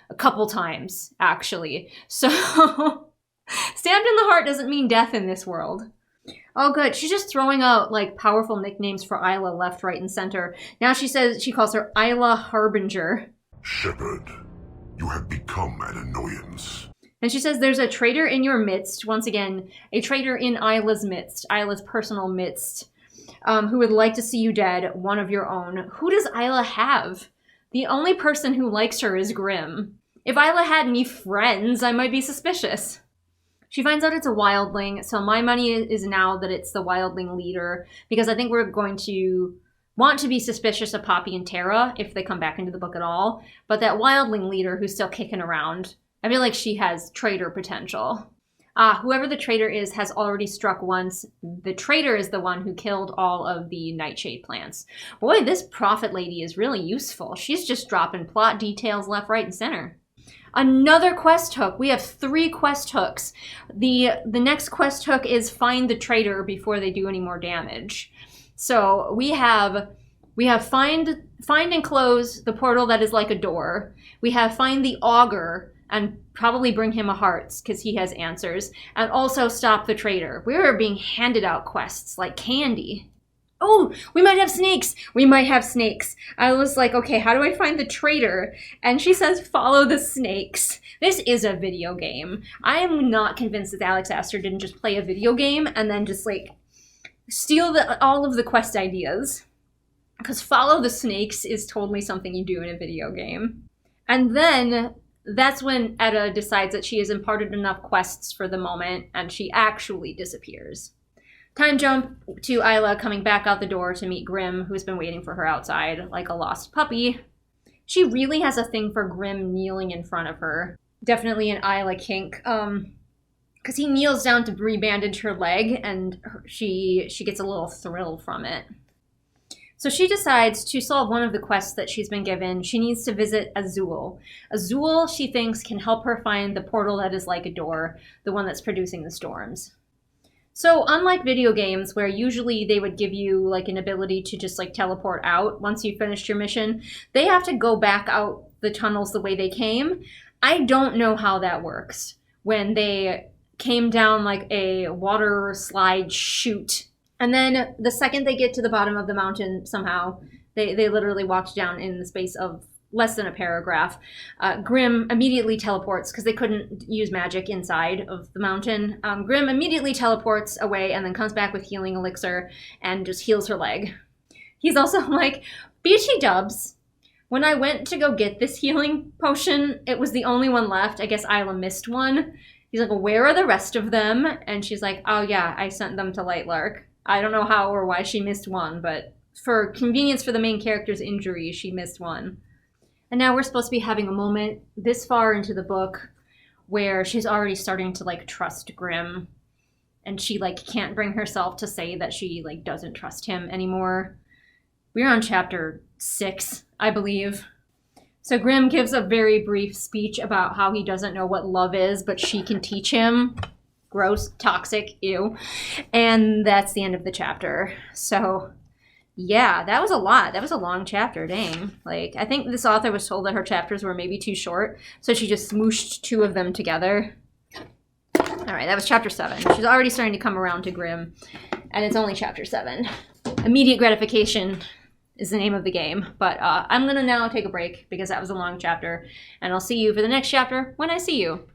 A couple times, actually. So, stabbed in the heart doesn't mean death in this world. Oh, good. She's just throwing out, like, powerful nicknames for Isla left, right, and center. Now she calls her Isla Harbinger. Shepherd, you have become an annoyance. And she says there's a traitor in your midst. Once again, a traitor in Isla's midst. Isla's personal midst. Who would like to see you dead, one of your own. Who does Isla have? The only person who likes her is Grimm. If Isla had any friends, I might be suspicious. She finds out it's a wildling, so my money is now that it's the wildling leader, because I think we're going to want to be suspicious of Poppy and Tara if they come back into the book at all, but that wildling leader who's still kicking around, I feel like she has traitor potential. Whoever the traitor is has already struck once. The traitor is the one who killed all of the nightshade plants. Boy, this prophet lady is really useful. She's just dropping plot details left, right, and center. Another quest hook. We have 3 quest hooks. The next quest hook is find the traitor before they do any more damage. So we have find and close the portal that is like a door. We have find the Augur and probably bring him a hearts because he has answers, and also stop the traitor. We are being handed out quests like candy. Oh, we might have snakes. We might have snakes. I was like, okay, how do I find the traitor? And she says, follow the snakes. This is a video game. I am not convinced that Alex Astor didn't just play a video game and then just like steal all of the quest ideas. Because follow the snakes is totally something you do in a video game. And then that's when Etta decides that she has imparted enough quests for the moment, and she actually disappears. Time jump to Isla coming back out the door to meet Grimm, who's been waiting for her outside like a lost puppy. She really has a thing for Grimm kneeling in front of her. Definitely an Isla kink. Because he kneels down to rebandage her leg, and she gets a little thrill from it. So she decides to solve one of the quests that she's been given. She needs to visit Azul. Azul, she thinks, can help her find the portal that is like a door, the one that's producing the storms. So unlike video games where usually they would give you like an ability to just like teleport out once you finished your mission, they have to go back out the tunnels the way they came. I don't know how that works when they came down like a water slide chute. And then the second they get to the bottom of the mountain, somehow, they literally walked down in the space of less than a paragraph. Grimm immediately teleports, because they couldn't use magic inside of the mountain. Grimm immediately teleports away and then comes back with healing elixir and just heals her leg. He's also like, BT dubs, when I went to go get this healing potion, it was the only one left. I guess Isla missed one. He's like, well, where are the rest of them? And she's like, oh yeah, I sent them to Lightlark. I don't know how or why she missed one, but for convenience for the main character's injury, she missed one. And now we're supposed to be having a moment this far into the book where she's already starting to like trust Grimm, and she like can't bring herself to say that she like doesn't trust him anymore. We're on chapter 6, I believe. So Grimm gives a very brief speech about how he doesn't know what love is, but she can teach him. Gross, toxic, ew. And that's the end of the chapter. So Yeah, that was a lot. That was a long chapter, dang. Like, I think this author was told that her chapters were maybe too short, so she just smooshed 2 of them together. All right, that was chapter 7. She's already starting to come around to Grimm, and it's only chapter 7. Immediate gratification is the name of the game, but I'm going to now take a break because that was a long chapter, and I'll see you for the next chapter when I see you.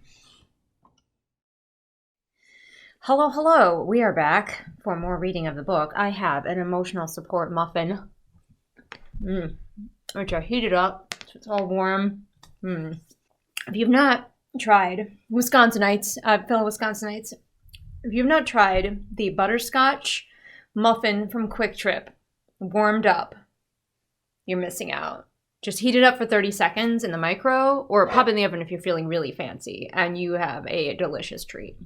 Hello, hello. We are back for more reading of the book. I have an emotional support muffin, which I heated up, so it's all warm. If you've not tried, Wisconsinites, fellow Wisconsinites, if you've not tried the butterscotch muffin from Quick Trip, warmed up, you're missing out. Just heat it up for 30 seconds in the micro, or pop in the oven if you're feeling really fancy, and you have a delicious treat.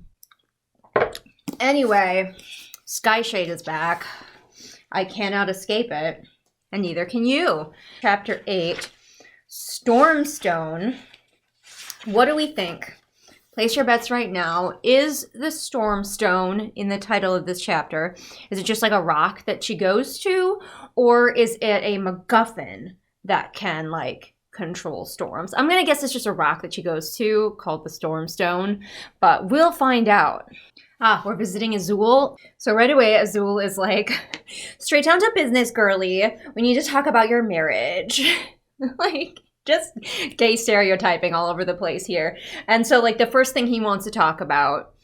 Anyway, Skyshade is back. I cannot escape it, and neither can you. Chapter 8, Stormstone. What do we think? Place your bets right now. Is the Stormstone in the title of this chapter, is it just like a rock that she goes to, or is it a MacGuffin that can, like, control storms? I'm gonna guess it's just a rock that she goes to called the Stormstone, but we'll find out. We're visiting Azul. So right away, Azul is like, straight down to business, girly. We need to talk about your marriage. Like, just gay stereotyping all over the place here. And so, like, the first thing he wants to talk about,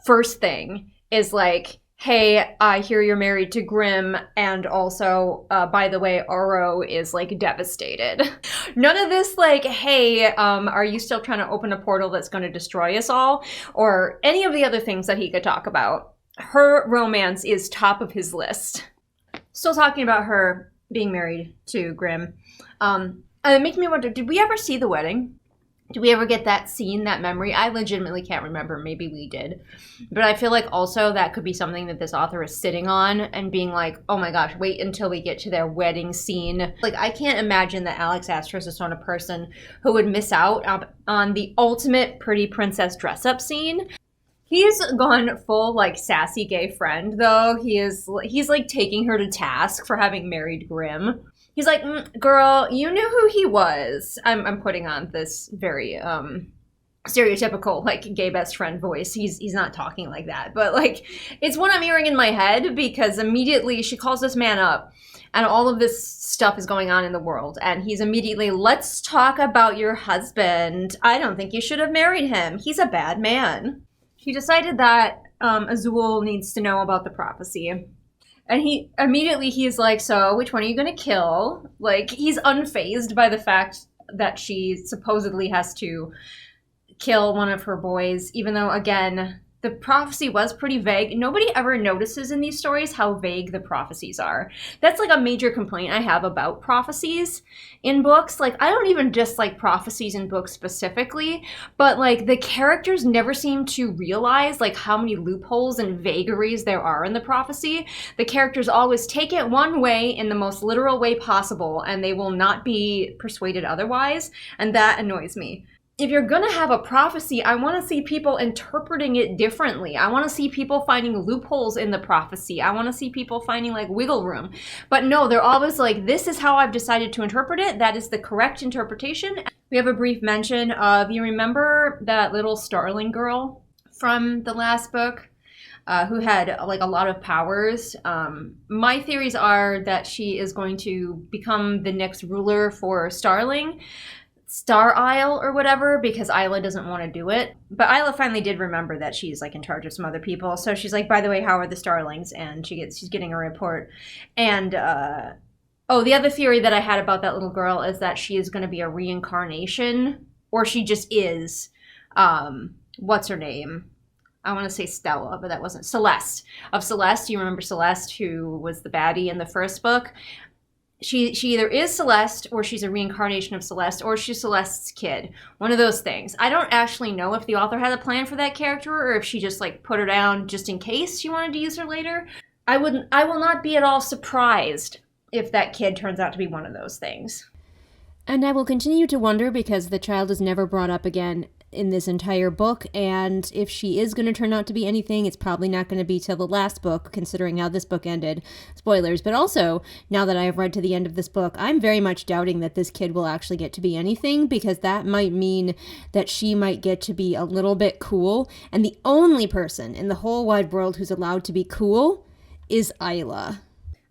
first thing, is like, hey, I hear you're married to Grimm, and also, by the way, Oro is, like, devastated. None of this, like, hey, are you still trying to open a portal that's going to destroy us all? Or any of the other things that he could talk about. Her romance is top of his list. Still talking about her being married to Grimm. It makes me wonder, did we ever see the wedding? Did we ever get that scene, that memory? I legitimately can't remember. Maybe we did. But I feel like also that could be something that this author is sitting on and being like, oh my gosh, wait until we get to their wedding scene. Like, I can't imagine that Alex Astor is the sort of person who would miss out on the ultimate pretty princess dress-up scene. He's gone full, like, sassy gay friend, though. He's like, taking her to task for having married Grimm. He's like, girl, you knew who he was. I'm putting on this very stereotypical, like, gay best friend voice. He's not talking like that. But, like, it's what I'm hearing in my head, because immediately she calls this man up, and all of this stuff is going on in the world. And he's immediately, let's talk about your husband. I don't think you should have married him. He's a bad man. She decided that Azul needs to know about the prophecy. And he's like, so which one are you going to kill? Like, he's unfazed by the fact that she supposedly has to kill one of her boys, even though, again, the prophecy was pretty vague. Nobody ever notices in these stories how vague the prophecies are. That's, like, a major complaint I have about prophecies in books. Like, I don't even dislike prophecies in books specifically, but, like, the characters never seem to realize, like, how many loopholes and vagaries there are in the prophecy. The characters always take it one way in the most literal way possible, and they will not be persuaded otherwise, and that annoys me. If you're going to have a prophecy, I want to see people interpreting it differently. I want to see people finding loopholes in the prophecy. I want to see people finding, like, wiggle room. But no, they're always like, this is how I've decided to interpret it. That is the correct interpretation. We have a brief mention of, you remember that little starling girl from the last book? Who had, like, a lot of powers. My theories are that she is going to become the next ruler for Star Isle or whatever, because Isla doesn't want to do it. But Isla finally did remember that she's, like, in charge of some other people. So she's like, by the way, how are the Starlings? And she's getting a report. And, the other theory that I had about that little girl is that she is going to be a reincarnation, or she just is, what's her name? I want to say Stella, but that wasn't. Celeste. Of Celeste, you remember Celeste, who was the baddie in the first book? She either is Celeste, or she's a reincarnation of Celeste, or she's Celeste's kid. One of those things. I don't actually know if the author had a plan for that character, or if she just, like, put her down just in case she wanted to use her later. I will not be at all surprised if that kid turns out to be one of those things. And I will continue to wonder, because the child is never brought up again, in this entire book, and if she is going to turn out to be anything, it's probably not going to be till the last book, considering how this book ended. Spoilers. But also, now that I have read to the end of this book, I'm very much doubting that this kid will actually get to be anything, because that might mean that she might get to be a little bit cool, and the only person in the whole wide world who's allowed to be cool is Isla.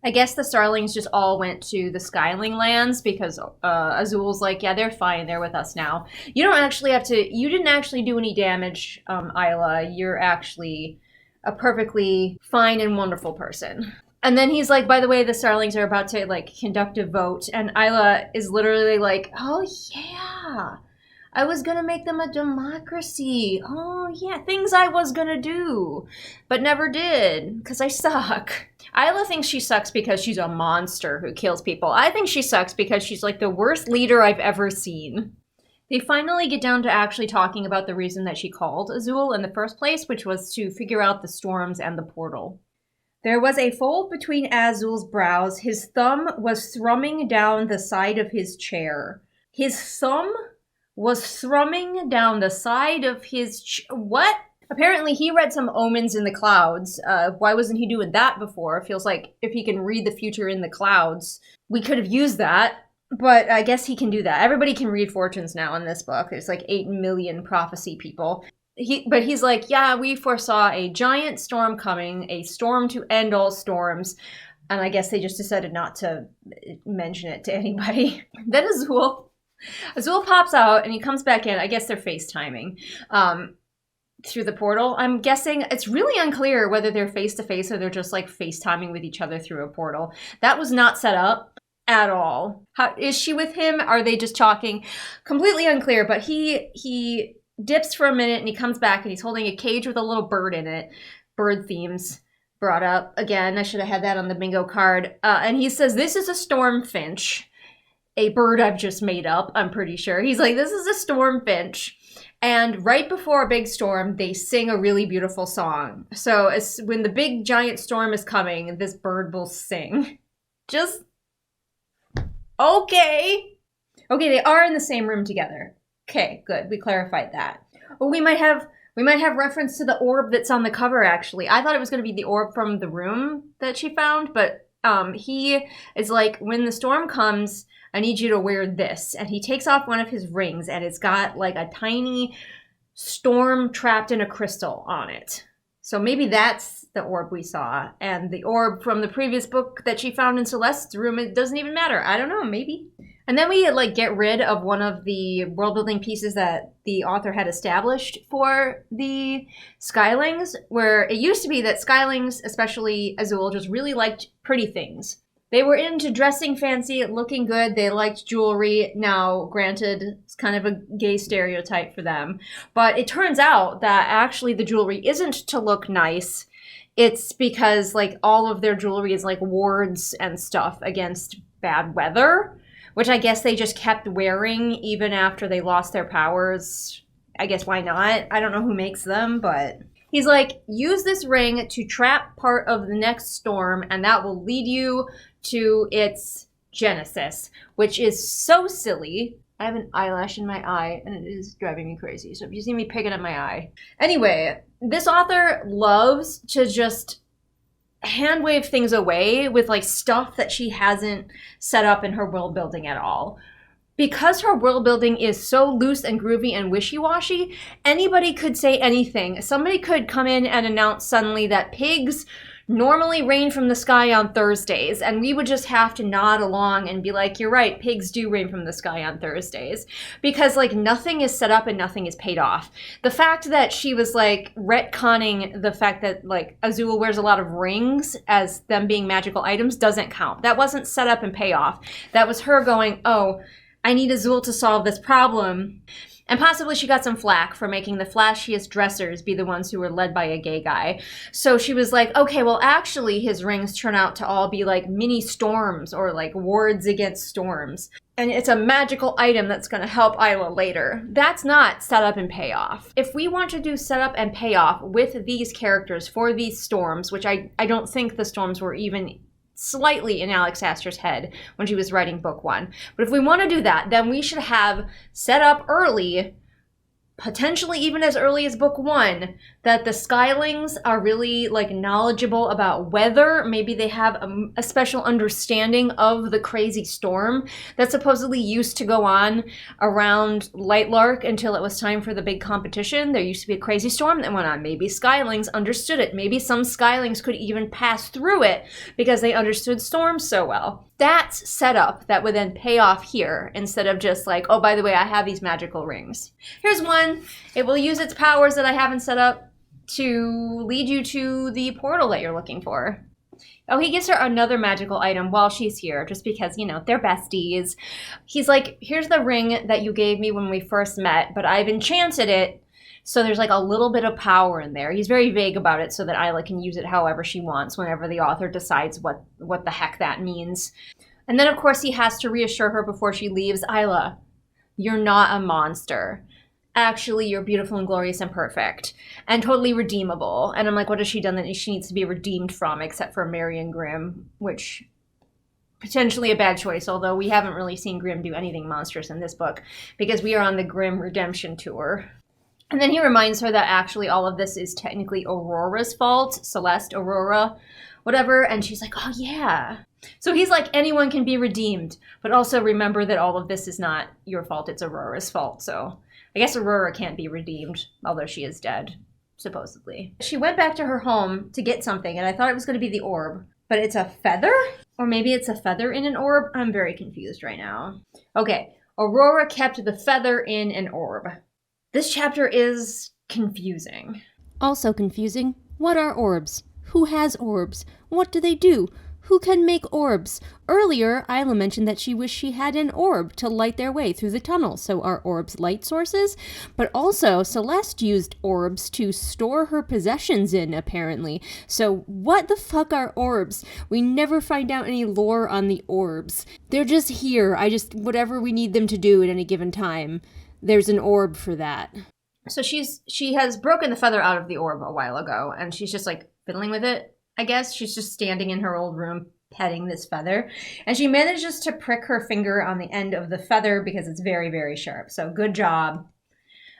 I guess the Starlings just all went to the Skyling lands because Azul's like, yeah, they're fine. They're with us now. You don't actually have to, you didn't actually do any damage, Isla. You're actually a perfectly fine and wonderful person. And then he's like, by the way, the Starlings are about to like conduct a vote. And Isla is literally like, oh yeah, I was going to make them a democracy. Oh yeah, things I was going to do, but never did because I suck. Isla thinks she sucks because she's a monster who kills people. I think she sucks because she's like the worst leader I've ever seen. They finally get down to actually talking about the reason that she called Azul in the first place, which was to figure out the storms and the portal. There was a fold between Azul's brows. His thumb was thrumming down the side of his chair. His thumb was thrumming down the side of his what? Apparently he read some omens in the clouds. Why wasn't he doing that before? It feels like if he can read the future in the clouds, we could have used that. But I guess he can do that. Everybody can read fortunes now in this book. There's like 8 million prophecy people. But he's like, yeah, we foresaw a giant storm coming, a storm to end all storms. And I guess they just decided not to mention it to anybody. Then Azul pops out and he comes back in. I guess they're FaceTiming. Through the portal. I'm guessing it's really unclear whether they're face to face or they're just like FaceTiming with each other through a portal. That was not set up at all. How is she with him? Are they just talking? Completely unclear, but he dips for a minute and he comes back and he's holding a cage with a little bird in it. Bird themes brought up again. I should have had that on the bingo card. And he says, this is a stormfinch, a bird I've just made up, I'm pretty sure. He's like, this is a stormfinch. And right before a big storm, they sing a really beautiful song. So when the big giant storm is coming, this bird will sing. Just, okay. Okay, they are in the same room together. Okay, good. We clarified that. Well, we might have reference to the orb that's on the cover, actually. I thought it was going to be the orb from the room that she found, but he is like, when the storm comes, I need you to wear this. And he takes off one of his rings and it's got like a tiny storm trapped in a crystal on it. So maybe that's the orb we saw. And the orb from the previous book that she found in Celeste's room, it doesn't even matter. I don't know, maybe. And then we like get rid of one of the world building pieces that the author had established for the Skylings, where it used to be that Skylings, especially Azul, just really liked pretty things. They were into dressing fancy, looking good. They liked jewelry. Now, granted, it's kind of a gay stereotype for them. But it turns out that actually the jewelry isn't to look nice. It's because like all of their jewelry is like wards and stuff against bad weather, which I guess they just kept wearing even after they lost their powers. I guess why not? I don't know who makes them, but he's like, use this ring to trap part of the next storm, and that will lead you to its genesis, which is so silly. I have an eyelash in my eye, and it is driving me crazy. So if you see me picking at my eye. Anyway, this author loves to just hand wave things away with like stuff that she hasn't set up in her world building at all. Because her world building is so loose and groovy and wishy-washy, anybody could say anything. Somebody could come in and announce suddenly that pigs normally rain from the sky on Thursdays, and we would just have to nod along and be like, you're right, pigs do rain from the sky on Thursdays. Because like nothing is set up and nothing is paid off. The fact that she was like retconning the fact that like Azul wears a lot of rings as them being magical items doesn't count. That wasn't set up and pay off. That was her going, oh, I need Azul to solve this problem. And possibly she got some flack for making the flashiest dressers be the ones who were led by a gay guy. So she was like, okay, well, actually his rings turn out to all be like mini storms or like wards against storms. And it's a magical item that's going to help Isla later. That's not setup and payoff. If we want to do setup and payoff with these characters for these storms, which I don't think the storms were even slightly in Alex Astor's head when she was writing book 1. But if we want to do that, then we should have set up early potentially even as early as book 1, that the Skylings are really like knowledgeable about weather. Maybe they have a special understanding of the crazy storm that supposedly used to go on around Lightlark until it was time for the big competition. There used to be a crazy storm that went on. Maybe Skylings understood it. Maybe some Skylings could even pass through it because they understood storms so well. That's set up that would then pay off here instead of just like, oh, by the way, I have these magical rings. Here's one. It will use its powers that I haven't set up to lead you to the portal that you're looking for. Oh, he gives her another magical item while she's here, just because, you know, they're besties. He's like, here's the ring that you gave me when we first met, but I've enchanted it, so there's like a little bit of power in there. He's very vague about it so that Isla can use it however she wants whenever the author decides what the heck that means. And then, of course, he has to reassure her before she leaves, Isla, you're not a monster. Actually, you're beautiful and glorious and perfect and totally redeemable. And I'm like, what has she done that she needs to be redeemed from except for Marion Grimm, which potentially a bad choice, although we haven't really seen Grimm do anything monstrous in this book because we are on the Grimm redemption tour. And then he reminds her that actually all of this is technically Aurora's fault, Celeste, Aurora, whatever. And she's like, oh yeah. So he's like, anyone can be redeemed, but also remember that all of this is not your fault, it's Aurora's fault. So I guess Aurora can't be redeemed, although she is dead, supposedly. She went back to her home to get something, and I thought it was going to be the orb, but it's a feather? Or maybe it's a feather in an orb? I'm very confused right now. Okay, Aurora kept the feather in an orb. This chapter is confusing. Also confusing, what are orbs? Who has orbs? What do they do? Who can make orbs? Earlier, Isla mentioned that she wished she had an orb to light their way through the tunnel. So are orbs light sources? But also, Celeste used orbs to store her possessions in, apparently. So what the fuck are orbs? We never find out any lore on the orbs. They're just here. Whatever we need them to do at any given time, there's an orb for that. So she has broken the feather out of the orb a while ago, and she's just like fiddling with it. I guess she's just standing in her old room petting this feather, and she manages to prick her finger on the end of the feather because it's very, very sharp. So good job.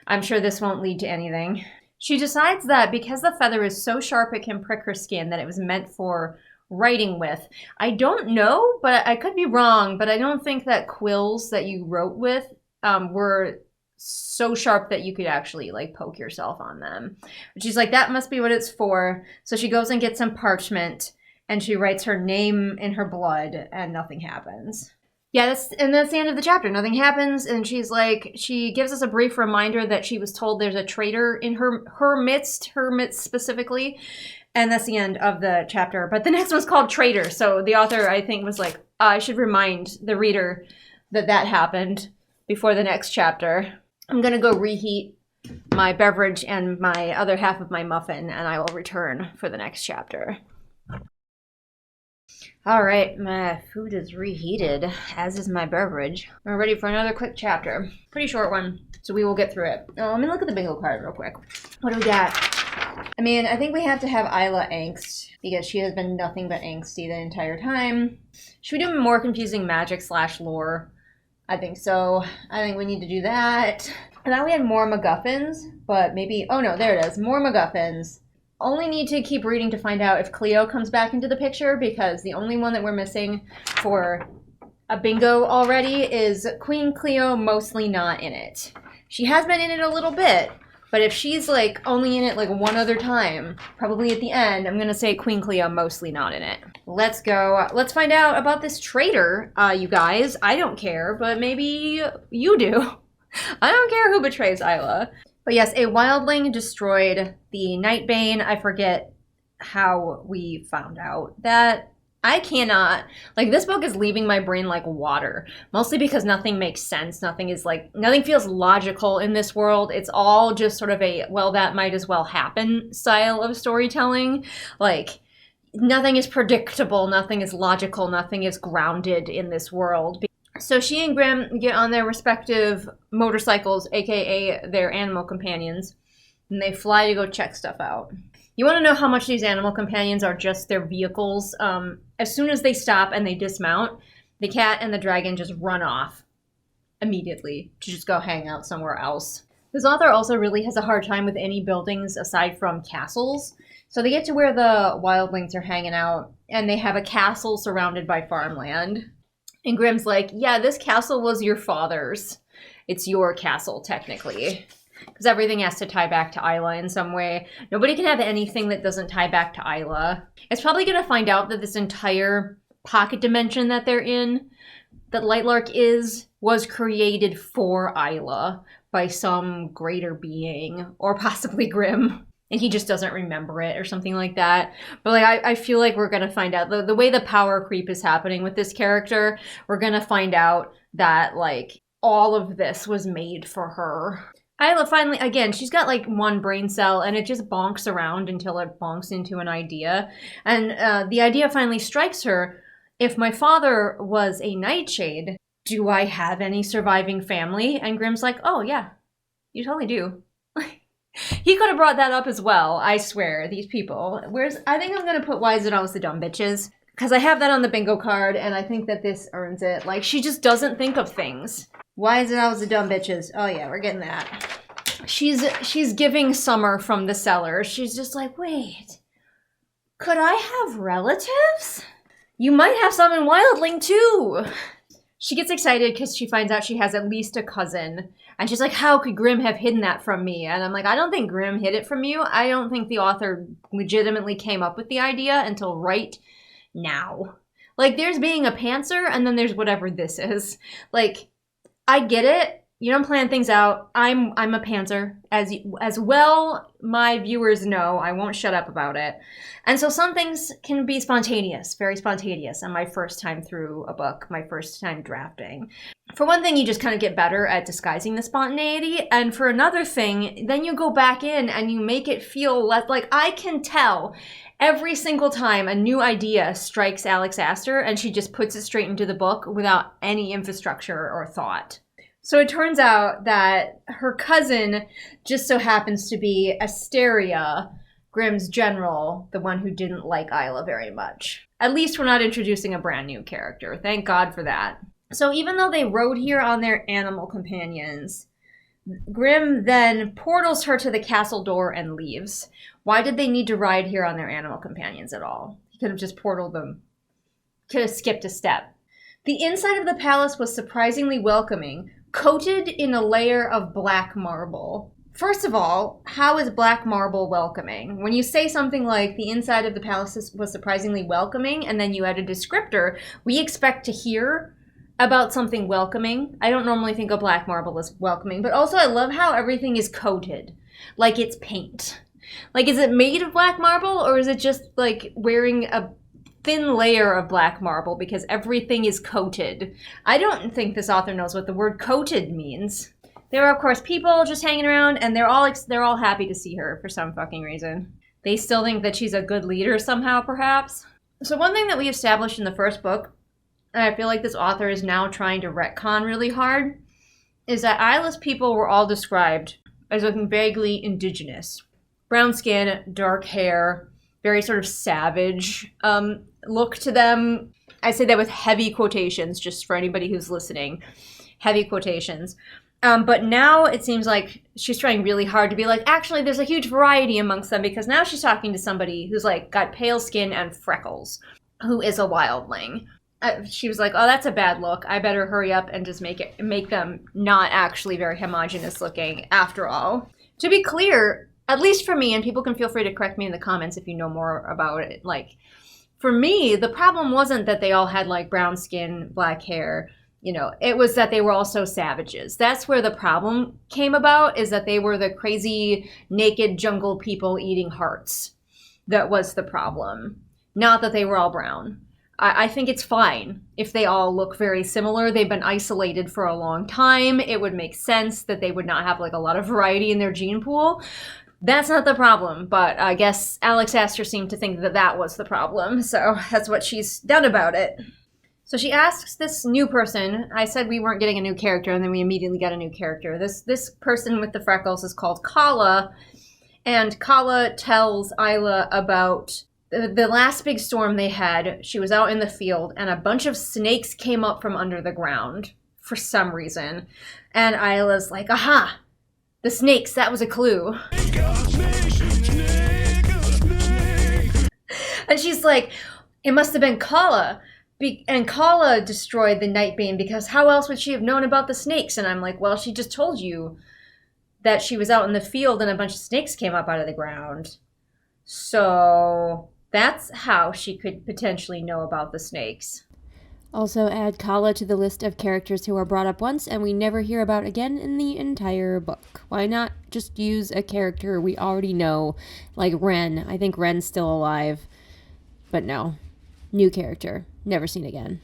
I'm sure this won't lead to anything. She decides that because the feather is so sharp it can prick her skin, that it was meant for writing with. I don't know, but I could be wrong, but I don't think that quills that you wrote with were so sharp that you could actually like poke yourself on them. But she's like, that must be what it's for. So she goes and gets some parchment and she writes her name in her blood and nothing happens. Yeah, that's the end of the chapter. Nothing happens, and she's like, she gives us a brief reminder that she was told there's a traitor in her midst specifically, and that's the end of the chapter. But the next one's called Traitor, so the author, I think, was like, I should remind the reader that happened before the next chapter. I'm gonna go reheat my beverage and my other half of my muffin, and I will return for the next chapter. All right, my food is reheated, as is my beverage. We're ready for another quick chapter. Pretty short one, so we will get through it. Oh, let me look at the bingo card real quick. What do we got? I mean, I think we have to have Isla angst, because she has been nothing but angsty the entire time. Should we do more confusing magic / lore? I think so. I think we need to do that. And then we had more MacGuffins, but maybe... Oh no, there it is. More MacGuffins. Only need to keep reading to find out if Cleo comes back into the picture, because the only one that we're missing for a bingo already is Queen Cleo, mostly not in it. She has been in it a little bit, but if she's like only in it like one other time, probably at the end, I'm gonna say Queen Cleo, mostly not in it. Let's go. Let's find out about this traitor, you guys. I don't care, but maybe you do. I don't care who betrays Isla. But yes, a wildling destroyed the Nightbane. I forget how we found out that. I cannot, like, this book is leaving my brain like water, mostly because nothing makes sense. Nothing feels logical in this world. It's all just sort of a, well, that might as well happen style of storytelling. Like, nothing is predictable, nothing is logical, nothing is grounded in this world. So she and Grimm get on their respective motorcycles, aka their animal companions, and they fly to go check stuff out. You want to know how much these animal companions are just their vehicles? As soon as they stop and they dismount, the cat and the dragon just run off immediately to just go hang out somewhere else. This author also really has a hard time with any buildings aside from castles. So they get to where the wildlings are hanging out, and they have a castle surrounded by farmland. And Grimm's like, yeah, this castle was your father's. It's your castle, technically. Because everything has to tie back to Isla in some way. Nobody can have anything that doesn't tie back to Isla. It's probably going to find out that this entire pocket dimension that they're in, that Lightlark was created for Isla by some greater being, or possibly Grimm. And he just doesn't remember it or something like that. But like, I feel like we're going to find out, the way the power creep is happening with this character, we're going to find out that like all of this was made for her. Isla finally, again, she's got like one brain cell and it just bonks around until it bonks into an idea. And the idea finally strikes her, if my father was a nightshade, do I have any surviving family? And Grimm's like, oh yeah, you totally do. He could have brought that up as well, I swear, these people. Whereas I think I'm going to put Why Is It Always the Dumb Bitches? Because I have that on the bingo card, and I think that this earns it. Like, she just doesn't think of things. Why is it always the dumb bitches? Oh yeah, we're getting that. She's giving Summer from the cellar. She's just like, wait, could I have relatives? You might have some in Wildling too. She gets excited because she finds out she has at least a cousin. And she's like, how could Grimm have hidden that from me? And I'm like, I don't think Grimm hid it from you. I don't think the author legitimately came up with the idea until right now. Like, there's being a pantser, and then there's whatever this is. Like, I get it. You don't plan things out. I'm a pantser. As well, my viewers know, I won't shut up about it. And so some things can be spontaneous, very spontaneous, on my first time through a book, my first time drafting. For one thing, you just kind of get better at disguising the spontaneity. And for another thing, then you go back in and you make it feel less, like I can tell every single time a new idea strikes Alex Astor and she just puts it straight into the book without any infrastructure or thought. So it turns out that her cousin just so happens to be Asteria, Grimm's general, the one who didn't like Isla very much. At least we're not introducing a brand new character. Thank God for that. So even though they rode here on their animal companions, Grimm then portals her to the castle door and leaves. Why did they need to ride here on their animal companions at all? He could have just portaled them. Could have skipped a step. The inside of the palace was surprisingly welcoming, coated in a layer of black marble. First of all, how is black marble welcoming? When you say something like the inside of the palace was surprisingly welcoming, and then you add a descriptor, we expect to hear about something welcoming. I don't normally think of black marble as welcoming, but also I love how everything is coated, like it's paint. Like, is it made of black marble, or is it just like wearing a thin layer of black marble because everything is coated? I don't think this author knows what the word coated means. There are, of course, people just hanging around, and they're all happy to see her for some fucking reason. They still think that she's a good leader somehow, perhaps. So one thing that we established in the first book, and I feel like this author is now trying to retcon really hard, is that Isla's people were all described as looking vaguely indigenous. Brown skin, dark hair, very sort of savage look to them. I say that with heavy quotations, just for anybody who's listening. Heavy quotations. But now it seems like she's trying really hard to be like, actually, there's a huge variety amongst them, because now she's talking to somebody who's like got pale skin and freckles, who is a wildling. She was like, oh, that's a bad look. I better hurry up and just make them not actually very homogenous looking after all. To be clear, at least for me, and people can feel free to correct me in the comments if you know more about it, like, for me, the problem wasn't that they all had like brown skin, black hair. You know, it was that they were also savages. That's where the problem came about, is that they were the crazy, naked jungle people eating hearts. That was the problem. Not that they were all brown. I think it's fine if they all look very similar. They've been isolated for a long time. It would make sense that they would not have like a lot of variety in their gene pool. That's not the problem, but I guess Alex Astor seemed to think that that was the problem, so that's what she's done about it. So she asks this new person, I said we weren't getting a new character, and then we immediately got a new character. This person with the freckles is called Kala, and Kala tells Isla about the last big storm they had. She was out in the field, and a bunch of snakes came up from under the ground for some reason. And Isla's like, aha, The snakes, that was a clue. And she's like, it must have been Kala. And Kala destroyed the Nightbane because how else would she have known about the snakes? And I'm like, well, she just told you that she was out in the field and a bunch of snakes came up out of the ground. So that's how she could potentially know about the snakes. Also add Kala to the list of characters who are brought up once and we never hear about again in the entire book. Why not just use a character we already know, like Ren? I think Ren's still alive. But no, new character, never seen again.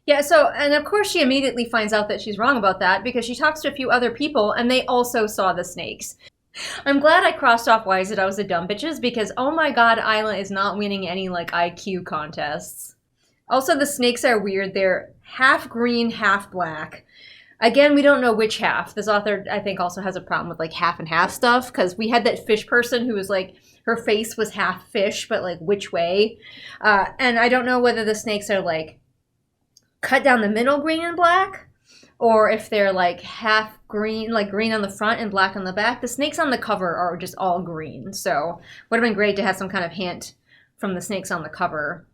Yeah, so, and of course she immediately finds out that she's wrong about that because she talks to a few other people and they also saw the snakes. I'm glad I crossed off Why Is It I Was a Dumb Bitches because, oh my god, Isla is not winning any, like, IQ contests. Also, the snakes are weird. They're half green, half black. Again, we don't know which half. This author, I think, also has a problem with, like, half and half stuff because we had that fish person who was, like, her face was half fish, but, like, which way? And I don't know whether the snakes are, like, cut down the middle green and black, or if they're, like, half green, like, green on the front and black on the back. The snakes on the cover are just all green, so would have been great to have some kind of hint from the snakes on the cover.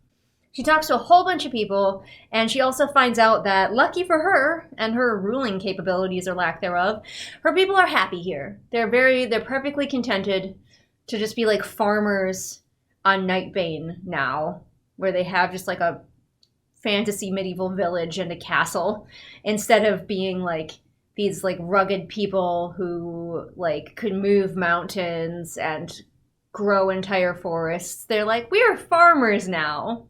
She talks to a whole bunch of people, and she also finds out that, lucky for her, and her ruling capabilities or lack thereof, her people are happy here. They're perfectly contented to just be like farmers on Nightbane now, where they have just like a fantasy medieval village and a castle, instead of being like these like rugged people who like could move mountains and grow entire forests. They're like, we're farmers now.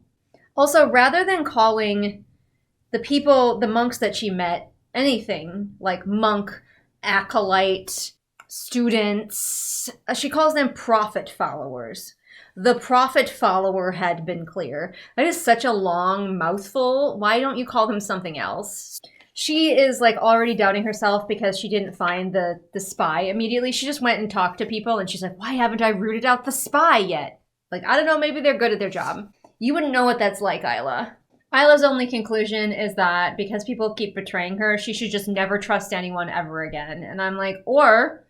Also, rather than calling the people, the monks that she met, anything like monk, acolyte, students, she calls them prophet followers. The prophet follower had been clear. That is such a long mouthful. Why don't you call them something else? She is like already doubting herself because she didn't find the spy immediately. She just went and talked to people and she's like, why haven't I rooted out the spy yet? Like, I don't know, maybe they're good at their job. You wouldn't know what that's like, Isla. Isla's only conclusion is that because people keep betraying her, she should just never trust anyone ever again. And I'm like, or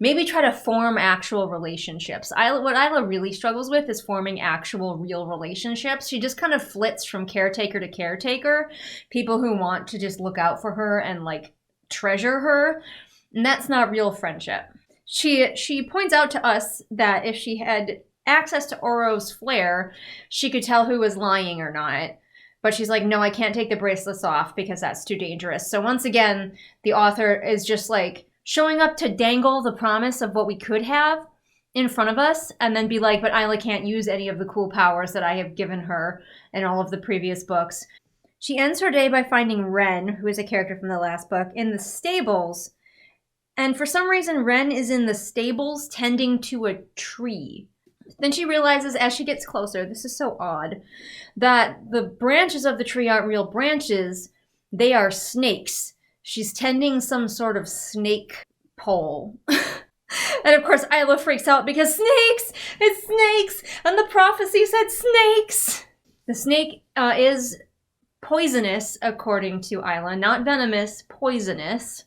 maybe try to form actual relationships. What Isla really struggles with is forming actual real relationships. She just kind of flits from caretaker to caretaker. People who want to just look out for her and like treasure her. And that's not real friendship. She points out to us that if she had access to Oro's flare, she could tell who was lying or not. But she's like, no, I can't take the bracelets off because that's too dangerous. So once again, the author is just like showing up to dangle the promise of what we could have in front of us and then be like, but Isla can't use any of the cool powers that I have given her in all of the previous books. She ends her day by finding Ren, who is a character from the last book, in the stables. And for some reason, Ren is in the stables tending to a tree. Then she realizes as she gets closer, this is so odd, that the branches of the tree aren't real branches, they are snakes. She's tending some sort of snake pole. And of course, Isla freaks out because snakes! It's snakes! And the prophecy said snakes! The snake is poisonous, according to Isla. Not venomous, poisonous.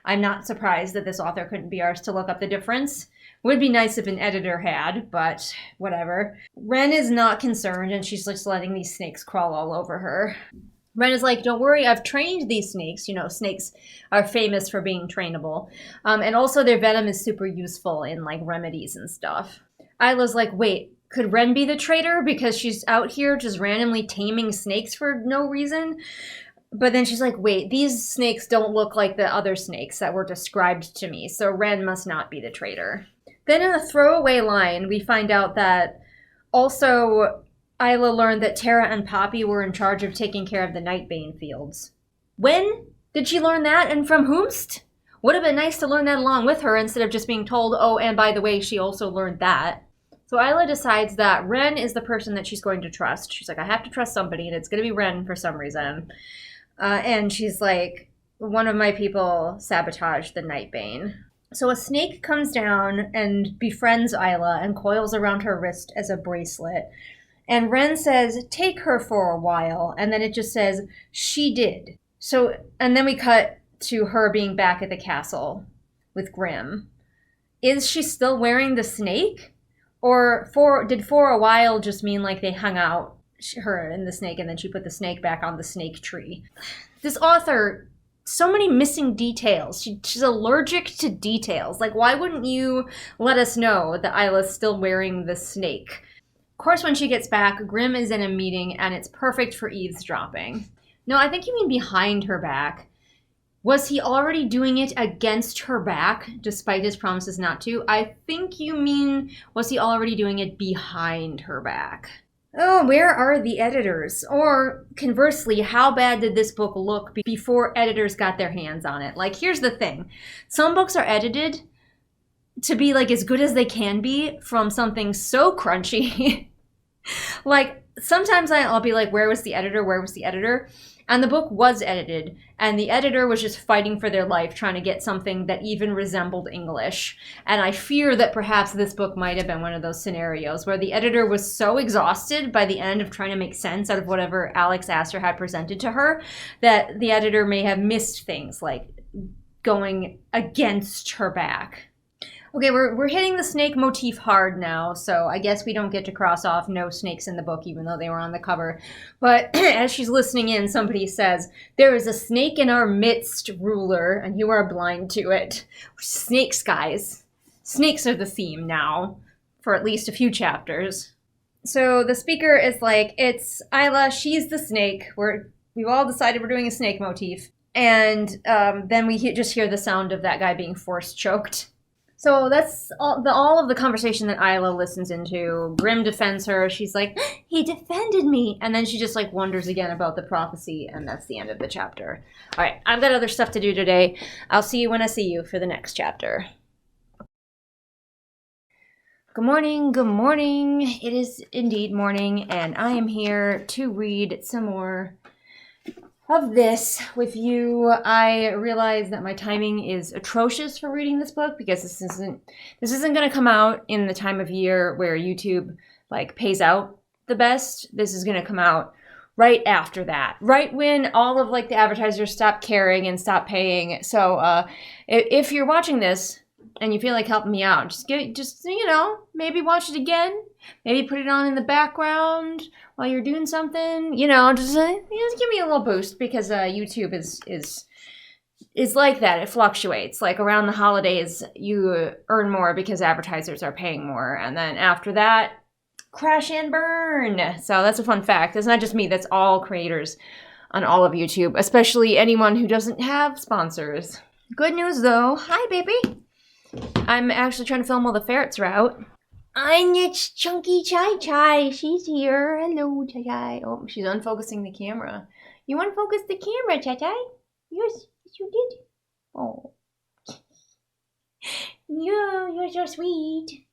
I'm not surprised that this author couldn't be arsed to look up the difference. Would be nice if an editor had, but whatever. Ren is not concerned, and she's just letting these snakes crawl all over her. Ren is like, don't worry, I've trained these snakes. You know, snakes are famous for being trainable. And also their venom is super useful in, like, remedies and stuff. Isla's like, wait, could Ren be the traitor? Because she's out here just randomly taming snakes for no reason? But then she's like, wait, these snakes don't look like the other snakes that were described to me, so Ren must not be the traitor. Then in a throwaway line, we find out that also Isla learned that Tara and Poppy were in charge of taking care of the Nightbane fields. When did she learn that, and from whomst? Would have been nice to learn that along with her instead of just being told, oh, and by the way, she also learned that. So Isla decides that Ren is the person that she's going to trust. She's like, I have to trust somebody, and it's going to be Ren for some reason. And she's like, one of my people sabotaged the Nightbane. So a snake comes down and befriends Isla and coils around her wrist as a bracelet. And Ren says, take her for a while. And then it just says, she did. So, and then we cut to her being back at the castle with Grimm. is she still wearing the snake? Or did for a while just mean like they hung out, her and the snake, and then she put the snake back on the snake tree? This author, so many missing details. She's allergic to details. Like, why wouldn't you let us know that Isla's still wearing the snake? Of course, when she gets back, Grimm is in a meeting, and it's perfect for eavesdropping. No, I think you mean behind her back. Was he already doing it against her back, despite his promises not to? I think you mean, was he already doing it behind her back? Oh, where are the editors? Or, conversely, how bad did this book look before editors got their hands on it? Like, here's the thing. Some books are edited to be, like, as good as they can be from something so crunchy. Like, sometimes I'll be like, where was the editor? Where was the editor? And the book was edited, and the editor was just fighting for their life, trying to get something that even resembled English. And I fear that perhaps this book might have been one of those scenarios where the editor was so exhausted by the end of trying to make sense out of whatever Alex Astor had presented to her that the editor may have missed things, like going against her back. Okay, we're hitting the snake motif hard now, so I guess we don't get to cross off no snakes in the book, even though they were on the cover. But as she's listening in, somebody says, "There is a snake in our midst, ruler, and you are blind to it." Snakes, guys. Snakes are the theme now, for at least a few chapters. So the speaker is like, it's Isla, she's the snake. We've all decided we're doing a snake motif. And then we just hear the sound of that guy being force choked. So that's all of the conversation that Isla listens into. Grimm defends her. She's like, he defended me. And then she just like wonders again about the prophecy. And that's the end of the chapter. All right, I've got other stuff to do today. I'll see you when I see you for the next chapter. Good morning, good morning. It is indeed morning. And I am here to read some more of this with you. I realize that my timing is atrocious for reading this book because this isn't going to come out in the time of year where YouTube like pays out the best. This is going to come out right after that, right when all of like the advertisers stop caring and stop paying. So if you're watching this and you feel like helping me out, just maybe watch it again. Maybe put it on in the background while you're doing something. Just give me a little boost because YouTube is like that. It fluctuates. Like around the holidays, you earn more because advertisers are paying more, and then after that, crash and burn. So that's a fun fact. It's not just me. That's all creators on all of YouTube, especially anyone who doesn't have sponsors. Good news though. Hi, baby. I'm actually trying to film while the ferrets are out. It's Chunky Chai Chai. She's here. Hello, Chai Chai. Oh, she's unfocusing the camera. You unfocused the camera, Chai Chai? Yes, you did. Oh. You're so sweet.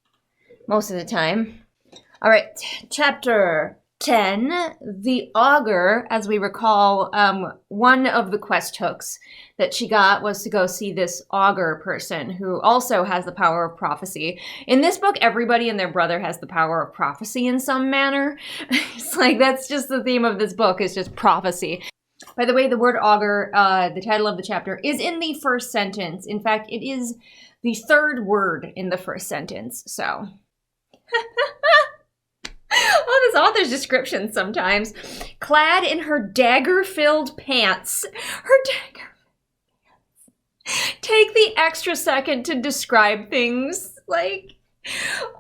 Most of the time. All right, chapter 10, The Augur. As we recall, one of the quest hooks that she got was to go see this augur person who also has the power of prophecy. In this book, everybody and their brother has the power of prophecy in some manner. It's like, that's just the theme of this book, is just prophecy. By the way, the word augur, the title of the chapter, is in the first sentence. In fact, it is the third word in the first sentence, so... Oh, this author's description sometimes. Clad in her dagger-filled pants. Her dagger. Take the extra second to describe things. Like,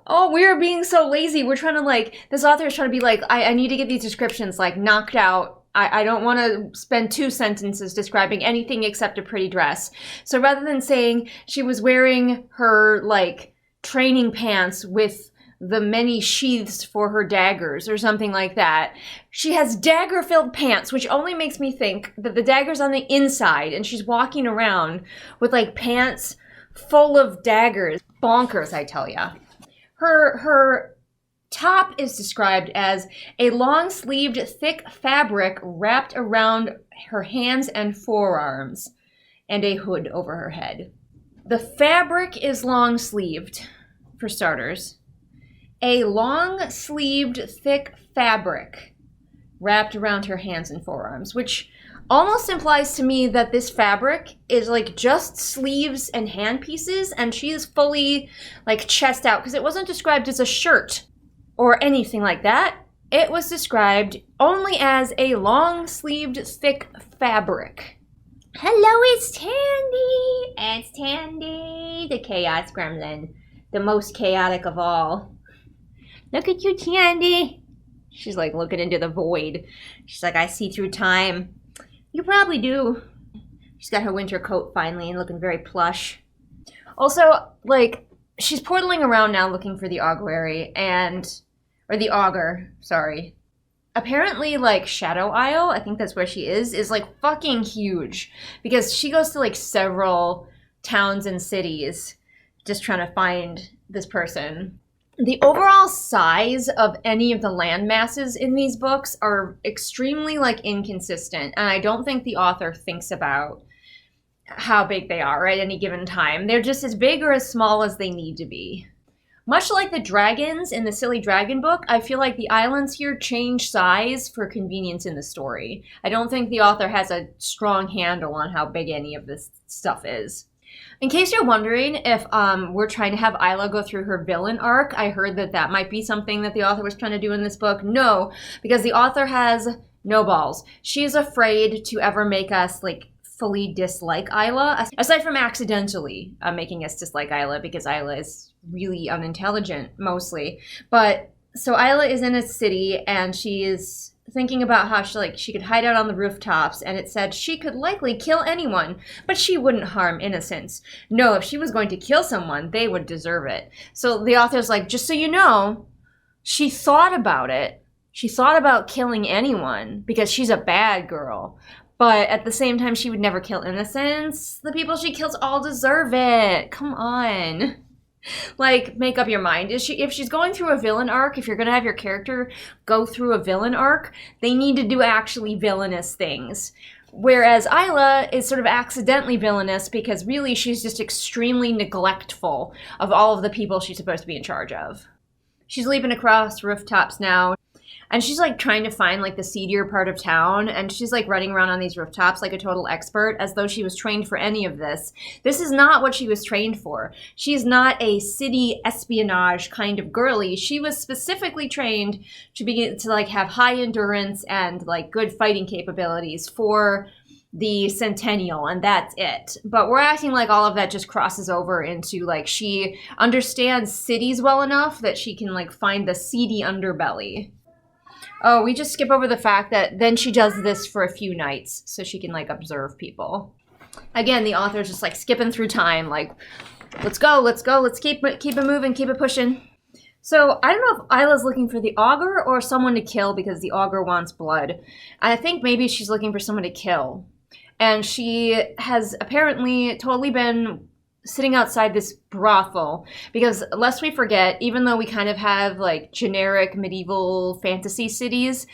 oh, we're being so lazy. We're trying to this author is trying to be like, I need to get these descriptions knocked out. I don't want to spend 2 sentences describing anything except a pretty dress. So rather than saying she was wearing her training pants with the many sheaths for her daggers or something like that, she has dagger-filled pants, which only makes me think that the dagger's on the inside and she's walking around with pants full of daggers. Bonkers, I tell ya. Her top is described as a long-sleeved thick fabric wrapped around her hands and forearms and a hood over her head. The fabric is long-sleeved, for starters. A long-sleeved, thick fabric wrapped around her hands and forearms, which almost implies to me that this fabric is like just sleeves and hand pieces, and she is fully like chest out, because it wasn't described as a shirt or anything like that. It was described only as a long-sleeved, thick fabric. Hello, it's Tandy! It's Tandy, the Chaos Gremlin. The most chaotic of all. Look at you, Tandy. She's like looking into the void. She's like, I see through time. You probably do. She's got her winter coat finally and looking very plush. Also, like, she's portaling around now looking for the augury or the augur, sorry. Apparently, like, Shadow Isle, I think that's where she is like fucking huge. Because she goes to like several towns and cities just trying to find this person. The overall size of any of the land masses in these books are extremely like inconsistent. And I don't think the author thinks about how big they are at any given time. They're just as big or as small as they need to be. Much like the dragons in the Silly Dragon book, I feel like the islands here change size for convenience in the story. I don't think the author has a strong handle on how big any of this stuff is. In case you're wondering if we're trying to have Isla go through her villain arc, I heard that that might be something that the author was trying to do in this book. No, because the author has no balls. She's afraid to ever make us like fully dislike Isla, aside from accidentally making us dislike Isla, because Isla is really unintelligent mostly. But so Isla is in a city and she is thinking about how she could hide out on the rooftops, and it said she could likely kill anyone, but she wouldn't harm innocents. No, if she was going to kill someone, they would deserve it. So the author's like, just so you know, she thought about it. She thought about killing anyone because she's a bad girl. But at the same time, she would never kill innocents. The people she kills all deserve it. Come on. Like, make up your mind. If she's going through a villain arc, if you're going to have your character go through a villain arc, they need to do actually villainous things. Whereas Isla is sort of accidentally villainous because really she's just extremely neglectful of all of the people she's supposed to be in charge of. She's leaping across rooftops now. And she's like trying to find like the seedier part of town, and she's like running around on these rooftops like a total expert, as though she was trained for any of this. This is not what she was trained for. She's not a city espionage kind of girly. She was specifically trained to like have high endurance and like good fighting capabilities for the Centennial, and that's it. But we're acting like all of that just crosses over into like she understands cities well enough that she can like find the seedy underbelly. Oh, we just skip over the fact that then she does this for a few nights so she can like observe people. Again, the author's just like skipping through time, like, let's go, let's keep it moving, keep it pushing. So I don't know if Isla's looking for the augur or someone to kill because the augur wants blood. I think maybe she's looking for someone to kill. And she has apparently totally been sitting outside this brothel, because lest we forget, even though we kind of have like generic medieval fantasy cities,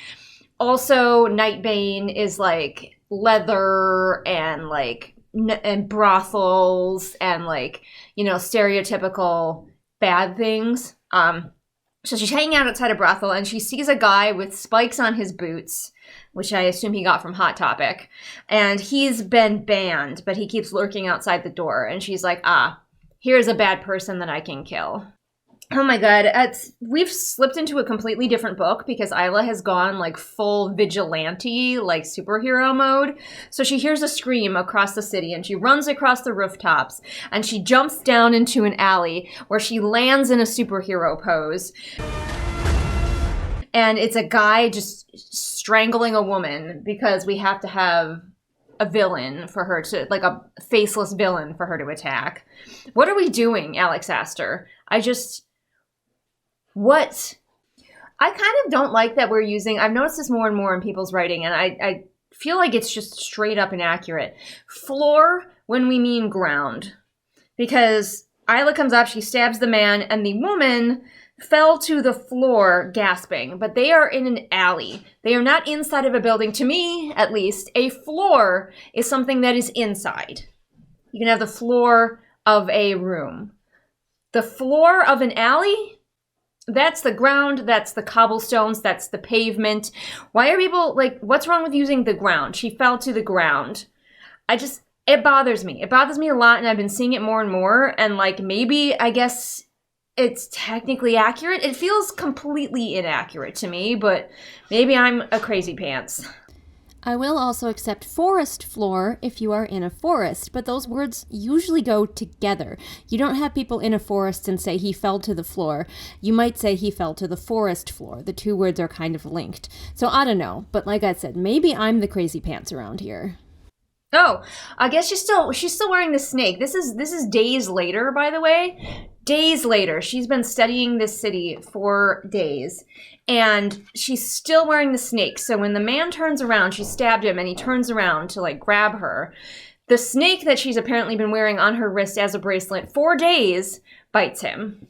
also Nightbane is like leather and like and brothels and like, you know, stereotypical bad things. So she's hanging out outside a brothel and she sees a guy with spikes on his boots, which I assume he got from Hot Topic. And he's been banned, but he keeps lurking outside the door. And she's like, here's a bad person that I can kill. Oh my god, we've slipped into a completely different book because Isla has gone like full vigilante, like superhero mode. So she hears a scream across the city and she runs across the rooftops and she jumps down into an alley where she lands in a superhero pose. And it's a guy just strangling a woman because we have to have a villain for her to, like a faceless villain for her to attack. What are we doing, Alex Astor? What? I kind of don't like that we're using, I've noticed this more and more in people's writing, and I feel like it's just straight up inaccurate. Floor when we mean ground. Because Isla comes up, she stabs the man, and the woman fell to the floor gasping, but they are in an alley. They are not inside of a building. To me, at least, a floor is something that is inside. You can have the floor of a room. The floor of an alley? That's the ground, that's the cobblestones, that's the pavement. Why are people, like, what's wrong with using the ground? She fell to the ground. It bothers me. It bothers me a lot, and I've been seeing it more and more, and, like, maybe, I guess it's technically accurate. It feels completely inaccurate to me, but maybe I'm a crazy pants. I will also accept forest floor if you are in a forest, but those words usually go together. You don't have people in a forest and say he fell to the floor. You might say he fell to the forest floor. The two words are kind of linked. So I don't know, but like I said, maybe I'm the crazy pants around here. Oh, I guess she's still wearing the snake. This is days later, by the way. Days later. She's been studying this city for days. And she's still wearing the snake. So when the man turns around, she stabbed him, and he turns around to, like, grab her. The snake that she's apparently been wearing on her wrist as a bracelet for days bites him.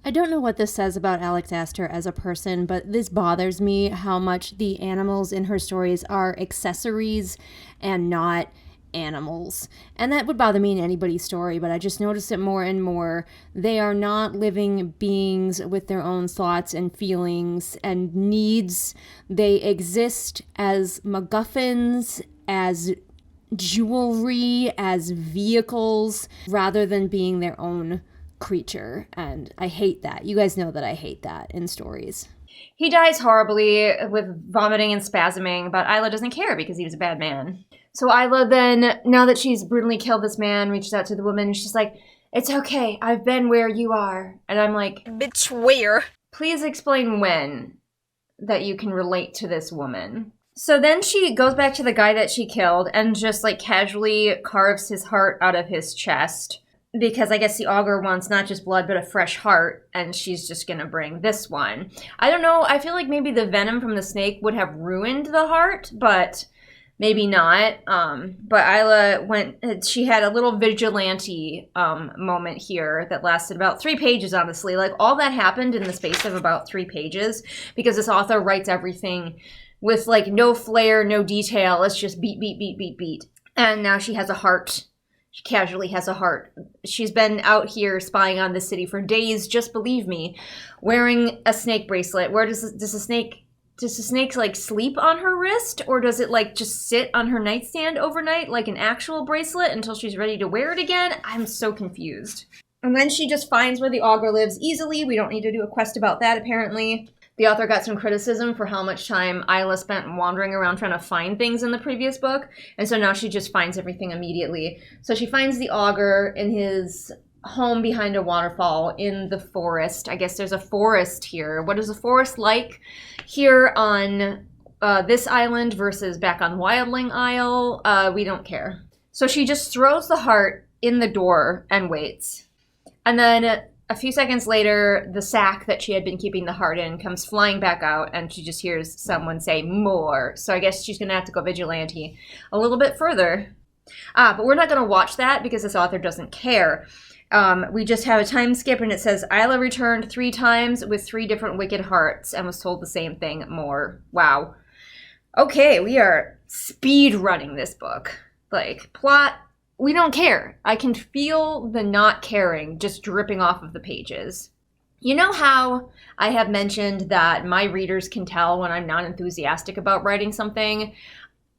I don't know what this says about Alex Astor as a person, but this bothers me how much the animals in her stories are accessories and not animals. And that would bother me in anybody's story, but I just notice it more and more. They are not living beings with their own thoughts and feelings and needs. They exist as MacGuffins, as jewelry, as vehicles, rather than being their own creature. And I hate that. You guys know that I hate that in stories. He dies horribly with vomiting and spasming, but Isla doesn't care because he was a bad man. So Isla then, now that she's brutally killed this man, reaches out to the woman and she's like, "It's okay, I've been where you are." And I'm like, "Bitch, where?" Please explain when that you can relate to this woman. So then she goes back to the guy that she killed and just, like, casually carves his heart out of his chest. Because I guess the augur wants not just blood, but a fresh heart, and she's just gonna bring this one. I don't know, I feel like maybe the venom from the snake would have ruined the heart, but maybe not. But Isla she had a little vigilante moment here that lasted about 3 pages, honestly. Like, all that happened in the space of about 3 pages, because this author writes everything with, like, no flair, no detail. It's just beat, beat, beat, beat, beat. And now she has a heart. She casually has a heart. She's been out here spying on the city for days, just believe me, wearing a snake bracelet. Where does the snake, like, sleep on her wrist? Or does it, like, just sit on her nightstand overnight like an actual bracelet until she's ready to wear it again? I'm so confused. And then she just finds where the augur lives easily. We don't need to do a quest about that, apparently. The author got some criticism for how much time Isla spent wandering around trying to find things in the previous book, and so now she just finds everything immediately. So she finds the augur in his home behind a waterfall in the forest. I guess there's a forest here. What is the forest like here on this island versus back on Wildling Isle? We don't care. So she just throws the heart in the door and waits. And then a few seconds later, the sack that she had been keeping the heart in comes flying back out, and she just hears someone say, "More." So I guess she's going to have to go vigilante a little bit further. But we're not going to watch that because this author doesn't care. We just have a time skip, and it says, Isla returned 3 times with 3 different wicked hearts and was told the same thing, more. Wow. Okay, we are speed running this book. Like, plot, we don't care. I can feel the not caring just dripping off of the pages. You know how I have mentioned that my readers can tell when I'm not enthusiastic about writing something?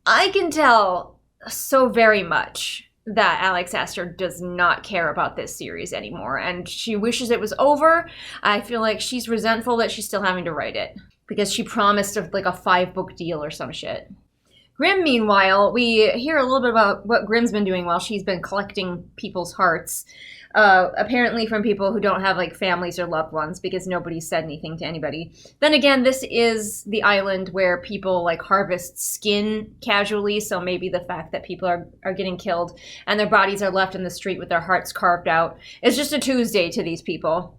I can tell so very much that Alex Astor does not care about this series anymore, and she wishes it was over. I feel like she's resentful that she's still having to write it because she promised like a 5-book deal or some shit. Grimm, meanwhile, we hear a little bit about what Grimm's been doing while she's been collecting people's hearts. Apparently from people who don't have, like, families or loved ones, because nobody said anything to anybody. Then again, this is the island where people, like, harvest skin casually, so maybe the fact that people are getting killed and their bodies are left in the street with their hearts carved out is just a Tuesday to these people.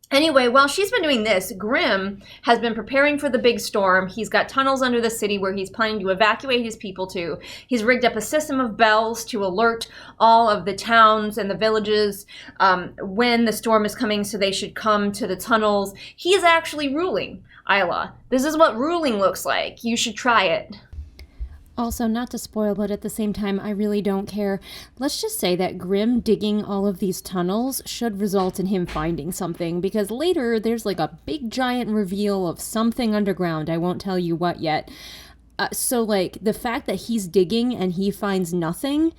Anyway, while she's been doing this, Grimm has been preparing for the big storm. He's got tunnels under the city where he's planning to evacuate his people to. He's rigged up a system of bells to alert all of the towns and the villages when the storm is coming, so they should come to the tunnels. He's actually ruling, Isla. This is what ruling looks like. You should try it. Also, not to spoil, but at the same time, I really don't care. Let's just say that Grimm digging all of these tunnels should result in him finding something, because later there's like a big giant reveal of something underground. I won't tell you what yet. So, like, the fact that he's digging and he finds nothing,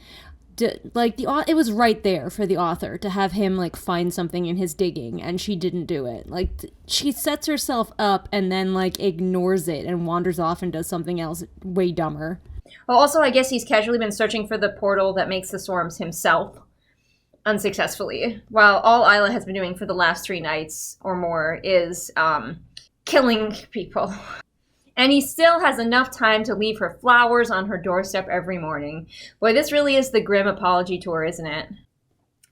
it was right there for the author to have him, like, find something in his digging, and she didn't do it. Like, she sets herself up and then, like, ignores it and wanders off and does something else way dumber. Well, also, I guess he's casually been searching for the portal that makes the swarms himself, unsuccessfully, while all Isla has been doing for the last 3 nights or more is killing people. And he still has enough time to leave her flowers on her doorstep every morning. Boy, this really is the Grimm apology tour, isn't it?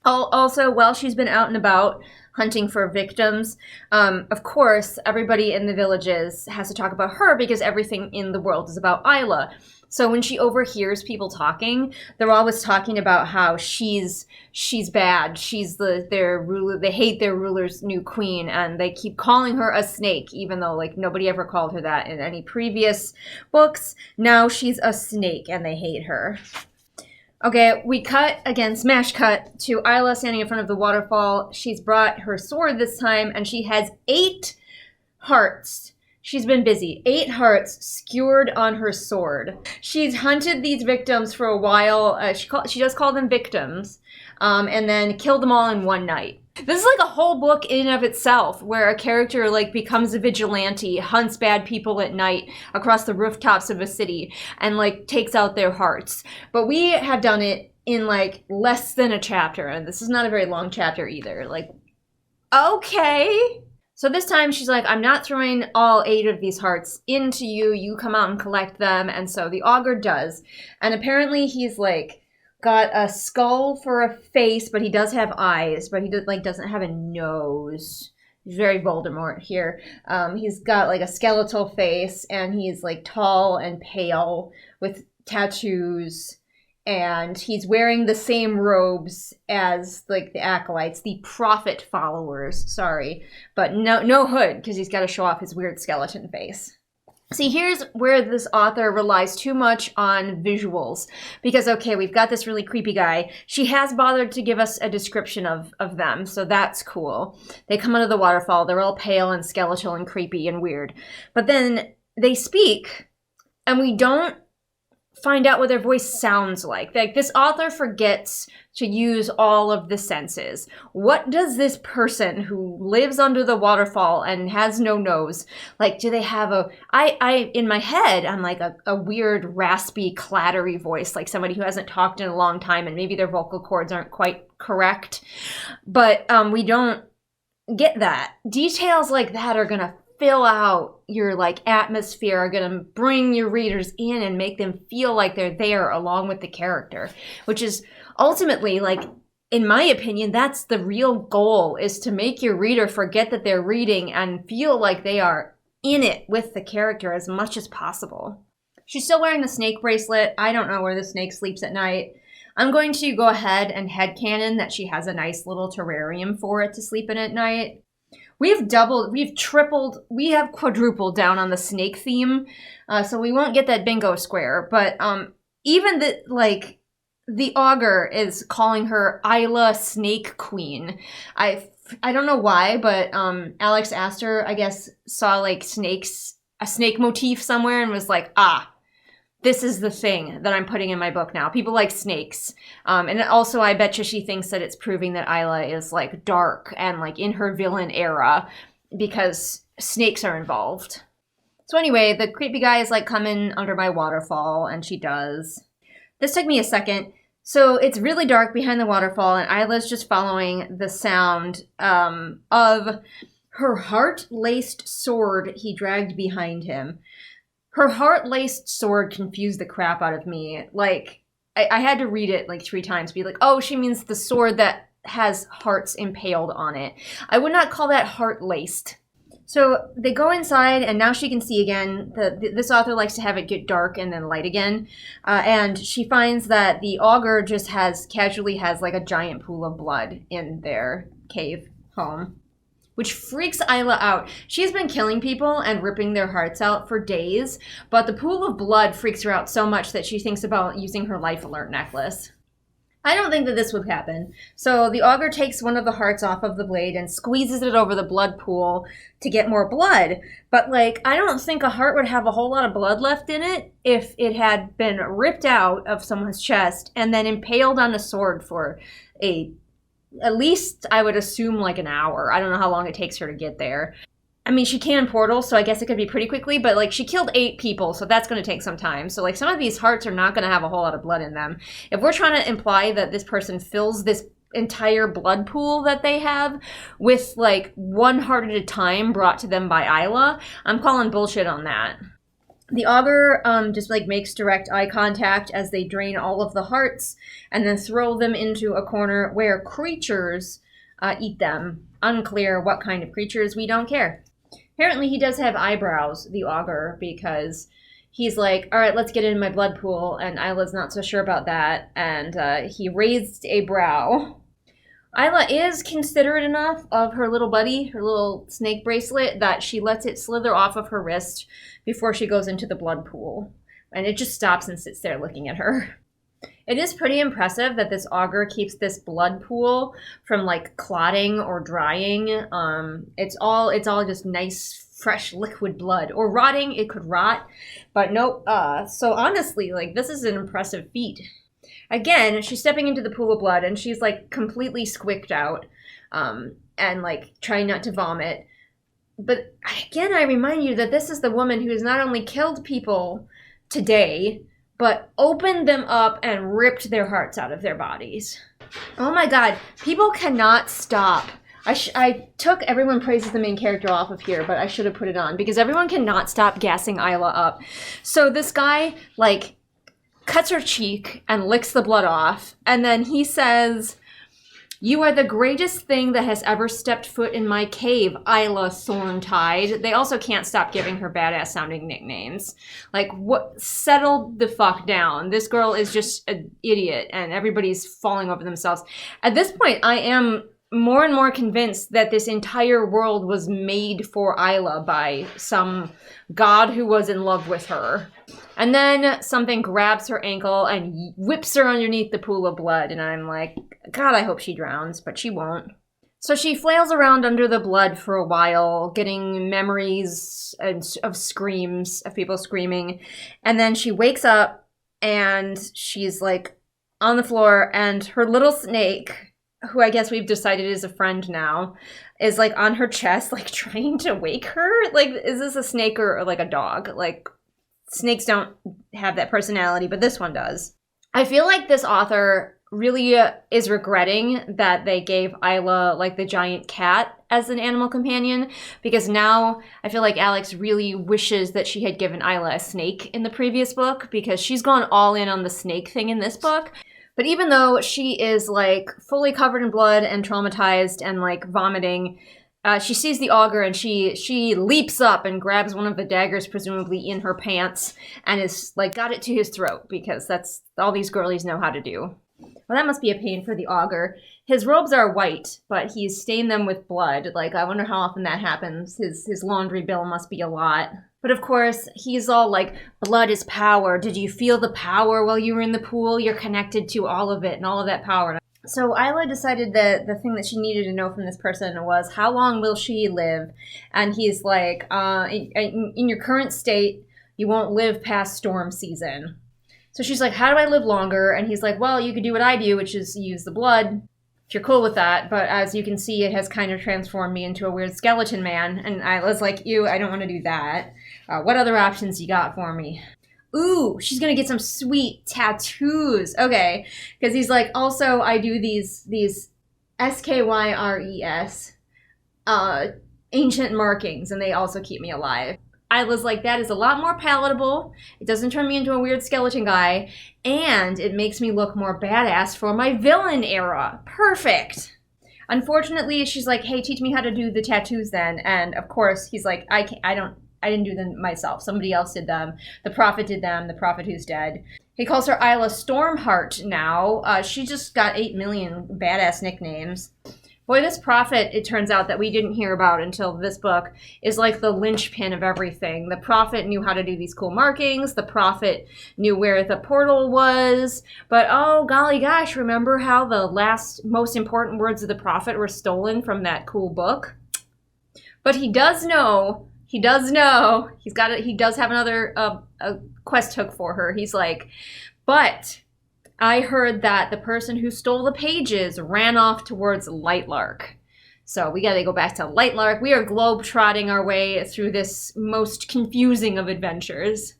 Also, while she's been out and about hunting for victims, of course, everybody in the villages has to talk about her because everything in the world is about Isla. So when she overhears people talking, they're always talking about how she's bad. She's their ruler. They hate their ruler's new queen, and they keep calling her a snake, even though like nobody ever called her that in any previous books. Now she's a snake, and they hate her. Okay, we cut, again, smash cut, to Isla standing in front of the waterfall. She's brought her sword this time, and she has 8 hearts. She's been busy. 8 hearts skewered on her sword. She's hunted these victims for a while. She does call them victims, and then killed them all in one night. This is like a whole book in and of itself, where a character like becomes a vigilante, hunts bad people at night across the rooftops of a city, and like takes out their hearts. But we have done it in like less than a chapter, and this is not a very long chapter either. Like, okay. So this time she's like, I'm not throwing all 8 of these hearts into you. You come out and collect them. And so the augur does. And apparently he's like got a skull for a face, but he does have eyes, but he doesn't have a nose. He's very Voldemort here. He's got like a skeletal face, and he's like tall and pale with tattoos. And he's wearing the same robes as like the acolytes, the prophet followers, sorry. But no hood, because he's got to show off his weird skeleton face. See, here's where this author relies too much on visuals. Because, okay, we've got this really creepy guy. She has bothered to give us a description of them, so that's cool. They come out of the waterfall. They're all pale and skeletal and creepy and weird. But then they speak, and we don't find out what their voice sounds like. Like, this author forgets to use all of the senses. What does this person who lives under the waterfall and has no nose, like, do they have in my head, I'm like a weird, raspy, clattery voice, like somebody who hasn't talked in a long time and maybe their vocal cords aren't quite correct. But we don't get that. Details like that are gonna fill out your like atmosphere, are gonna bring your readers in and make them feel like they're there along with the character, which is ultimately, like, in my opinion, that's the real goal, is to make your reader forget that they're reading and feel like they are in it with the character as much as possible. She's still wearing the snake bracelet. I don't know where the snake sleeps at night. I'm going to go ahead and headcanon that she has a nice little terrarium for it to sleep in at night. We have quadrupled down on the snake theme, so we won't get that bingo square. But even the augur is calling her Isla Snake Queen. I don't know why, but Alex Astor, I guess, saw like a snake motif somewhere and was like, this is the thing that I'm putting in my book now. People like snakes. And also, I bet you she thinks that it's proving that Isla is, like, dark and, like, in her villain era because snakes are involved. So anyway, the creepy guy is, like, coming under my waterfall, and she does. This took me a second. So it's really dark behind the waterfall, and Isla's just following the sound of her heart-laced sword he dragged behind him. Her heart-laced sword confused the crap out of me. Like, I had to read it like 3 times, be like, oh, she means the sword that has hearts impaled on it. I would not call that heart-laced. So they go inside, and now she can see again. This author likes to have it get dark and then light again. And she finds that the augur just casually has like a giant pool of blood in their cave home. which freaks Isla out. She's been killing people and ripping their hearts out for days, but the pool of blood freaks her out so much that she thinks about using her life alert necklace. I don't think that this would happen. So the augur takes one of the hearts off of the blade and squeezes it over the blood pool to get more blood. But, like, I don't think a heart would have a whole lot of blood left in it if it had been ripped out of someone's chest and then impaled on a sword for at least, I would assume, like an hour. I don't know how long it takes her to get there. I mean, she can portal, so I guess it could be pretty quickly, but, like, she killed 8 people, so that's going to take some time. So, like, some of these hearts are not going to have a whole lot of blood in them. If we're trying to imply that this person fills this entire blood pool that they have with, like, 1 heart at a time brought to them by Isla, I'm calling bullshit on that. The augur just, like, makes direct eye contact as they drain all of the hearts and then throw them into a corner where creatures eat them. Unclear what kind of creatures, we don't care. Apparently he does have eyebrows, the augur, because he's like, all right, let's get in my blood pool, and Isla's not so sure about that, and he raised a brow. Isla is considerate enough of her little buddy, her little snake bracelet, that she lets it slither off of her wrist before she goes into the blood pool, and it just stops and sits there looking at her. It is pretty impressive that this augur keeps this blood pool from, like, clotting or drying. It's all just nice, fresh, liquid blood. Or rotting, it could rot, but nope. So honestly, like, this is an impressive feat. Again, she's stepping into the pool of blood, and she's, like, completely squicked out, and, like, trying not to vomit. But again, I remind you that this is the woman who has not only killed people today, but opened them up and ripped their hearts out of their bodies. Oh my god, people cannot stop. I took Everyone Praises the Main Character off of here, but I should have put it on, because everyone cannot stop gassing Isla up. So this guy, like, cuts her cheek and licks the blood off, and then he says, "You are the greatest thing that has ever stepped foot in my cave, Isla Thorntide." They also can't stop giving her badass sounding nicknames. Like, what? Settle the fuck down. This girl is just an idiot, and everybody's falling over themselves. At this point, I am more and more convinced that this entire world was made for Isla by some god who was in love with her. And then something grabs her ankle and whips her underneath the pool of blood. And I'm like, God, I hope she drowns, but she won't. So she flails around under the blood for a while, getting memories of screams, of people screaming. And then she wakes up and she's, like, on the floor, and her little snake, who I guess we've decided is a friend now, is, like, on her chest, like, trying to wake her. Like, is this a snake or like a dog? Like, snakes don't have that personality, but this one does. I feel like this author really is regretting that they gave Isla, like, the giant cat as an animal companion, because now I feel like Alex really wishes that she had given Isla a snake in the previous book, because she's gone all in on the snake thing in this book. But even though she is, like, fully covered in blood and traumatized and, like, vomiting, she sees the augur, and she leaps up and grabs one of the daggers, presumably in her pants, and is, like, got it to his throat, because that's all these girlies know how to do. Well, that must be a pain for the augur. His robes are white, but he's stained them with blood. Like, I wonder how often that happens. His laundry bill must be a lot. But of course, he's all like, blood is power. Did you feel the power while you were in the pool? You're connected to all of it and all of that power. So Isla decided that the thing that she needed to know from this person was, how long will she live? And he's like, in your current state, you won't live past storm season. So she's like, how do I live longer? And he's like, well, you could do what I do, which is use the blood, if you're cool with that. But as you can see, it has kind of transformed me into a weird skeleton man. And Isla's like, ew, I don't want to do that. What other options you got for me? Ooh, she's going to get some sweet tattoos. Okay, because he's like, also, I do these SKYRES, ancient markings, and they also keep me alive. Isla's like, that is a lot more palatable. It doesn't turn me into a weird skeleton guy, and it makes me look more badass for my villain era. Perfect. Unfortunately, she's like, hey, teach me how to do the tattoos then. And of course, he's like, I didn't do them myself. Somebody else did them. The Prophet did them. The Prophet who's dead. He calls her Isla Stormheart now. She just got 8 million badass nicknames. Boy, this prophet, it turns out, that we didn't hear about until this book is like the linchpin of everything. The prophet knew how to do these cool markings. The prophet knew where the portal was. But oh, golly gosh, remember how the last most important words of the prophet were stolen from that cool book? But he does know. He does know. He does have another a quest hook for her. He's like, but I heard that the person who stole the pages ran off towards Lightlark. So we gotta go back to Lightlark. We are globe-trotting our way through this most confusing of adventures.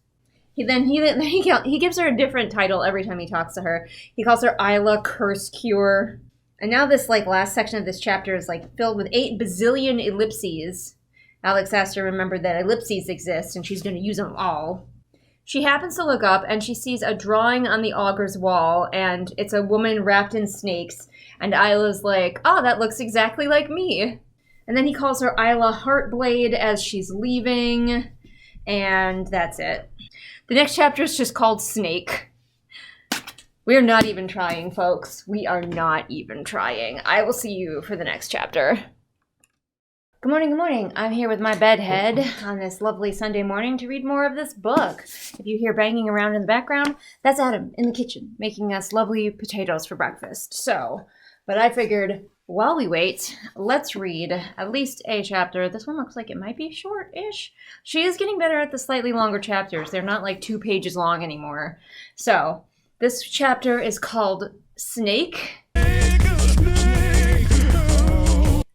He gives her a different title every time he talks to her. He calls her Isla Curse Cure. And now this last section of this chapter is filled with 8 bazillion ellipses. Alex asked her to remember that ellipses exist, and she's gonna use them all. She happens to look up, and she sees a drawing on the augur's wall, and it's a woman wrapped in snakes. And Isla's like, oh, that looks exactly like me. And then he calls her Isla Heartblade as she's leaving, and that's it. The next chapter is just called Snake. We're not even trying, folks. We are not even trying. I will see you for the next chapter. Good morning, good morning. I'm here with my bedhead on this lovely Sunday morning to read more of this book. If you hear banging around in the background, that's Adam in the kitchen making us lovely potatoes for breakfast. But I figured while we wait, let's read at least a chapter. This one looks like it might be short-ish. She is getting better at the slightly longer chapters. They're not 2 pages long anymore. So this chapter is called Snake.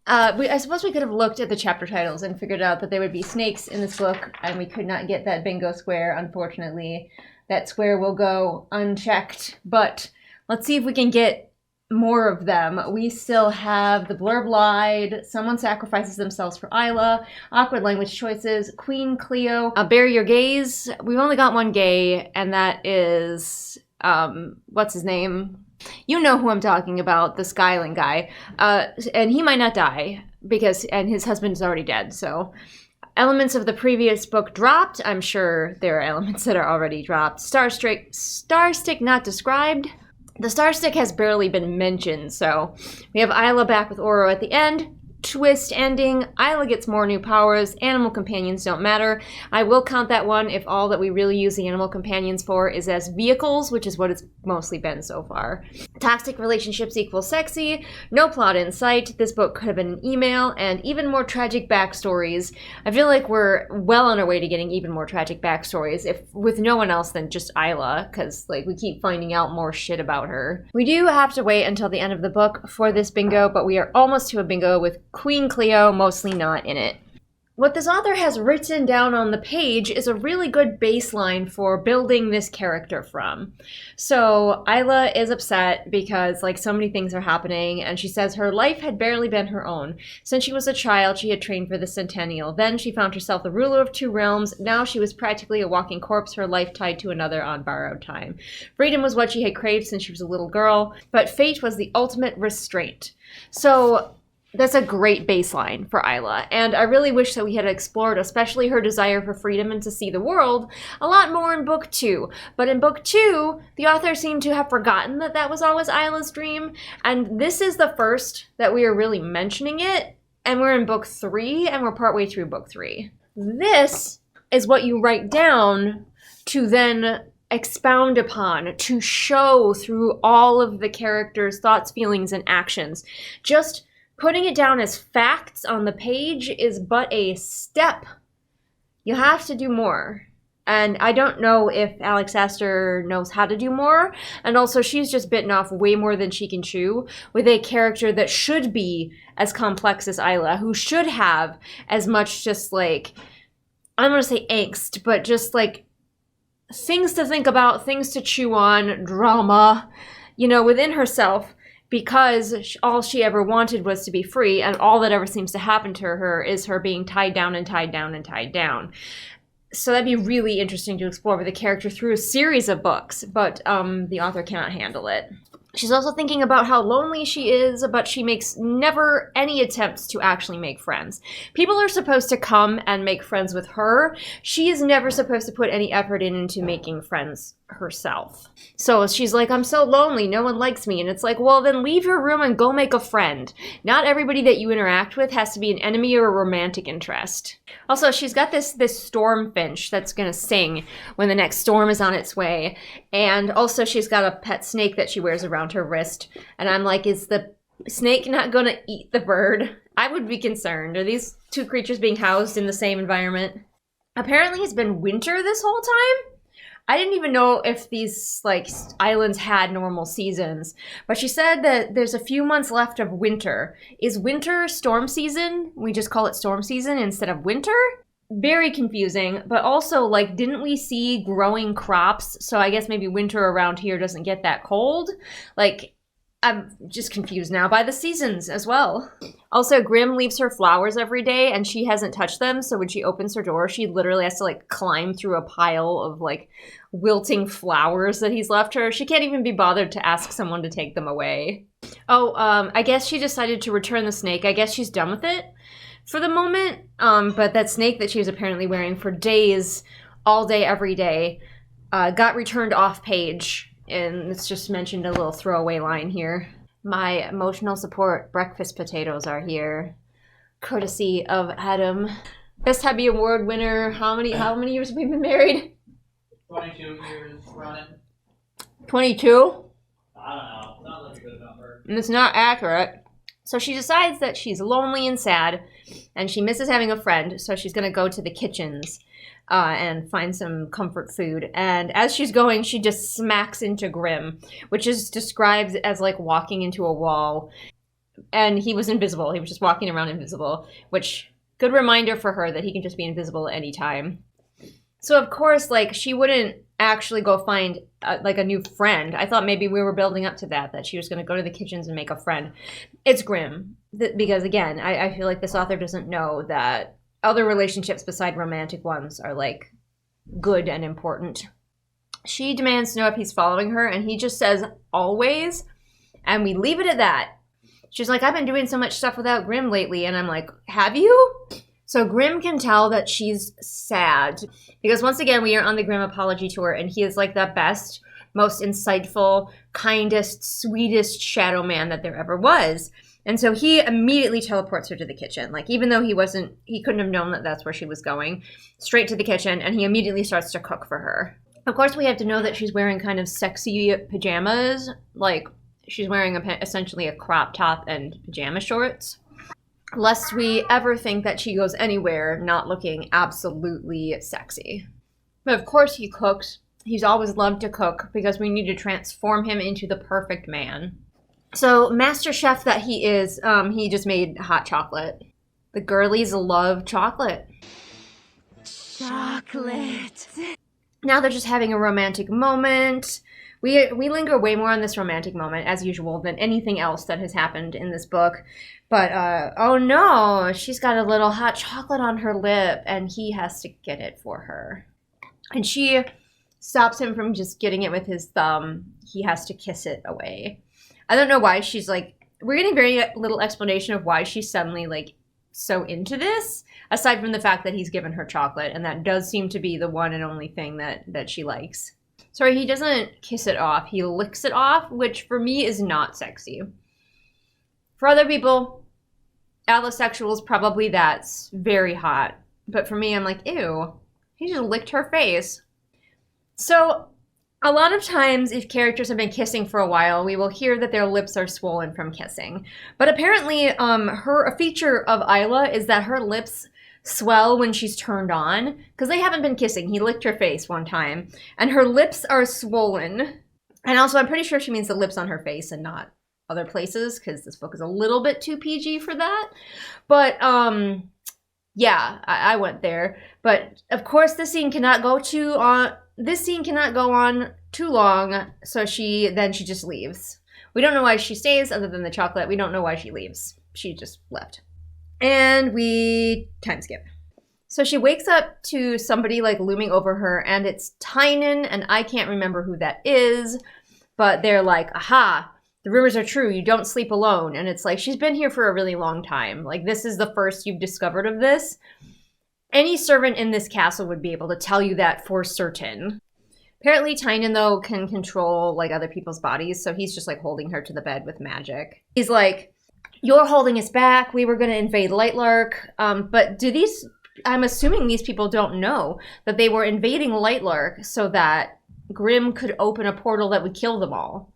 I suppose we could have looked at the chapter titles and figured out that there would be snakes in this book, and we could not get that bingo square, unfortunately. That square will go unchecked, but let's see if we can get more of them. We still have the blurb lied, someone sacrifices themselves for Isla, awkward language choices, Queen Cleo, bury your gaze. We've only got one gay, and that is, what's his name? You know who I'm talking about, the Skyling guy. And he might not die, and his husband is already dead, so. Elements of the previous book dropped. I'm sure there are elements that are already dropped. Star Stick not described. The Star Stick has barely been mentioned, so. We have Isla back with Oro at the end. Twist ending. Isla gets more new powers. Animal companions don't matter. I will count that one if all that we really use the animal companions for is as vehicles, which is what it's mostly been so far. Toxic relationships equal sexy. No plot in sight. This book could have been an email, and even more tragic backstories. I feel like we're well on our way to getting even more tragic backstories, if with no one else than just Isla, because we keep finding out more shit about her. We do have to wait until the end of the book for this bingo, but we are almost to a bingo with Queen Cleo mostly not in it. What this author has written down on the page is a really good baseline for building this character from. So Isla is upset because so many things are happening, and she says her life had barely been her own. Since she was a child, she had trained for the Centennial. Then she found herself the ruler of 2 realms. Now she was practically a walking corpse, her life tied to another on borrowed time. Freedom was what she had craved since she was a little girl, but fate was the ultimate restraint. So that's a great baseline for Isla, and I really wish that we had explored especially her desire for freedom and to see the world a lot more in book 2. But in book 2, the author seemed to have forgotten that that was always Isla's dream, and this is the first that we are really mentioning it, and we're in book 3, and we're partway through book 3. This is what you write down to then expound upon, to show through all of the characters' thoughts, feelings, and actions. Just putting it down as facts on the page is but a step. You have to do more. And I don't know if Alex Astor knows how to do more. And also, she's just bitten off way more than she can chew with a character that should be as complex as Isla, who should have as much just I don't want to say angst, but just things to think about, things to chew on, drama, within herself. Because all she ever wanted was to be free, and all that ever seems to happen to her is her being tied down and tied down and tied down. So that'd be really interesting to explore with the character through a series of books, but the author cannot handle it. She's also thinking about how lonely she is, but she makes never any attempts to actually make friends. People are supposed to come and make friends with her. She is never supposed to put any effort into making friends herself. So she's like, I'm so lonely, no one likes me. And it's like, well, then leave your room and go make a friend. Not everybody that you interact with has to be an enemy or a romantic interest. Also, she's got this storm finch that's gonna sing when the next storm is on its way. And also she's got a pet snake that she wears around her wrist. And I'm like, is the snake not gonna eat the bird? I would be concerned. Are these two creatures being housed in the same environment? Apparently it's been winter this whole time. I didn't even know if these like islands had normal seasons, but she said that there's a few months left of winter. Is winter storm season? We just call it storm season instead of winter? Very confusing, but also like, didn't we see growing crops? So I guess maybe winter around here doesn't get that cold. Like, I'm just confused now by the seasons as well. Also, Grimm leaves her flowers every day and she hasn't touched them. So when she opens her door, she literally has to like climb through a pile of like wilting flowers that he's left her. She can't even be bothered to ask someone to take them away. Oh, I guess she decided to return the snake. I guess she's done with it for the moment. But that snake that she was apparently wearing for days, all day, every day, got returned off page. And it's just mentioned a little throwaway line here. My emotional support breakfast potatoes are here, courtesy of Adam. Best Hubby Award winner. How many years have we been married? 22 years running. 22? I don't know. Not like a good number. And it's not accurate. So she decides that she's lonely and sad, and she misses having a friend, so she's going to go to the kitchens and find some comfort food. And as she's going, she just smacks into Grimm, which is described as like walking into a wall. And he was invisible. He was just walking around invisible, which, good reminder for her that he can just be invisible at any time. So of course, like, she wouldn't actually go find like a new friend. I thought maybe we were building up to that she was going to go to the kitchens and make a friend. It's Grimm. Because again, I feel like this author doesn't know that other relationships beside romantic ones are like good and important. She demands to know if he's following her, and he just says always, and we leave it at that. She's like, I've been doing so much stuff without Grimm lately, and I'm like, have you? So Grimm can tell that she's sad, because once again we are on the Grimm apology tour, and he is like the best, most insightful, kindest, sweetest shadow man that there ever was. And so he immediately teleports her to the kitchen. Like, even though he couldn't have known that that's where she was going, straight to the kitchen, and he immediately starts to cook for her. Of course, we have to know that she's wearing kind of sexy pajamas. Like, she's wearing essentially a crop top and pajama shorts. Lest we ever think that she goes anywhere not looking absolutely sexy. But of course he cooks. He's always loved to cook because we need to transform him into the perfect man. So, master chef that he is, he just made hot chocolate. The girlies love chocolate. Chocolate. Now they're just having a romantic moment. We linger way more on this romantic moment, as usual, than anything else that has happened in this book. But, oh no, she's got a little hot chocolate on her lip, and he has to get it for her. And she stops him from just getting it with his thumb. He has to kiss it away. I don't know why she's like, we're getting very little explanation of why she's suddenly like so into this, aside from the fact that he's given her chocolate, and that does seem to be the one and only thing that she likes. Sorry, he doesn't kiss it off, he licks it off, which for me is not sexy. For other people, allosexuals, probably that's very hot. But for me, I'm like, ew, he just licked her face. So, a lot of times, if characters have been kissing for a while, we will hear that their lips are swollen from kissing. But apparently, a feature of Isla is that her lips swell when she's turned on, because they haven't been kissing. He licked her face one time, and her lips are swollen. And also, I'm pretty sure she means the lips on her face and not other places, because this book is a little bit too PG for that. But, yeah, I went there. But, of course, this scene cannot go on too long, so she just leaves. We don't know why she stays, other than the chocolate. We don't know why she leaves. She just left. And we time skip. So she wakes up to somebody like looming over her, and it's Tynan, and I can't remember who that is, but they're like, aha, the rumors are true. You don't sleep alone. And it's like, she's been here for a really long time. Like, this is the first you've discovered of this. Any servant in this castle would be able to tell you that for certain. Apparently, Tynan, though, can control, like, other people's bodies, so he's just, like, holding her to the bed with magic. He's like, you're holding us back. We were going to invade Lightlark. But I'm assuming these people don't know that they were invading Lightlark so that Grimm could open a portal that would kill them all.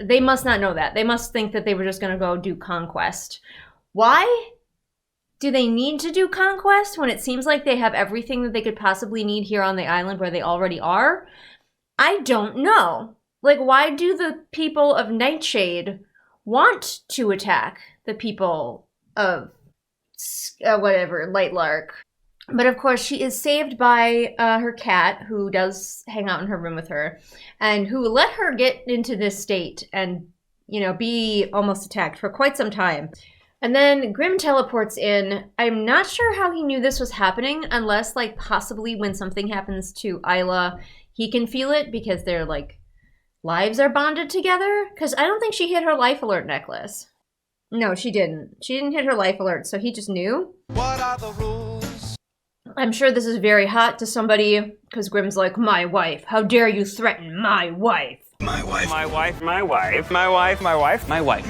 They must not know that. They must think that they were just going to go do conquest. Why do they need to do conquest when it seems like they have everything that they could possibly need here on the island where they already are? I don't know. Like, why do the people of Nightshade want to attack the people of Lightlark? But of course, she is saved by her cat, who does hang out in her room with her, and who let her get into this state and, be almost attacked for quite some time. And then Grimm teleports in. I'm not sure how he knew this was happening, unless, like, possibly when something happens to Isla, he can feel it because their, like, lives are bonded together. Because I don't think she hit her life alert necklace. No, she didn't. She didn't hit her life alert, so he just knew. What are the rules? I'm sure this is very hot to somebody, because Grimm's like, my wife. How dare you threaten my wife? My wife. My wife. My wife. My wife. My wife. My wife.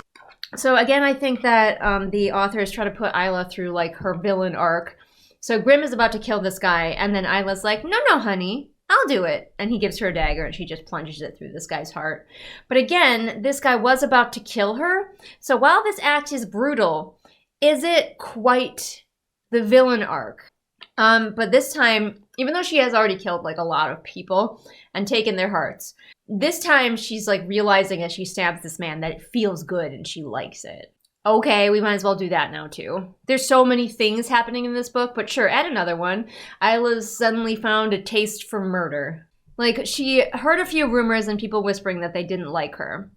So again, I think that the authors try to put Isla through, like, her villain arc. So Grimm is about to kill this guy, and then Isla's like, no, honey, I'll do it. And he gives her a dagger, and she just plunges it through this guy's heart. But again, this guy was about to kill her. So while this act is brutal, is it quite the villain arc? But this time, even though she has already killed, like, a lot of people and taken their hearts, this time she's, like, realizing as she stabs this man that it feels good and she likes it. Okay, we might as well do that now, too. There's so many things happening in this book, but sure, add another one. Isla's suddenly found a taste for murder. Like, she heard a few rumors and people whispering that they didn't like her.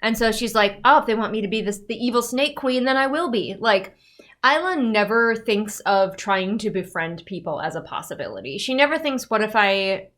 And so she's like, oh, if they want me to be the evil snake queen, then I will be. Like, Isla never thinks of trying to befriend people as a possibility. She never thinks, what if I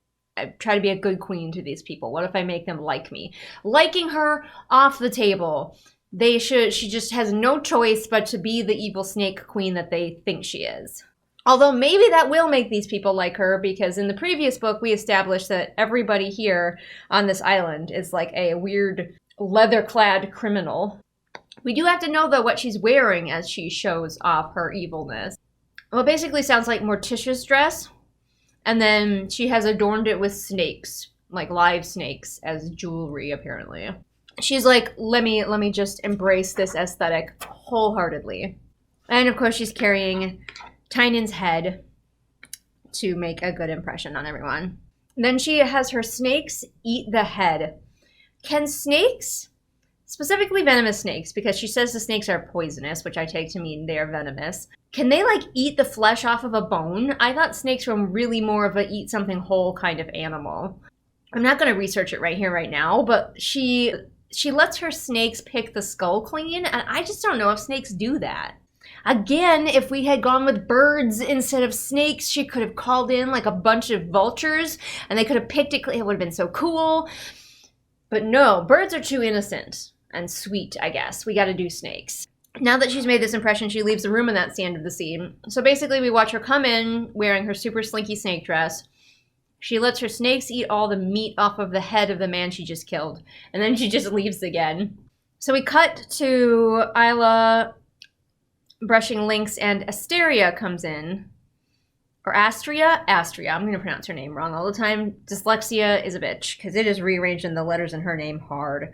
try to be a good queen to these people? What if I make them like me? Liking her, off the table. She just has no choice but to be the evil snake queen that they think she is. Although maybe that will make these people like her, because in the previous book we established that everybody here on this island is like a weird leather-clad criminal. We do have to know, though, what she's wearing as she shows off her evilness. Well, it basically sounds like Morticia's dress. And then she has adorned it with snakes, like live snakes, as jewelry, apparently. She's like, let me just embrace this aesthetic wholeheartedly. And of course, she's carrying Tynan's head to make a good impression on everyone. Then she has her snakes eat the head. Can snakes, specifically venomous snakes, because she says the snakes are poisonous, which I take to mean they are venomous, can they, like, eat the flesh off of a bone? I thought snakes were really more of a eat something whole kind of animal. I'm not going to research it right here, right now, but she lets her snakes pick the skull clean, and I just don't know if snakes do that. Again, if we had gone with birds instead of snakes, she could have called in, like, a bunch of vultures, and they could have picked it clean. It would have been so cool. But no, birds are too innocent and sweet, I guess. We got to do snakes. Now that she's made this impression, she leaves the room, and that's the end of the scene. So basically, we watch her come in wearing her super slinky snake dress. She lets her snakes eat all the meat off of the head of the man she just killed, and then she just leaves again. So we cut to Isla brushing links, and Asteria comes in. Or Astria? Astria. I'm going to pronounce her name wrong all the time. Dyslexia is a bitch, because it is rearranging the letters in her name hard.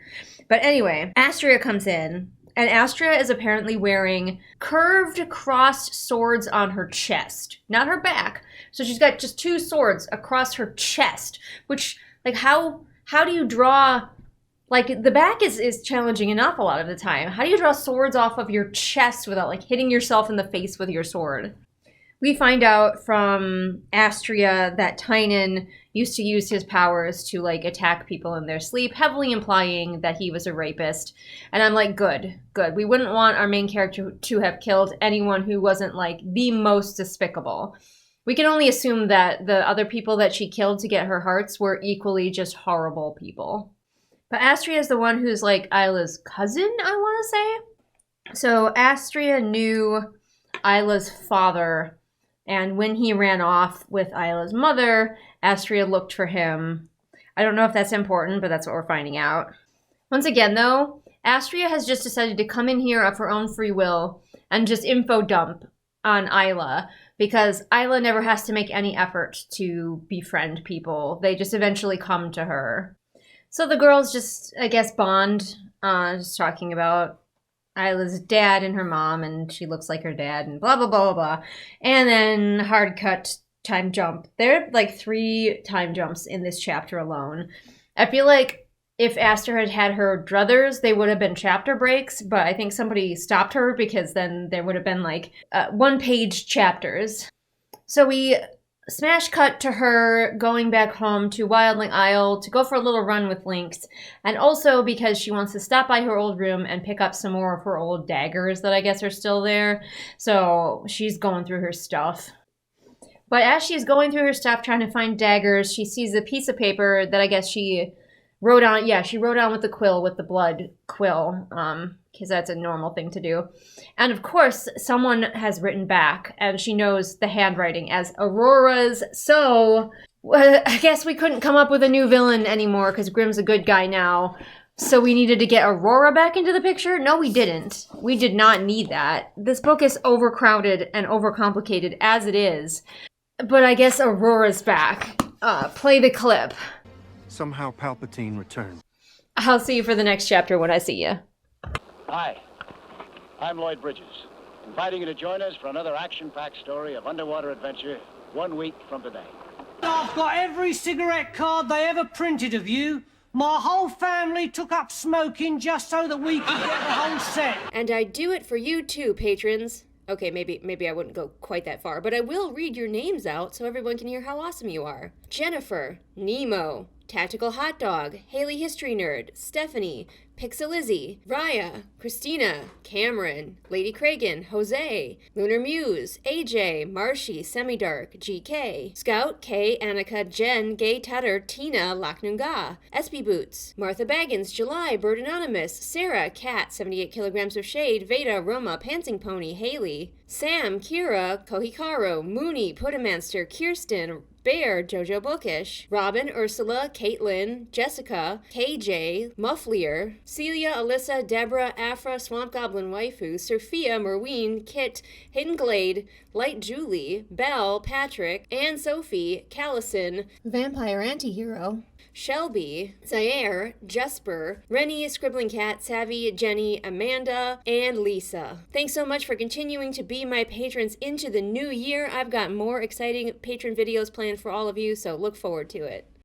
But anyway, Astria comes in, and Astria is apparently wearing curved crossed swords on her chest, not her back. So she's got just two swords across her chest, which, like, how do you draw, like, the back is challenging enough a lot of the time. How do you draw swords off of your chest without, like, hitting yourself in the face with your sword? We find out from Astria that Tynan used to use his powers to, like, attack people in their sleep, heavily implying that he was a rapist. And I'm like, good. We wouldn't want our main character to have killed anyone who wasn't, like, the most despicable. We can only assume that the other people that she killed to get her hearts were equally just horrible people. But Astria is the one who's like Isla's cousin, I want to say. So Astria knew Isla's father, and when he ran off with Isla's mother, Astria looked for him. I don't know if that's important, but that's what we're finding out. Once again, though, Astria has just decided to come in here of her own free will and just info dump on Isla, because Isla never has to make any effort to befriend people. They just eventually come to her. So the girls just, I guess, bond, just talking about Isla's dad and her mom, and she looks like her dad, and blah, blah, blah, blah, blah. And then hard cut, time jump. There are like 3 time jumps in this chapter alone. I feel like if Aster had had her druthers, they would have been chapter breaks, but I think somebody stopped her because then there would have been like 1-page chapters. So we smash cut to her going back home to Wildling Isle to go for a little run with Lynx, and also because she wants to stop by her old room and pick up some more of her old daggers that I guess are still there. So she's going through her stuff. But as she's going through her stuff trying to find daggers, she sees a piece of paper that I guess she wrote on. Yeah, she wrote on with the quill, with the blood quill, because that's a normal thing to do. And of course, someone has written back, and she knows the handwriting as Aurora's. So I guess we couldn't come up with a new villain anymore because Grimm's a good guy now. So we needed to get Aurora back into the picture? No, we didn't. We did not need that. This book is overcrowded and overcomplicated as it is. But I guess Aurora's back. Play the clip. Somehow Palpatine returned. I'll see you for the next chapter when I see you. Hi, I'm Lloyd Bridges, inviting you to join us for another action-packed story of underwater adventure 1 week from today. I've got every cigarette card they ever printed of you. My whole family took up smoking just so that we could get the whole set. And I do it for you too, patrons. Okay, maybe I wouldn't go quite that far, but I will read your names out so everyone can hear how awesome you are. Jennifer, Nemo, Tactical Hot Dog, Haley History Nerd, Stephanie, Pixelizzy, Raya, Christina, Cameron, Lady Kragan, Jose, Lunar Muse, AJ, Marshy, Semidark, GK, Scout, Kay, Annika, Jen, Gay Tutter, Tina, Laknunga, SB Boots, Martha Baggins, July, Bird Anonymous, Sarah, Cat, 78 kilograms of shade, Veda, Roma, Pantsing Pony, Haley, Sam, Kira, Kohikaru, Mooney, Puttamanster, Kirsten, Bear, Jojo Bookish, Robin, Ursula, Caitlin, Jessica, KJ, Mufflier, Celia, Alyssa, Deborah, Afra, Swamp Goblin Waifu, Sophia, Merween, Kit, Hidden Glade, Light Julie, Belle, Patrick, Anne Sophie, Callison, Vampire Antihero, Shelby, Zaire, Jesper, Rennie, Scribbling Cat, Savvy, Jenny, Amanda, and Lisa. Thanks so much for continuing to be my patrons into the new year. I've got more exciting patron videos planned for all of you, so look forward to it.